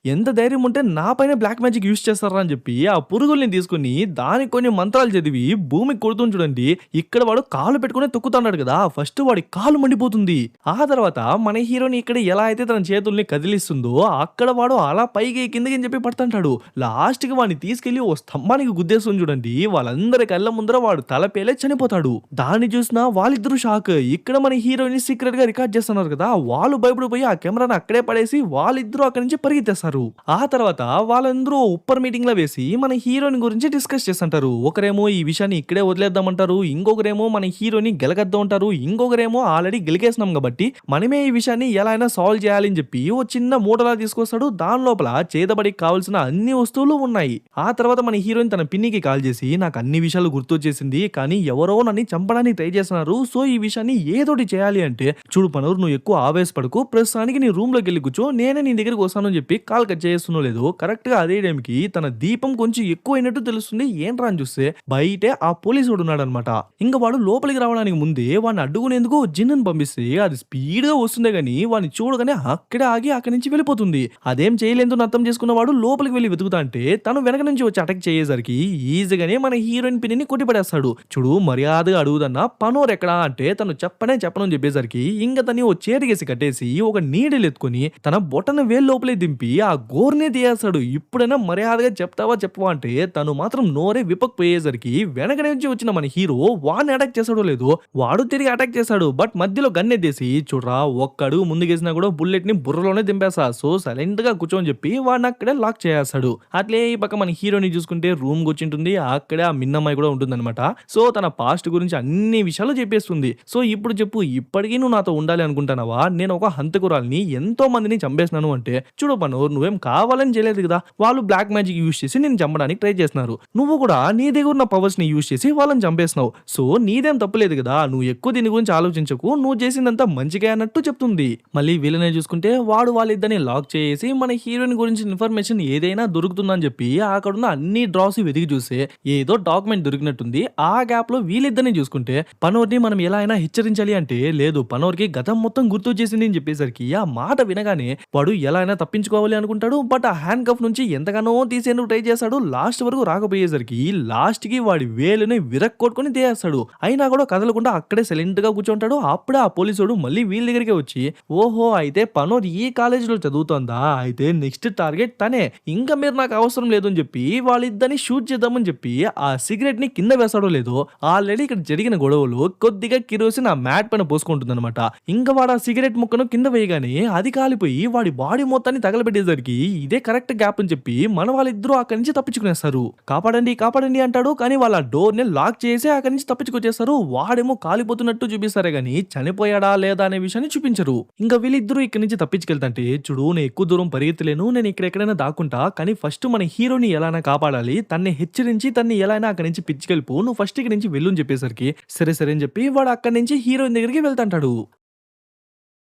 ఎంత ధైర్యం ఉంటే నా పైన బ్లాక్ మ్యాజిక్ యూజ్ చేస్తారా అని చెప్పి ఆ పురుగుల్ని తీసుకుని దానికి కొన్ని మంత్రాలు చదివి భూమికి కొడుతుంది చూడండి. ఇక్కడ వాడు కాలు పెట్టుకుని తొక్కుతున్నాడు కదా, ఫస్ట్ వాడి కాలు మండిపోతుంది. ఆ తర్వాత మన హీరోని ఇక్కడ ఎలా అయితే తన చేతుల్ని కదిలిస్తుందో అక్కడ వాడు అలా పైకి కిందకి అని చెప్పి పడుతుంటాడు. లాస్ట్ కి వాడిని తీసుకెళ్లి ఓ స్తంభానికి గుద్దేస్తుంది చూడండి. వాళ్ళందరి కళ్ళ ముందర వాడు తలపేలే చనిపోతాడు. దాన్ని చూసిన వాళ్ళిద్దరూ షాక్. ఇక్కడ మన హీరోయిన్ సీక్రెట్ గా రికార్డ్ చేస్తున్నారు కదా, వాళ్ళు భయపడిపోయి ఆ కెమెరాను అక్కడే పడేసి వాళ్ళిద్దరూ అక్కడి నుంచి పరిగెత్తేస్తారు. ఆ తర్వాత వాళ్ళందరూ ఉప్పర్ మీటింగ్ లో వేసి మన హీరోయిన్ గురించి డిస్కస్ చేస్తుంటారు. ఒకరేమో ఈ విషయాన్ని ఇక్కడే వదిలేద్దామంటారు, ఇంకొకరేమో మన హీరోని గెలగద్దాం అంటారు, ఇంకొకరేమో ఆల్రెడీ గెలికేసినాం కాబట్టి మనమే ఈ విషయాన్ని ఎలా అయినా సాల్వ్ చేయాలని చెప్పి ఓ చిన్న మూటలా తీసుకొస్తాడు. దాని లోపల చేతబడికి కావాల్సిన అన్ని వస్తువులు ఉన్నాయి. ఆ తర్వాత మన హీరోయిన్ తన పిన్నికి కాల్ చేసి నాకు అన్ని విషయాలు గుర్తొచ్చేసింది, కానీ ఎవరో నన్ను చంపడానికి ట్రై చేస్తున్నారు, సో ఈ విషయాన్ని ఏదోటి చేయాలి అంటే చూడు పనూరు నువ్వు ఎక్కువ ఆవేశపడకు, ప్రస్తుతానికి నీ రూమ్ లోకి వెళ్ళి కూర్చో, నేనే నీ దగ్గరికి వస్తానని చెప్పి కాల్ కట్ చేస్తున్నో లేదు కరెక్ట్ గా అదే టైంకి తన దీపం కొంచెం ఎక్కువ అయినట్టు తెలుస్తుంది. ఏంట్రా అని చూస్తే బయటే ఆ పోలీసుడు ఉన్నాడు అనమాట. ఇంకా వాడు లోపలికి రావడానికి ముందే వాడిని అడ్డుకునేందుకు జిన్నుని పంపిస్తే అది స్పీడ్ గా వస్తుందే గానీ వాడిని చూడగానే అక్కడే ఆగి అక్కడి నుంచి వెళ్ళిపోతుంది. అదేం చేయలేదని అర్థం చేసుకున్న వాడు లోపలికి వెళ్ళి వెతుకుతా అంటే తను వెనక నుంచి వచ్చి అటాక్ చేసేసరికి ఈజీగానే మన హీరోయిన్ పిన్ని కొట్టిపడేస్తాడు. చూడు మర్యాదగా అడుగుదన్నా పనోర్ ఎక్కడా అంటే తను చెప్పను అని చెప్పేసరికి ఇంకా తని ఓ చేతికేసి కట్టేసి ఒక నీడలు ఎత్తుకొని తన బొటన వేలు లోపలే దింపి ఆ గోర్నే తీయేస్తాడు. ఇప్పుడైనా మర్యాదగా చెప్తావా చెప్పవా అంటే తను మాత్రం నోరే విప్పకపోయేసరికి వెనక నుంచి వచ్చిన మన హీరో వాడిని అటాక్ చేస్తాడో లేదో వాడు తిరిగి అటాక్ చేస్తాడు. బట్ మధ్యలో గన్ ఎత్తేసి చూడరా ఒక్క అడుగు ముందుకేసినా కూడా బుల్లెట్ ని బుర్రలోనే దింపేస్తా, సో సైలెంట్ గా కూర్చొని చెప్పి వాడిని అక్కడే లాక్ చేస్తాడు. అట్లే ఈ పక్క మన హీరోని చూసుకుంటే రూమ్ కూర్చుంటుంది. అక్కడే ఆ మిన్నమ్మాయి కూడా ఉంటుందన్నమాట. సో తన పాస్ట్ గురించి అన్ని విషయాలు చెప్పేస్తుంది. సో ఇప్పుడు చెప్పు, ఇప్పటికీ నువ్వు నాతో ఉండాలి అనుకుంటున్నావా? నేను ఒక హంతకురాల్ని ఎంతో మందిని చంపేసినాను అంటే చూడు పను నువ్వేం కావాలని చేయలేదు కదా, వాళ్ళు బ్లాక్ మ్యాజిక్ యూజ్ చేసి నేను చంపడానికి ట్రై చేస్తున్నారు, నువ్వు కూడా నీ దగ్గర ఉన్న పవర్స్ ని యూజ్ చేసి వాళ్ళని చంపేస్తున్నావు, సో నీదేం తప్పులేదు కదా, నువ్వు ఎక్కువ దీని గురించి ఆలోచించకు, నువ్వు చేసిందంతా మంచిగా అన్నట్టు చెప్తుంది. మళ్ళీ వీళ్ళనే చూసుకుంటే వాడు వాళ్ళిద్దరిని లాక్ చేసి మన హీరోయిన్ గురించి ఇన్ఫర్మేషన్ ఏదైనా దొరుకుతుందని చెప్పి అక్కడున్న అన్ని డ్రాస్ వెతికి చూస్తే ఏదో డాక్యుమెంట్ దొరికినట్టుంది. ఆ గ్యాప్ లో వీళ్ళిద్దరిని చూసుకుంటే పనోర్ని మనం ఎలా అయినా హెచ్చరించాలి అంటే లేదు, పనోర్కి గతం మొత్తం గుర్తు చేసింది అని చెప్పేసరికి ఆ మాట వినగానే వాడు ఎలా అయినా తప్పించుకోవాలి అనుకుంటాడు. బట్ ఆ హ్యాండ్ కఫ్ నుంచి ఎంతగానో తీసేందుకు ట్రై చేస్తాడు. లాస్ట్ వరకు రాకపోయేసరికి లాస్ట్ కి వాడి వేలుని విరక్కొట్టుకుని తీయేస్తాడు. అయినా కూడా కదలకుండా అక్కడే సైలెంట్ గా కూర్చుంటాడు. అప్పుడే ఆ పోలీసుడు మళ్ళీ వీళ్ళ దగ్గరికి వచ్చి ఓహో అయితే పనోర్ ఈ కాలేజీలో చదువుతోందా, అయితే నెక్స్ట్ టార్గెట్ తనే, ఇంకా మీరు నాకు అవసరం లేదు అని చెప్పి వాళ్ళిద్దరిని షూట్ చేద్దామని చెప్పి ఆ సిగరెట్ ని కింద వేసాడో లేదో ఆల్రెడీ ఇక్కడ జరిగిన గొడవలు కొద్దిగా కిరోసిన్ ఆ మ్యాట్ పైన పోసుకుంటుంది అనమాట. ఇంకా వాడు ఆ సిగరెట్ ముక్కను కింద వేయగానే అది కాలిపోయి వాడి బాడీ మొత్తాన్ని తగలబెట్టేసరికి వచ్చేసరికి ఇదే కరెక్ట్ గ్యాప్ అని చెప్పి మన వాళ్ళిద్దరూ అక్కడి నుంచి తప్పించుకునేస్తారు. కాపాడండి కాపాడండి అంటాడు. కానీ వాళ్ళ డోర్ ని లాక్ చేసి అక్కడి నుంచి తప్పించుకొచ్చేస్తారు. వాడేమో కాలిపోతున్నట్టు చూపిస్తారే గానీ చనిపోయాడా లేదా అనే విషయాన్ని చూపించరు. ఇంకా వీళ్ళిద్దరూ ఇక్కడి నుంచి తప్పించుకెళ్తాంటే చూడు నేను ఎక్కువ దూరం పరిగెత్తలేను, నేను ఇక్కడ ఎక్కడైనా దాక్కుంటా, కానీ ఫస్ట్ మన హీరోని ఎలానా కాపాడాలి, తన్ని హెచ్చరించి తన్ని ఎలా అయినా అక్కడి నుంచి పిచ్చుకెళ్ళిపో, నువ్వు ఫస్ట్ ఇక్కడి నుంచి వెళ్ళు అని చెప్పేసరికి సరే సరే అని చెప్పి వాడు అక్కడి నుంచి హీరోయిన్ దగ్గరికి వెళ్తాంటాడు.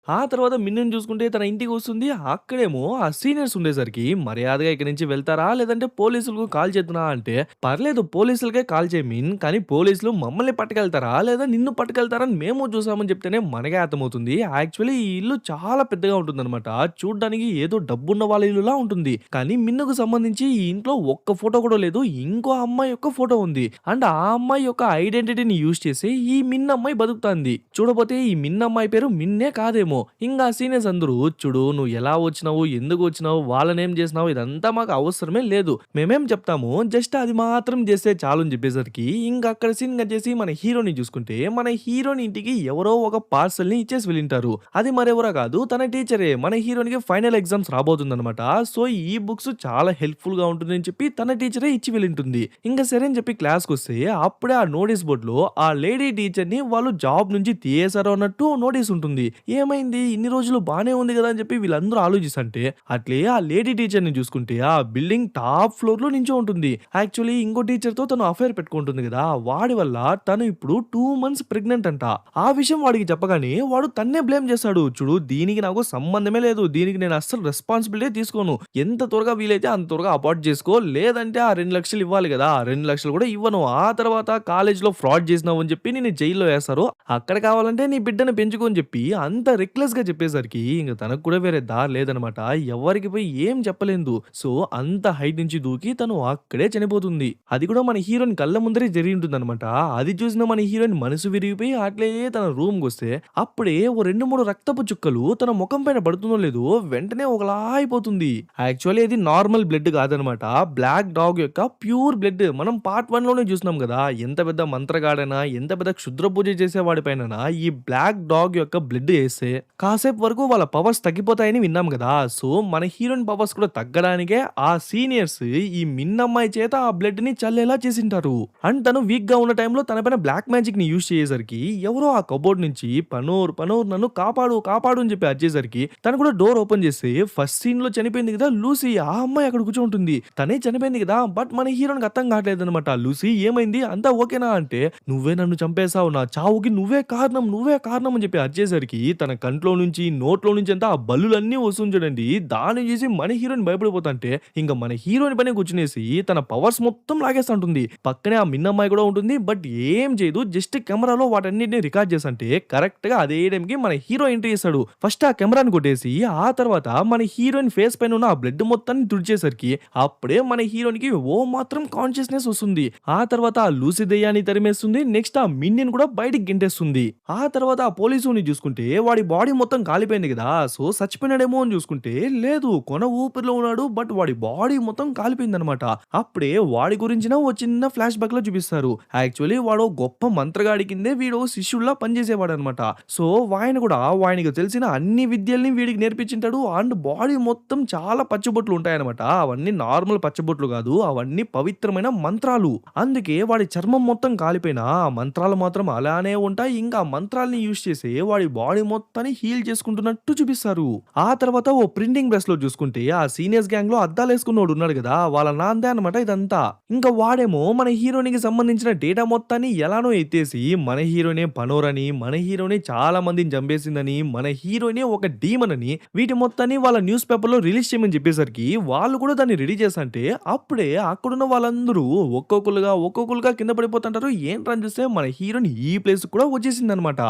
ఆ తర్వాత మిన్నుని చూసుకుంటే తన ఇంటికి వస్తుంది. అక్కడేమో ఆ సీనియర్స్ ఉండేసరికి మర్యాదగా ఇక్కడి నుంచి వెళ్తారా లేదంటే పోలీసులకు కాల్ చేద్దునా అంటే పర్లేదు పోలీసులకే కాల్ చేయి మిన్, కానీ పోలీసులు మమ్మల్ని పట్టుకెళ్తారా లేదా నిన్ను పట్టుకెళ్తారా అని మేము చూసామని చెప్తేనే మనకే అర్థమవుతుంది. యాక్చువల్లీ ఈ ఇల్లు చాలా పెద్దగా ఉంటుందన్నమాట. చూడ్డానికి ఏదో డబ్బున్న వాళ్ళ ఇల్లులా ఉంటుంది. కానీ మిన్నుకు సంబంధించి ఈ ఇంట్లో ఒక్క ఫోటో కూడా లేదు. ఇంకో అమ్మాయి యొక్క ఫోటో ఉంది. అండ్ ఆ అమ్మాయి యొక్క ఐడెంటిటీని యూజ్ చేసి ఈ మిన్ అమ్మాయి బతుకుతాంది. చూడపోతే ఈ మిన్ అమ్మాయి పేరు మిన్నే కాదేమో. ఇంకా సీనియర్స్ అందరూ చూడు నువ్వు ఎలా వచ్చినావు, ఎందుకు వచ్చినావు, వాళ్ళనేం చేసినావు, ఇదంతా మాకు అవసరమే లేదు, మేమేం చెప్తాము జస్ట్ అది మాత్రం చేస్తే చాలు అని చెప్పేసరికి ఇంకా అక్కడ సీన్ కట్ చేసి మన హీరోని చూసుకుంటే మన హీరోని ఇంటికి ఎవరో ఒక పార్సల్ ని ఇచ్చేసి వెళ్ళింటారు. అది మరెవరో కాదు తన టీచరే. మన హీరోనికి ఫైనల్ ఎగ్జామ్స్ రాబోతుందన్నమాట. సో ఈ బుక్స్ చాలా హెల్ప్ఫుల్ గా ఉంటుంది అని చెప్పి తన టీచరే ఇచ్చి వెళ్ళింటుంది. ఇంకా సరే అని చెప్పి క్లాస్ కి వస్తే అప్పుడే ఆ నోటీస్ బోర్డ్ లో ఆ లేడీ టీచర్ ని వాళ్ళు జాబ్ నుంచి తీయేశారు అన్నట్టు నోటీస్ ఉంటుంది. ఏమైంది ఇన్ని రోజులు బానే ఉంది కదా అని చెప్పి వీళ్ళందరూ ఆలోచిస్తుంటే అట్లే ఆ లేడీ టీచర్ ని చూసుకుంటే ఆ బిల్డింగ్ టాప్ ఫ్లోర్ లో నించో ఉంటుంది. యాక్చువల్లీ ఇంకో టీచర్ తో తను అఫైర్ పెట్టుకుంటుంది కదా, వాడి వల్ల తను ఇప్పుడు 2 months ప్రెగ్నెంట్ అంట. ఆ విషయం వాడికి చెప్పగానే వాడు తన్నే బ్లేమ్ చేస్తాడు. చూడు దీనికి నాకు సంబంధమే లేదు, దీనికి నేను అస్సలు రెస్పాన్సిబిలిటీ తీసుకోను, ఎంత త్వరగా వీలైతే అంత త్వరగా అబార్ట్ చేసుకో, లేదంటే ఆ 2 లక్షలు ఇవ్వాలి కదా, ఆ 2 లక్షలు కూడా ఇవ్వను, ఆ తర్వాత కాలేజ్ లో ఫ్రాడ్ చేసినావు అని చెప్పి నేను జైల్లో వేస్తారు, అక్కడ కావాలంటే నీ బిడ్డను పెంచుకో అని చెప్పి అంత రెక్లెస్ గా చెప్పేసరికి ఇంకా తనకు కూడా వేరే దారి లేదనమాట. ఎవరికి పోయి ఏం చెప్పలేదు. సో అంత హైట్ నుంచి దూకి తను అక్కడే చనిపోతుంది. అది కూడా మన హీరోయిన్ కళ్ళ ముందరే జరిగి ఉంటుంది అనమాట. అది చూసిన మన హీరోయిన్ మనసు విరిగిపోయి అట్లే తన రూమ్ కి వస్తే అప్పుడే ఓ 2-3 రక్తపు చుక్కలు తన ముఖం పైన పడుతుందో లేదో వెంటనే ఒకలా అయిపోతుంది. యాక్చువల్లీ అది నార్మల్ బ్లడ్ కాదనమాట, బ్లాక్ డాగ్ యొక్క ప్యూర్ బ్లడ్. మనం పార్ట్ 1 లోనే చూసినాం కదా, ఎంత పెద్ద మంత్రగాడైనా ఎంత పెద్ద క్షుద్ర పూజ చేసేవాడి పైన ఈ బ్లాక్ డాగ్ యొక్క బ్లడ్ వేస్తే కాసేపు వరకు వాళ్ళ పవర్స్ తగ్గిపోతాయని విన్నాం కదా. సో మన హీరోయిన్ పవర్స్ కూడా తగ్గడానికే ఆ సీనియర్స్ ఈ మిన్నమ్మాయి చేత ఆ బ్లడ్ ని చల్లేలా చేసింటారు. అండ్ తను వీక్ గా ఉన్న టైంలో తన పైన బ్లాక్ మ్యాజిక్ ని యూజ్ చేసేసరికి ఎవరో ఆ కబోర్డ్ నుంచి పనోర్ పనోర్ నన్ను కాపాడు కాపాడు అని చెప్పి అరిచేసరికి తను కూడా డోర్ ఓపెన్ చేసి ఫస్ట్ సీన్ లో చనిపోయింది కదా లూసీ, ఆ అమ్మాయి అక్కడ కూర్చుంటుంది. తనే చనిపోయింది కదా, బట్ మన హీరోయిన్ అర్థం కావట్లేదు అనమాట. లూసీ ఏమైంది, అంతా ఓకేనా అంటే నువ్వే నన్ను చంపేశావు, నా చావుకి నువ్వే కారణం అని చెప్పి అరిచేసరికి తన కంట్లో నుంచి నోట్లో నుంచి అంతా ఆ బల్లులన్నీ వస్తుంది చూడండి. దాన్ని చూసి మన హీరోయిన్ భయపడిపోతుంటే ఇంకా మన హీరోయిన్ పైన కూర్చునేసి తన పవర్స్ మొత్తం లాగేస్తుంటుంది. పక్కనే ఆ మిన్నమ్మాయి కూడా ఉంటుంది, బట్ ఏం చేయదు, జస్ట్ కెమెరాలో వాటన్నిటిని రికార్డ్ చేస్తుంటే కరెక్ట్ గా అదే టైంకి మన హీరో ఎంట్రీ చేస్తాడు. ఫస్ట్ ఆ కెమెరాని కొట్టేసి ఆ తర్వాత మన హీరోయిన్ ఫేస్ పైన ఉన్న ఆ బ్లడ్ మొత్తాన్ని తుడిచేసరికి అప్పుడే మన హీరోయిన్ కి ఓ మాత్రం కాన్షియస్నెస్ వస్తుంది. ఆ తర్వాత ఆ లూసీ దెయ్యాన్ని తరిమేస్తుంది. నెక్స్ట్ ఆ మిన్నిని కూడా బయటికి గెంటేస్తుంది. ఆ తర్వాత ఆ పోలీసుని చూసుకుంటే వాడి బాడీ మొత్తం కాలిపోయింది కదా, సో చచ్చిపోయినాడేమో అని చూసుకుంటే లేదు, కొన ఊపిరిలో ఉన్నాడు, బట్ వాడి బాడీ మొత్తం కాలిపోయింది అనమాట. అప్పుడే వాడి గురించిన ఓ చిన్న ఫ్లాష్ బ్యాక్ లో చూపిస్తారు. యాక్చువల్లీ వాడు గొప్ప మంత్రగాడి కిందే వీడు శిష్యుల్లా పనిచేసేవాడు అనమాట. సో ఆయన కూడా వానికి తెలిసిన అన్ని విద్యల్ని వీడికి నేర్పించింటాడు. అండ్ బాడీ మొత్తం చాలా పచ్చబొట్లు ఉంటాయన్నమాట. అవన్నీ నార్మల్ పచ్చబొట్లు కాదు, అవన్నీ పవిత్రమైన మంత్రాలు. అందుకే వాడి చర్మం మొత్తం కాలిపోయినా ఆ మంత్రాలు మాత్రం అలానే ఉంటాయి. ఇంకా మంత్రాలని యూజ్ చేసి వాడి బాడీ మొత్తాన్ని హీల్ చేసుకుంటున్నట్టు చూపిస్తారు. ఆ తర్వాత ఓ ప్రింటింగ్ ప్రెస్ లో చూసుకుంటే ఆ సీనియర్స్ గ్యాంగ్ లో అద్దాలు వేసుకున్నోడు ఉన్నాడు కదా, వాళ్ళ నాందే అనమాట ఇదంతా. ఇంకా వాడేమో మన హీరోయిన్ కి సంబంధించిన డేటా మొత్తాన్ని ఎలానో ఎత్తేసి మన హీరోనే పనోరని, మన హీరోనే చాలా మందిని చంపేసిందని, మన హీరోనే ఒక డీమన్ అని వీటి మొత్తాన్ని వాళ్ళ న్యూస్ పేపర్ లో రిలీజ్ చేయమని చెప్పేసరికి వాళ్ళు కూడా దాన్ని రెడీ చేస్తుంటే అప్పుడే అక్కడున్న వాళ్ళందరూ ఒక్కొక్కరుగా కింద పడిపోతుంటారు. ఏంట్రని చూస్తే మన హీరోయిన్ ఈ ప్లేస్ కూడా వచ్చేసింది అనమాట.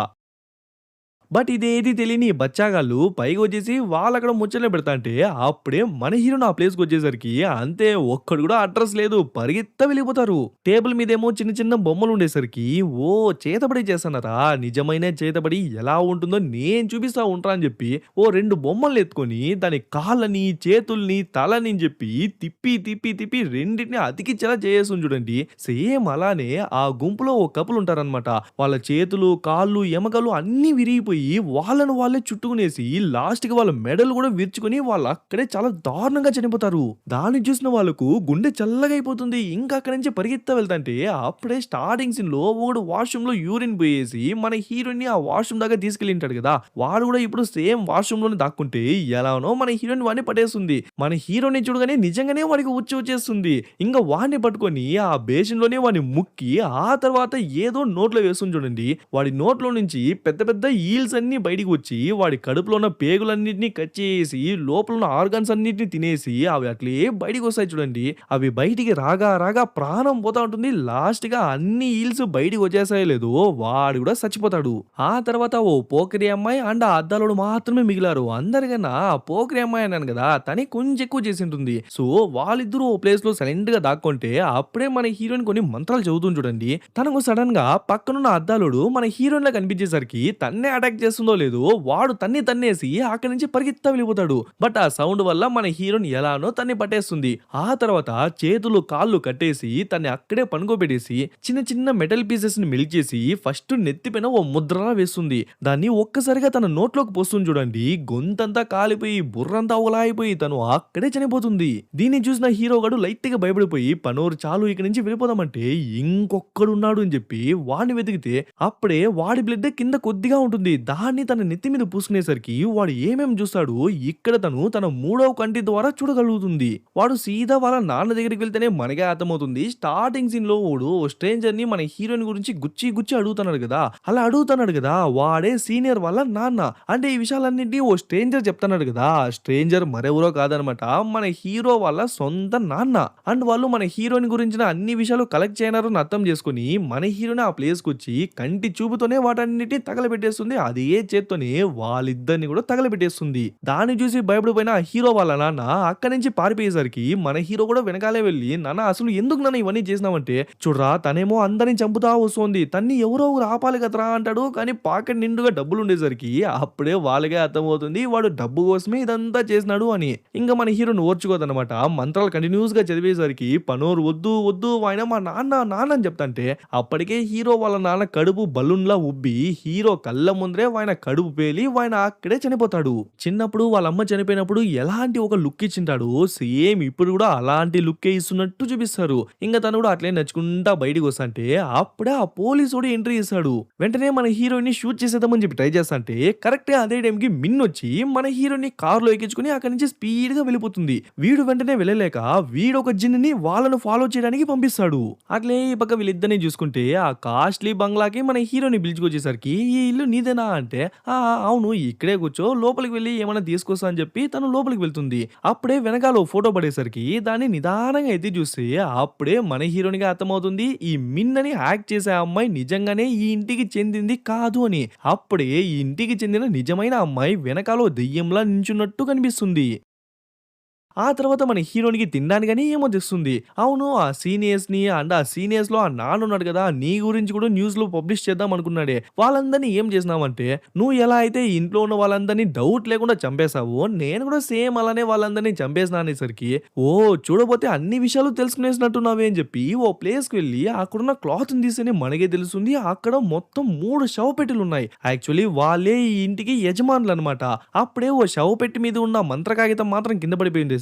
బట్ ఇదేది తెలియని ఈ బచ్చాగాళ్ళు పైకి వచ్చేసి వాళ్ళక్కడ ముచ్చట్లు పెడతాంటే అప్పుడే మన హీరోని ఆ ప్లేస్కి వచ్చేసరికి అంతే, ఒక్కడు కూడా అడ్రస్ లేదు, పరిగెత్త వెళ్ళిపోతారు. టేబుల్ మీదేమో చిన్న చిన్న బొమ్మలు ఉండేసరికి ఓ చేతబడి చేస్తున్నారా, నిజమైన చేతబడి ఎలా ఉంటుందో నేను చూపిస్తా ఉంటా అని చెప్పి ఓ 2 బొమ్మలు ఎత్తుకొని దాని కాళ్ళని చేతుల్ని తలని చెప్పి తిప్పి తిప్పి తిప్పి రెండింటిని అతికిచ్చేలా చేసేస్తుంది చూడండి. సేమ్ అలానే ఆ గుంపులో ఓ కపుల్ ఉంటారనమాట. వాళ్ళ చేతులు కాళ్ళు ఎమకలు అన్ని విరిగిపోయి వెళ్ళిపోయి వాళ్ళను వాళ్ళే చుట్టుకునేసి లాస్ట్‌కి వాళ్ళ మెడలు కూడా విరుచుకొని వాళ్ళు అక్కడే చాలా దారుణంగా చనిపోతారు. దాన్ని చూసిన వాళ్ళకు గుండె చల్లగా అయిపోతుంది. ఇంకా అక్కడి నుంచి పరిగెత్తా వెళ్తంటే అప్పుడే స్టార్టింగ్ సీన్‌లో ఒకడు వాష్‌రూమ్‌లో యూరిన్ పోయేసి మన హీరోయిన్‌ని ఆ వాష్‌రూమ్ దాకా తీసుకెళ్ళింటాడు కదా! వాడు కూడా ఇప్పుడు సేమ్ వాష్‌రూమ్‌లోనే దాక్కుంటే ఎలానో మన హీరోయిన్ వాడిని పట్టేస్తుంది. మన హీరోని చూడగానే నిజంగానే వాడికి వచ్చేస్తుంది. ఇంక వాడిని పట్టుకొని ఆ బేసిన్‌లోనే వాడిని ముక్కి ఆ తర్వాత ఏదో నోట్లో వేస్తుంది చూడండి. వాడి నోట్లో నుంచి పెద్ద పెద్ద ఈల్స్ అన్నీ బయటికి వచ్చి వాడి కడుపులో ఉన్న పేగులన్నిటిని కట్ చేసి లోపల ఉన్న ఆర్గాన్స్ అన్నిటిని తినేసి అవి అట్లే బయటికి వస్తాయి చూడండి. అవి బయటికి రాగా రాగా ప్రాణం పోతా ఉంటుంది. లాస్ట్‌గా అన్ని ఈల్స్ బయటికి వచ్చేసాయో లేదో వాడు కూడా చచ్చిపోతాడు. ఆ తర్వాత ఓ పోకిరి అమ్మాయి అండ్ ఆ అద్దాలోడు మాత్రమే మిగిలారు. అందరికన్నా ఆ పోకిరి అమ్మాయి అన్నాను కదా! తనే కొంచెం ఎక్కువ చేసింటుంది. సో వాళ్ళిద్దరూ ఓ ప్లేస్‌లో సైలెంట్‌గా దాక్కుంటే అప్పుడే మన హీరోయిన్ కొన్ని మంత్రాలు చదువుతుంది చూడండి. తనకు సడెన్‌గా పక్కనున్న అద్దాలోడు మన హీరోయిన్‌లా కనిపించేసరికి తన్నే అటాక్ చేస్తుందో లేదో వాడు తన్నేసి అక్కడి నుంచి పరిగెత్తా వెళ్ళిపోతాడు. బట్ ఆ సౌండ్ వల్ల మన హీరోయిన్ ఎలానో తన్ని పట్టేస్తుంది. ఆ తర్వాత చేతులు కాళ్ళు కట్టేసి తన్ని అక్కడే పనుకోబెట్టేసి చిన్న చిన్న మెటల్ పీసెస్ ని మెల్ట్ చేసి ఫస్ట్ నెత్తిపైన ఓ ముద్రలా వేస్తుంది. దాన్ని ఒక్కసారిగా తన నోట్లోకి పోస్తుంది చూడండి. గొంతంతా కాలిపోయి బుర్రంతా ఒకలా అయిపోయి తను అక్కడే చనిపోతుంది. దీన్ని చూసిన హీరో గాడు లైట్ గా భయపడిపోయి పనోరు చాలు ఇక్కడి నుంచి వెళ్ళిపోదామంటే ఇంకొక్కడు ఉన్నాడు అని చెప్పి వాడిని వెతికితే అప్పుడే వాడి బ్లడ్ కింద కొద్దిగా ఉంటుంది. దాన్ని తన నెత్తి మీద పూసుకునేసరికి వాడు ఏమేం చూస్తాడు ఇక్కడ తన మూడవ కంటి ద్వారా చూడగలుగుతుంది. వాడు సీదా వాళ్ళ నాన్న దగ్గరికి వెళ్తేనే మనకే అర్థమవుతుంది. స్టార్టింగ్ సీన్ లో వాడు ఓ స్ట్రేంజర్ ని మన హీరోయిన్ గురించి గుచ్చి గుచ్చి అడుగుతున్నాడు కదా, అలా అడుగుతున్నాడు కదా వాడే సీనియర్ వాళ్ళ నాన్న. అంటే ఈ విషయాలన్నింటినీ ఓ స్ట్రేంజర్ చెప్తున్నాడు కదా, స్ట్రేంజర్ మరెవరో కాదనమాట మన హీరో వాళ్ళ సొంత నాన్న. అండ్ వాళ్ళు మన హీరోయిన్ గురించిన అన్ని విషయాలు కలెక్ట్ చేయనారని అర్థం చేసుకుని మన హీరోని ఆ ప్లేస్ కి వచ్చి కంటి చూపుతోనే వాటన్నిటిని తగలబెట్టేస్తుంది. అదే చేత్తోనే వాళ్ళిద్దరిని కూడా తగలబెట్టేస్తుంది. దాన్ని చూసి భయపడిపోయిన ఆ హీరో వాళ్ళ నాన్న అక్కడి నుంచి పారిపోయేసరికి మన హీరో కూడా వెనకాలే వెళ్ళి నాన్న అసలు ఎందుకు నాన్న ఇవన్నీ చేసినావంటే చూడరా తనేమో అందరిని చంపుతా వస్తుంది, తన్ని ఎవరో ఒకరు ఆపాలి కదరా అంటాడు. కానీ పాకెట్ నిండుగా డబ్బులు ఉండేసరికి అప్పుడే వాళ్ళకే అర్థమవుతుంది వాడు డబ్బు కోసమే ఇదంతా చేసినాడు అని. ఇంకా మన హీరోని ఓర్చుకోదనమాట. మంత్రాలు కంటిన్యూస్ గా చదివేసరికి పనోరు వద్దు వద్దు ఆయన మా నాన్న నాన్న అని చెప్తాంటే అప్పటికే హీరో వాళ్ళ నాన్న కడుపు బలూన్లా ఉబ్బి హీరో కళ్ళ ముందరే ఆయన కడుపు పేలి ఆయన అక్కడే చనిపోతాడు. చిన్నప్పుడు వాళ్ళ అమ్మ చనిపోయినప్పుడు ఎలాంటి ఒక లుక్ ఇచ్చింటాడు సేమ్ ఇప్పుడు కూడా అలాంటి లుక్కే ఇస్తున్నట్టు చూపిస్తారు. ఇంకా తను కూడా అట్లే నచ్చుకుంటా బయటికి వస్తాంటే అప్పుడే ఆ పోలీసుడు ఎంట్రీ ఇస్తాడు. వెంటనే మన హీరోయిన్ ని షూట్ చేసేద్దామని చెప్పి ట్రై చేస్తాంటే కరెక్ట్ గా అదే టైంకి మిన్ వచ్చి మన హీరోయిన్ ని కారులో ఎక్కించుకుని అక్కడి నుంచి స్పీడ్ గా వెళ్ళిపోతుంది. వీడు వెంటనే వెళ్ళలేక వీడు ఒక జిన్ని వాళ్ళను ఫాలో చేయడానికి పంపిస్తాడు. అట్లే ఈ పక్క వీళ్ళిద్దరిని చూసుకుంటే ఆ కాస్ట్లీ బంగ్లాకి మన హీరోని పిలుచుకొచ్చేసరికి ఈ ఇల్లు నీదేనా అంటే అవును ఇక్కడే కూర్చో లోపలికి వెళ్ళి ఏమైనా తీసుకొస్తా అని చెప్పి తను లోపలికి వెళ్తుంది. అప్పుడే వెనకాల ఓ ఫోటో పడేసరికి దాన్ని నిదానంగా ఎత్తి చూస్తే అప్పుడే మన హీరోనిగా అర్థమవుతుంది ఈ మిన్ అని యాక్ట్ చేసే అమ్మాయి నిజంగానే ఈ ఇంటికి చెందింది కాదు అని. అప్పుడే ఈ ఇంటికి చెందిన నిజమైన అమ్మాయి వెనకాల దెయ్యంలా నించున్నట్టు కనిపిస్తుంది. ఆ తర్వాత మన హీరోనికి తినడానికని ఏమో తెస్తుంది. అవును ఆ సీనియర్స్‌ని అండ్ ఆ సీనియర్స్‌లో ఆ నాన్న ఉన్నాడు కదా, నీ గురించి కూడా న్యూస్‌లో పబ్లిష్ చేద్దాం అనుకున్నాడే. వాళ్ళందరిని ఏం చేసినావంటే నువ్వు ఎలా అయితే ఇంట్లో ఉన్న వాళ్ళందరినీ డౌట్ లేకుండా చంపేశావో నేను కూడా సేమ్ అలానే వాళ్ళందరినీ చంపేసినా అనేసరికి చూడబోతే అన్ని విషయాలు తెలుసుకునేసినట్టున్నావే అని చెప్పి ఓ ప్లేస్‌కి వెళ్ళి అక్కడున్న క్లాత్‌ని తీస్తేనే మనకే తెలుస్తుంది అక్కడ మొత్తం 3 శవపెట్టెలు ఉన్నాయి. యాక్చువల్లీ వాళ్ళే ఈ ఇంటికి యజమానులన్నమాట. అప్పుడే ఓ శవపెట్టి మీద ఉన్న మంత్ర కాగితం మాత్రం కింద పడిపోయింది.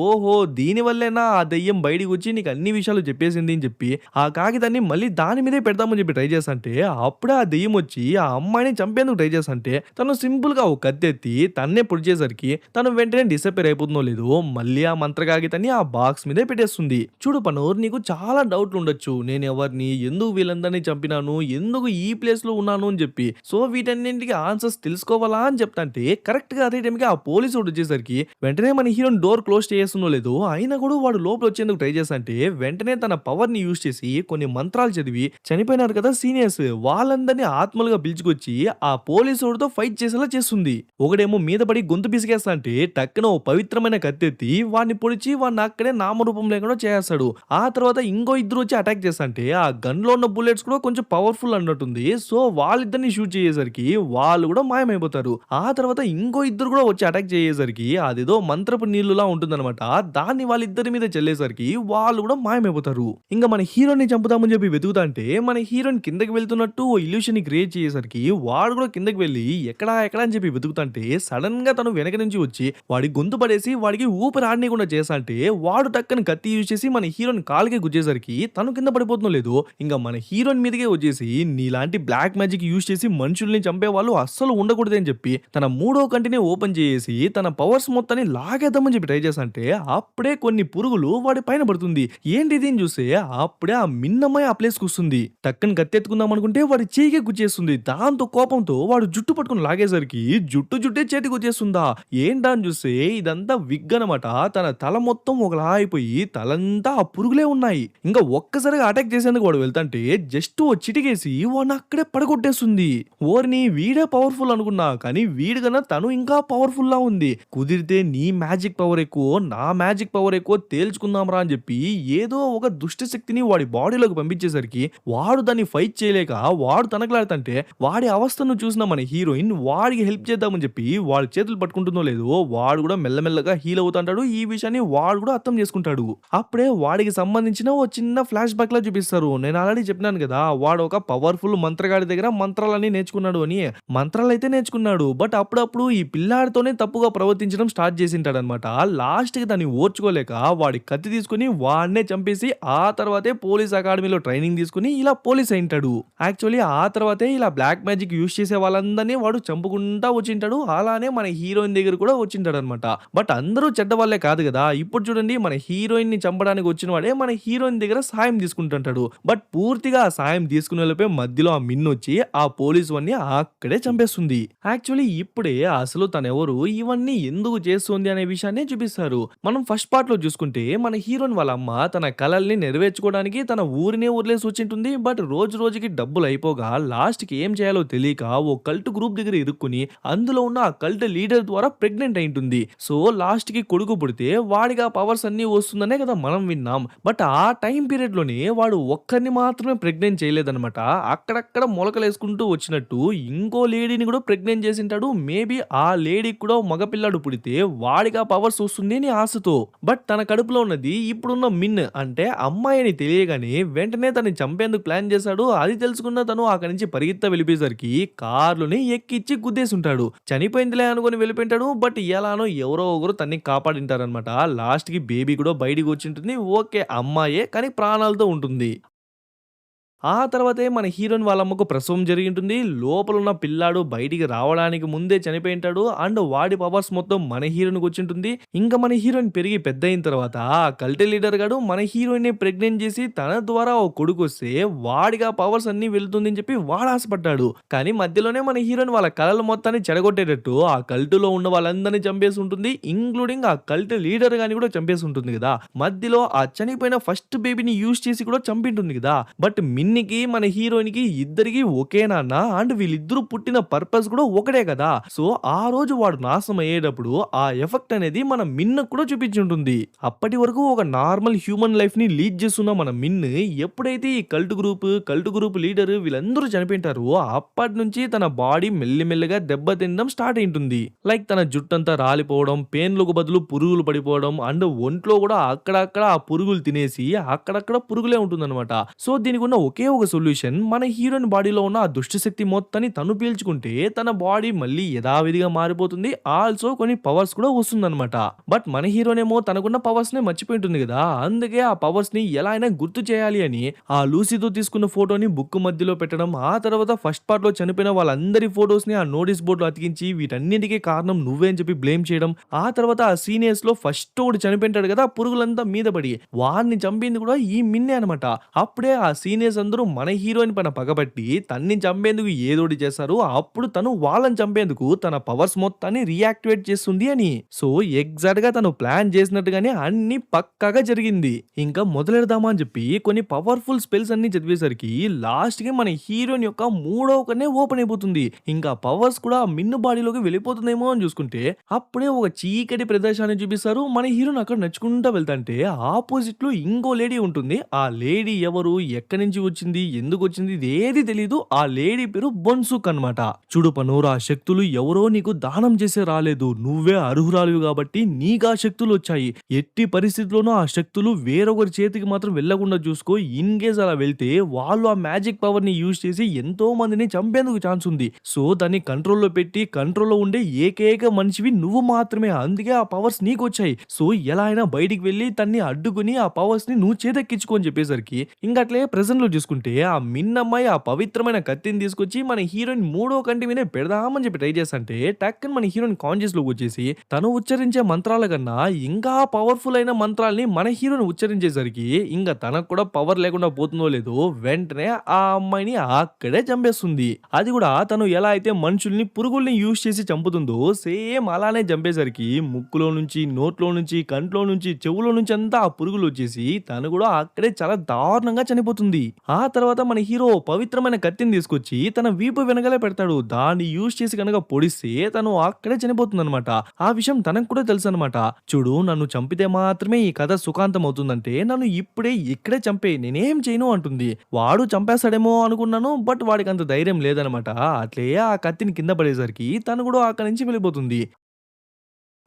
ఓహో దీని వల్లేనా ఆ దెయ్యం బయటికి వచ్చి నీకు అన్ని విషయాలు చెప్పేసింది అని చెప్పి ఆ కాగితాన్ని మళ్ళీ దాని మీదే పెడదామని చెప్పి ట్రై చేస్తుంటే అప్పుడే ఆ దెయ్యం వచ్చి ఆ అమ్మాయిని చంపేందుకు ట్రై చేస్తుంటే తను సింపుల్ గా ఒక కత్తెత్తి తన్నే పొడిచేసరికి తను వెంటనే డిసప్పేర్ అయిపోతుందో లేదో మళ్ళీ ఆ మంత్ర కాగితాన్ని ఆ బాక్స్ మీదే పెట్టేస్తుంది. చూడు పనోర్ నీకు చాలా డౌట్లు ఉండొచ్చు నేను ఎవరిని ఎందుకు వీళ్ళందరినీ చంపినాను ఎందుకు ఈ ప్లేస్ లో ఉన్నాను అని చెప్పి. సో వీటన్నింటికి ఆన్సర్స్ తెలుసుకోవాలా అని చెప్తాంటే కరెక్ట్ గా అదే టైంకి ఆ పోలీసు వచ్చేసరికి వెంటనే మన హీరో డోర్ క్లోజ్ చేస్తుందో లేదో అయినా కూడా వాడు లోపల వచ్చేందుకు ట్రై చేస్తుంటే వెంటనే తన పవర్ ని యూజ్ చేసి కొన్ని మంత్రాలు చదివి చనిపోయినారు కదా సీనియర్స్ వాళ్ళందరినీ ఆత్మలుగా పిలుచుకొచ్చి ఆ పోలీసుడితో ఫైట్ చేసేలా చేస్తుంది. ఒకడేమో మీద పడి గొంతు పిసికేస్తా అంటే టక్కున ఓ పవిత్రమైన కత్తెత్తి వాడిని పొడిచి వాడిని అక్కడే నామరూపం లేకుండా చేస్తాడు. ఆ తర్వాత ఇంకో ఇద్దరు వచ్చి అటాక్ చేస్తుంటే ఆ గన్ లో ఉన్న బుల్లెట్స్ కూడా కొంచెం పవర్ఫుల్ అన్నట్టుంది. సో వాళ్ళిద్దరిని షూట్ చేసేసరికి వాళ్ళు కూడా మాయమైపోతారు. ఆ తర్వాత ఇంకో ఇద్దరు కూడా వచ్చి అటాక్ చేసేసరికి అదేదో మంత్రపు నీళ్ళు బిల్లులా ఉంటుందన్నమాట. దాన్ని వాళ్ళిద్దరి మీద చెల్లేసరికి వాళ్ళు కూడా మాయమైపోతారు. ఇంక మన హీరోని చంపుదామని చెప్పి వెతుకుతాంటే మన హీరోయిన్ కిందకి వెళ్తున్నట్టు ఓ ఇల్యూషన్ ని క్రియేట్ చేసేసరికి వాడు కూడా కిందకి వెళ్ళి ఎక్కడా ఎక్కడా అని చెప్పి వెతుకుతాంటే సడన్ గా తను వెనక నుంచి వచ్చి వాడి గొంతు పడేసి వాడికి ఊపిరి ఆడనీయకుండా చేస్తా అంటే వాడు టక్కని కత్తి యూజ్ చేసి మన హీరోని కాలుకి గుచ్చేసరికి తను కింద పడిపోతుందో లేదు ఇంకా మన హీరోయిన్ మీదకే వచ్చేసి నీలాంటి బ్లాక్ మ్యాజిక్ యూజ్ చేసి మనుషుల్ని చంపే వాళ్ళు అస్సలు ఉండకూడదు అని చెప్పి తన మూడో కంటిని ఓపెన్ చేసి తన పవర్స్ మొత్తాన్ని లాగేద్దామని చెప్పి ట్రై చేస్తంటే అప్పుడే కొన్ని పురుగులు వాడి పైన పడుతుంది. ఏంటిది అని చూస్తే అప్పుడే ఆ మిన్నమ్మాయి ఆ ప్లేస్ వస్తుంది. టక్కని కత్తెత్తుకుందాం అనుకుంటే వాడి చేయికే గుచ్చేస్తుంది. దాంతో కోపంతో వాడు జుట్టు పట్టుకుని లాగేసరికి జుట్టే చేతికి వచ్చేస్తుందా. ఏంటా అని చూస్తే ఇదంతా విగ్ అనమాట. తన తల మొత్తం ఒకలా అయిపోయి తలంతా ఆ పురుగులే ఉన్నాయి. ఇంకా ఒక్కసారిగా అటాక్ చేసేందుకు వాడు వెళ్తాంటే జస్ట్ ఓ చిటికేసి వాడిని అక్కడే పడగొట్టేస్తుంది. ఓరిని వీడే పవర్ఫుల్ అనుకున్నా కానీ వీడి కన్నా తను ఇంకా పవర్ఫుల్ లా ఉంది. కుదిరితే నీ మ్యాజిక్ పవర్ ఎక్కువ నా మ్యాజిక్ పవర్ ఎక్కువ తేల్చుకుందాం రా అని చెప్పి ఏదో ఒక దుష్ట శక్తిని వాడి బాడీలోకి పంపించేసరికి వాడు దాన్ని ఫైట్ చేయలేక వాడు తనకలాడుతుంటే వాడి అవస్థను చూసిన మన హీరోయిన్ వాడికి హెల్ప్ చేద్దామని చెప్పి వాడి చేతులు పట్టుకుంటుందో లేదో వాడు కూడా మెల్లమెల్లగా హీల్ అవుతుంటాడు. ఈ విషయాన్ని వాడు కూడా అర్థం చేసుకుంటాడు. అప్పుడే వాడికి సంబంధించిన ఓ చిన్న ఫ్లాష్ బ్యాక్ లా చూపిస్తారు. నేను ఆల్రెడీ చెప్పినాను కదా వాడు ఒక పవర్ఫుల్ మంత్రగాడి దగ్గర మంత్రాలన్నీ నేర్చుకున్నాడు అని. మంత్రాలు అయితే నేర్చుకున్నాడు బట్ అప్పుడప్పుడు ఈ పిల్లాడితోనే తప్పుగా ప్రవర్తించడం స్టార్ట్ చేసింటాడనమాట. లాస్ట్ కి దాన్ని ఓర్చుకోలేక వాడి కత్తి తీసుకుని వాడినే చంపేసి ఆ తర్వాతే పోలీస్ అకాడమీలో ట్రైనింగ్ తీసుకుని ఇలా పోలీస్ అయింటాడు. యాక్చువల్లీ ఆ తర్వాతే ఇలా బ్లాక్ మ్యాజిక్ యూజ్ చేసే వాళ్ళందరినీ వాడు చంపుకుంటా వచ్చింటాడు. అలానే మన హీరోయిన్ దగ్గర కూడా వచ్చింటాడు అనమాట. బట్ అందరూ చెడ్డ వాళ్ళే కాదు కదా. ఇప్పుడు చూడండి మన హీరోయిన్ ని చంపడానికి వచ్చిన వాడే మన హీరోయిన్ దగ్గర సాయం తీసుకుంటుంటాడు. బట్ పూర్తిగా ఆ సాయం తీసుకునే లోపే మధ్యలో ఆ మిన్ వచ్చి ఆ పోలీసు వాడిని అక్కడే చంపేస్తుంది. యాక్చువల్లీ ఇప్పుడే అసలు తనెవరు ఇవన్నీ ఎందుకు చేస్తుంది అనే విషయాన్ని చూపిస్తారు. మనం ఫస్ట్ పార్ట్ లో చూసుకుంటే మన హీరోయిన్ వాళ్ళ అమ్మ తన కలల్ని నెరవేర్చుకోవడానికి తన ఊరినే వదిలేసి వచ్చింటుంది. బట్ రోజు రోజుకి డబ్బులు అయిపోగా లాస్ట్ కి ఏం చేయాలో తెలియక ఓ కల్ట్ గ్రూప్ దగ్గర ఇరుక్కుని అందులో ఉన్న ఆ కల్ట్ లీడర్ ద్వారా ప్రెగ్నెంట్ అయింటుంది. సో లాస్ట్ కి కొడుకు పుడితే వాడికి ఆ పవర్స్ అన్ని వస్తుందనే కదా మనం విన్నాం. బట్ ఆ టైం పీరియడ్ లోనే వాడు ఒక్కరిని మాత్రమే ప్రెగ్నెంట్ చేయలేదన్నమాట. అక్కడక్కడ మొలకలేసుకుంటూ వచ్చినట్టు ఇంకో లేడీని కూడా ప్రెగ్నెంట్ చేసింటాడు. మేబీ ఆ లేడీకి కూడా మగపిల్లాడు పుడితే వాడికి ఆ పవర్స్ వస్తుంది అని ఆశతో. బట్ తన కడుపులో ఉన్నది ఇప్పుడున్న మిన్ అంటే అమ్మాయి అని తెలియగానే వెంటనే తనని చంపేందుకు ప్లాన్ చేశాడు. అది తెలుసుకున్న తను అక్కడి నుంచి పరిగెత్త వెళ్ళిపోయేసరికి కార్లుని ఎక్కిచ్చి గుద్దేసుంటాడు. చనిపోయిందిలే అనుకుని వెళ్ళిపోయింటాడు. బట్ ఎలానో ఎవరో ఒకరు తన్ని కాపాడింటారనమాట. లాస్ట్ కి బేబీ కూడా బయటికి వచ్చింటుంది. ఓకే అమ్మాయే కానీ ప్రాణాలతో ఉంటుంది. ఆ తర్వాతే మన హీరోయిన్ వాళ్ళ అమ్మకు ప్రసవం జరిగింటుంది. లోపల ఉన్న పిల్లాడు బయటికి రావడానికి ముందే చనిపోయింటాడు. అండ్ వాడి పవర్స్ మొత్తం మన హీరోయిన్కి వచ్చింటుంది. ఇంకా మన హీరోయిన్ పెరిగి పెద్ద అయిన తర్వాత ఆ కల్ట్ లీడర్ గాడు మన హీరోయిన్ ని ప్రెగ్నెంట్ చేసి తన ద్వారా ఓ కొడుకు వస్తే వాడికి ఆ పవర్స్ అన్ని వెళ్తుంది అని చెప్పి వాడు ఆశపడ్డాడు. కానీ మధ్యలోనే మన హీరోయిన్ వాళ్ళ కళల మొత్తాన్ని చెడగొట్టేటట్టు ఆ కల్ట్ లో ఉన్న వాళ్ళందరినీ చంపేసి ఉంటుంది. ఇంక్లూడింగ్ ఆ కల్ట్ లీడర్ గాని కూడా చంపేసి ఉంటుంది కదా. మధ్యలో ఆ చనిపోయిన ఫస్ట్ బేబీని యూజ్ చేసి కూడా చంపింటుంది కదా. బట్ మిన్నికి మన హీరోయిన్ కి ఇద్దరికి ఒకే నాన్న అండ్ వీళ్ళిద్దరూ పుట్టిన పర్పస్ కూడా ఒకటే కదా. సో ఆ రోజు వాడు నాశనం అయ్యేటప్పుడు ఆ ఎఫెక్ట్ అనేది మన మిన్ కూడా చూపించుంటుంది. అప్పటి వరకు ఒక నార్మల్ హ్యూమన్ లైఫ్ ని లీడ్ చేస్తున్న మన మిన్ ఎప్పుడైతే ఈ కల్ట్ గ్రూప్ లీడర్ వీళ్ళందరూ చనిపోయింటారో అప్పటి నుంచి తన బాడీ మెల్లిమెల్లిగా దెబ్బతినడం స్టార్ట్ అయింటుంది. లైక్ తన జుట్టంతా రాలిపోవడం, పేన్లకు బదులు పురుగులు పడిపోవడం అండ్ ఒంట్లో కూడా అక్కడక్కడ ఆ పురుగులు తినేసి అక్కడక్కడ పురుగులే ఉంటుందన్నమాట. సో దీనికి ఉన్న ఒకే ఒక సొల్యూషన్ మన హీరోయిన్ బాడీలో ఉన్న ఆ దుష్టశక్తి మొత్తాన్ని తను పీల్చుకుంటే తన బాడీ మళ్ళీ యథావిధిగా మారిపోతుంది. ఆల్సో కొన్ని పవర్స్ కూడా వస్తుందన్నమాట. బట్ మన హీరోయిన్ ఏమో తనకున్న పవర్స్ నే మర్చిపోయింటుంది కదా. అందుకే ఆ పవర్స్ ని ఎలా అయినా గుర్తు చేయాలి అని ఆ లూసీతో తీసుకున్న ఫోటోని బుక్ మధ్యలో పెట్టడం, ఆ తర్వాత ఫస్ట్ పార్ట్ లో చనిపోయిన వాళ్ళందరి ఫోటోస్ ని ఆ నోటీస్ బోర్డు లో అతికించి వీటన్నిటికీ కారణం నువ్వే అని చెప్పి బ్లేమ్ చేయడం. ఆ తర్వాత ఆ సీనియర్స్ లో ఫస్ట్ ఒకటి చనిపోయింటాడు కదా పురుగులంతా మీద పడి వాడిని చంపింది కూడా ఈ మిన్నే అనమాట. అప్పుడే ఆ సీనియర్స్ అందరూ మన హీరోయిన్ పైన పగబట్టి తన్ని చంపేందుకు ఏదోటి చేస్తారు. అప్పుడు తను వాళ్ళని చంపేందుకు తన పవర్స్ మొత్తాన్ని రియాక్టివేట్ చేస్తుంది అని. సో ఎగ్జాక్ట్ గా తను ప్లాన్ చేసినట్టుగానే అన్ని పక్కాగా జరిగింది. ఇంకా మొదలెడదామా అని చెప్పి కొన్ని పవర్ఫుల్ స్పెల్స్ అన్ని చదివేసరికి లాస్ట్ కి మన హీరోయిన్ యొక్క మూడో కన్నే ఓపెన్ అయిపోతుంది. ఇంకా పవర్స్ కూడా మిన్ను బాడీలోకి వెళ్ళిపోతుందేమో అని చూసుకుంటే అప్పుడే ఒక చీకటి ప్రదేశాన్ని చూపిస్తారు. మన హీరోయిన్ అక్కడ నడుచుకుంటూ వెళ్తాంటే ఆపోజిట్ లో ఇంకో లేడీ ఉంటుంది. ఆ లేడీ ఎవరు, ఎక్కడి నుంచి వచ్చింది, ఎందుకు వచ్చింది ఇది ఏది తెలీదు. ఆ లేడీ పేరు బొన్సుక్ అన్నమాట. చూడు పనోరు, ఆ శక్తులు ఎవరో నీకు దానం చేసే రాలేదు, నువ్వే అర్హురాలివి కాబట్టి నీకా శక్తులు వచ్చాయి. ఎట్టి పరిస్థితిలోనూ ఆ శక్తులు వేరొకరి చేతికి మాత్రం వెళ్లకుండా చూసుకో. ఇన్ కేస్ అలా వెళ్తే వాళ్ళు ఆ మ్యాజిక్ పవర్ ని యూజ్ చేసి ఎంతో మందిని చంపేందుకు ఛాన్స్ ఉంది. సో దాన్ని కంట్రోల్లో పెట్టి కంట్రోల్లో ఉండే ఏకైక మనిషివి నువ్వు మాత్రమే. అందుకే ఆ పవర్స్ నీకు వచ్చాయి. సో ఎలా అయినా బయటికి వెళ్ళి తన్ని అడ్డుకుని ఆ పవర్స్ ని నువ్వు చేతెక్కించుకో అని చెప్పేసరికి ఇంకట్లే ప్రెజెంట్ లో చూసుకుంటే ఆ మిన్నమ్మాయి ఆ పవిత్రమైన కత్తిని తీసుకొచ్చి మన హీరోయిన్ మూడో కంటి మీదే పెడదామని చెప్పి ట్రై చేస్తుంటే టక్కని మన హీరోయిన్ కాన్షియస్ లోకి వచ్చేసి తను ఉచ్చరించే మంత్రాల కన్నా ఇంకా పవర్ఫుల్ అయిన మంత్రాల్ని మన హీరోయిన్ ఉచ్చరించేసరికి ఇంకా తనకు కూడా పవర్ లేకుండా పోతుందో లేదో వెంటనే ఆ అమ్మాయిని అక్కడే చంపేస్తుంది. అది కూడా తను ఎలా అయితే మనుషుల్ని పురుగుల్ని యూజ్ చేసి చంపుతుందో సేమ్ అలానే చంపేసరికి ముక్కులో నుంచి, నోట్లో నుంచి, కంట్లో నుంచి, చెవులో నుంచి అంతా ఆ పురుగులు వచ్చేసి తను కూడా అక్కడే చాలా దారుణంగా చనిపోతుంది. ఆ తర్వాత మన హీరో పవిత్రమైన కత్తిని తీసుకొచ్చి తన వీపు వెనకాలే పెడతాడు. దాన్ని యూజ్ చేసి కనుక పొడిస్తే తను అక్కడే చనిపోతుంది అనమాట. ఆ విషయం తనకు కూడా తెలుసు అనమాట. చూడు, నన్ను చంపితే మాత్రమే ఈ కథ సుఖాంతం అవుతుందంటే నన్ను ఇప్పుడే ఇక్కడే చంపే, నేనేం చేయను అంటుంది. వాడు చంపేస్తాడేమో అనుకున్నాను, బట్ వాడికి అంత ధైర్యం లేదనమాట. అట్లే ఆ కత్తిని కింద పడేసరికి తను కూడా అక్కడి నుంచి వెళ్ళిపోతుంది.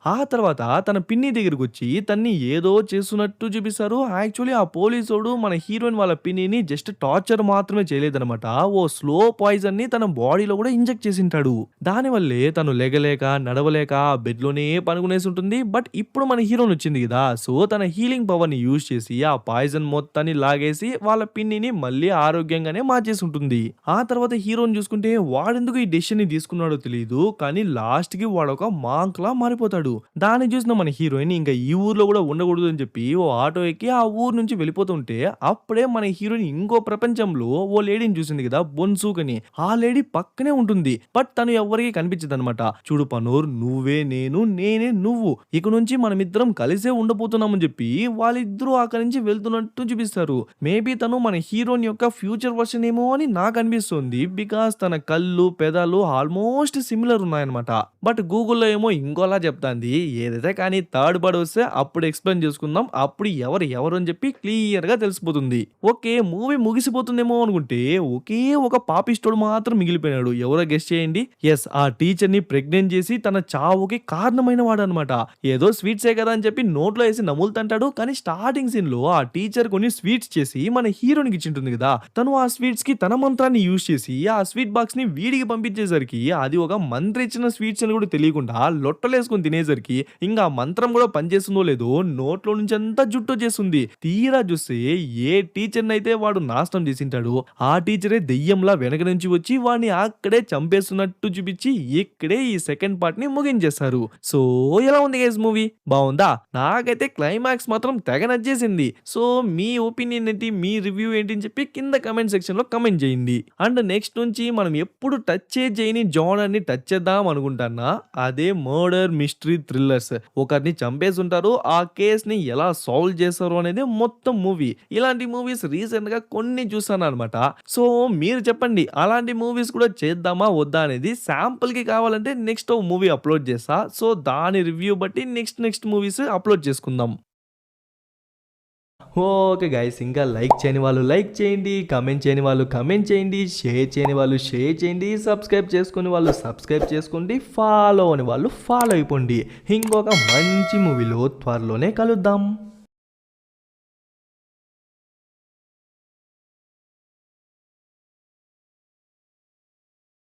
ఆ తర్వాత తన పిన్ని దగ్గరకొచ్చి తన్ని ఏదో చేస్తున్నట్టు చూపిస్తారు. యాక్చువల్లీ ఆ పోలీసోడు మన హీరోయిన్ వాళ్ళ పిన్నిని జస్ట్ టార్చర్ మాత్రమే చేయలేదనమాట. ఓ స్లో పాయిజన్ ని తన బాడీలో కూడా ఇంజెక్ట్ చేసింటాడు. దానివల్లే తను లెగలేక, నడవలేక బెడ్లోనే పనుకునేసి ఉంటుంది. బట్ ఇప్పుడు మన హీరోయిన్ వచ్చింది కదా, సో తన హీలింగ్ పవర్ ని యూజ్ చేసి ఆ పాయిజన్ మొత్తాన్ని లాగేసి వాళ్ళ పిన్నిని మళ్ళీ ఆరోగ్యంగానే మార్చేసి ఉంటుంది. ఆ తర్వాత హీరోని చూసుకుంటే వాడెందుకు ఈ డెసిషన్ ని తీసుకున్నాడో తెలియదు, కానీ లాస్ట్ కి వాడొక మాంక్ లా మారిపోతాడు. దాన్ని చూసిన మన హీరోయిన్ ఇంకా ఈ ఊర్లో కూడా ఉండకూడదు అని చెప్పి ఓ ఆటో ఎక్కి ఆ ఊరు నుంచి వెళ్ళిపోతుంటే అప్పుడే మన హీరోయిన్ ఇంకో ప్రపంచంలో ఓ లేడీని చూసింది కదా, బొన్సూక్ అని. ఆ లేడీ పక్కనే ఉంటుంది, బట్ తను ఎవరికి కనిపించదు అనమాట. చూడు పనోర్, నువ్వే నేను, నేనే నువ్వు, ఇక నుంచి మనమిద్దరం కలిసే ఉండబోతున్నామని చెప్పి వాళ్ళిద్దరూ అక్కడి నుంచి వెళ్తున్నట్టు చూపిస్తారు. మేబీ తను మన హీరోయిన్ యొక్క ఫ్యూచర్ వర్షన్ ఏమో అని నాకు అనిపిస్తుంది. బికాస్ తన కళ్ళు, పెదాలు ఆల్మోస్ట్ సిమిలర్ ఉన్నాయన్నమాట. బట్ గూగుల్లో ఏమో ఇంకోలా చెప్తాంది. ఏదైతే కానీ థర్డ్ పార్ట్ వస్తే అప్పుడు ఎక్స్ప్లెయిన్ చేసుకుందాం, అప్పుడు ఎవరు అని చెప్పి క్లియర్ గా తెలిసిపోతుంది. ఓకే, మూవీ ముగిసిపోతుందేమో అనుకుంటే ఒకే ఒక పాపిస్టోడు మాత్రం మిగిలిపోయినాడు. ఎవరో గెస్ట్ చేయండి. ఎస్, ఆ టీచర్ ని ప్రెగ్నెంట్ చేసి తన చావుకి కారణమైన వాడు అనమాట. ఏదో స్వీట్సే కదా అని చెప్పి నోట్లో వేసి నములుతంటాడు, కానీ స్టార్టింగ్ సీన్ లో ఆ టీచర్ కొన్ని స్వీట్స్ చేసి మన హీరోనికి ఇచ్చింటుంది కదా, తను ఆ స్వీట్స్ కి తన మంత్రాన్ని యూజ్ చేసి ఆ స్వీట్ బాక్స్ ని వీడికి పంపించేసరికి అది ఒక మంత్రి ఇచ్చిన స్వీట్స్ అని కూడా తెలియకుండా లొట్టలేసుకుని తినేసరికి ఇంకా మంత్రం కూడా పనిచేస్తుందో లేదో నోట్లో నుంచి అంతా జుట్టు చేస్తుంది. తీరా చూస్తే ఏ టీచర్ అయితే వాడు నాశనం చేసింటాడు, ఆ టీచరే దెయ్యంలా వెనక నుంచి వచ్చి వాడిని అక్కడే చంపేస్తున్నట్టు చూపించి ఇక్కడే ఈ సెకండ్ పార్ట్ ని ముగించేస్తారు. సో ఎలా ఉంది గైస్ మూవీ? బాగుందా? నాకైతే క్లైమాక్స్ మాత్రం తెగ నచ్చేసింది. సో మీ ఒపీనియన్ ఏంటి, మీ రివ్యూ ఏంటి అని చెప్పి కింద కమెంట్ సెక్షన్ లో కమెంట్ చేయండి. అండ్ నెక్స్ట్ నుంచి మనం ఎప్పుడు టచ్ చేయని జానర్ ని టచ్ చేద్దాం అనుకుంటున్నా, అదే మర్డర్ మిస్టరీ థ్రిల్లర్స్. ఒకరిని చంపేసి ఉంటారు, ఆ కేస్ ని ఎలా సాల్వ్ చేస్తారు అనేది మొత్తం మూవీ. ఇలాంటి మూవీస్ రీసెంట్ గా కొన్ని చూసాను అనమాట. సో మీరు చెప్పండి, అలాంటి మూవీస్ కూడా చేద్దామా వద్దా అనేది. శాంపుల్ కి కావాలంటే నెక్స్ట్ మూవీ అప్లోడ్ చేస్తా. సో దాని రివ్యూ బట్టి నెక్స్ట్ మూవీస్ అప్లోడ్ చేసుకుందాం. ఓకే గైస్, ఇంకా లైక్ చేయని వాళ్ళు లైక్ చేయండి, కమెంట్ చేయని వాళ్ళు కమెంట్ చేయండి, షేర్ చేయని వాళ్ళు షేర్ చేయండి, సబ్స్క్రైబ్ చేసుకుని వాళ్ళు సబ్స్క్రైబ్ చేసుకోండి, ఫాలో అని వాళ్ళు ఫాలో అయిపోండి. ఇంకొక మంచి మూవీలో త్వరలోనే కలుద్దాం.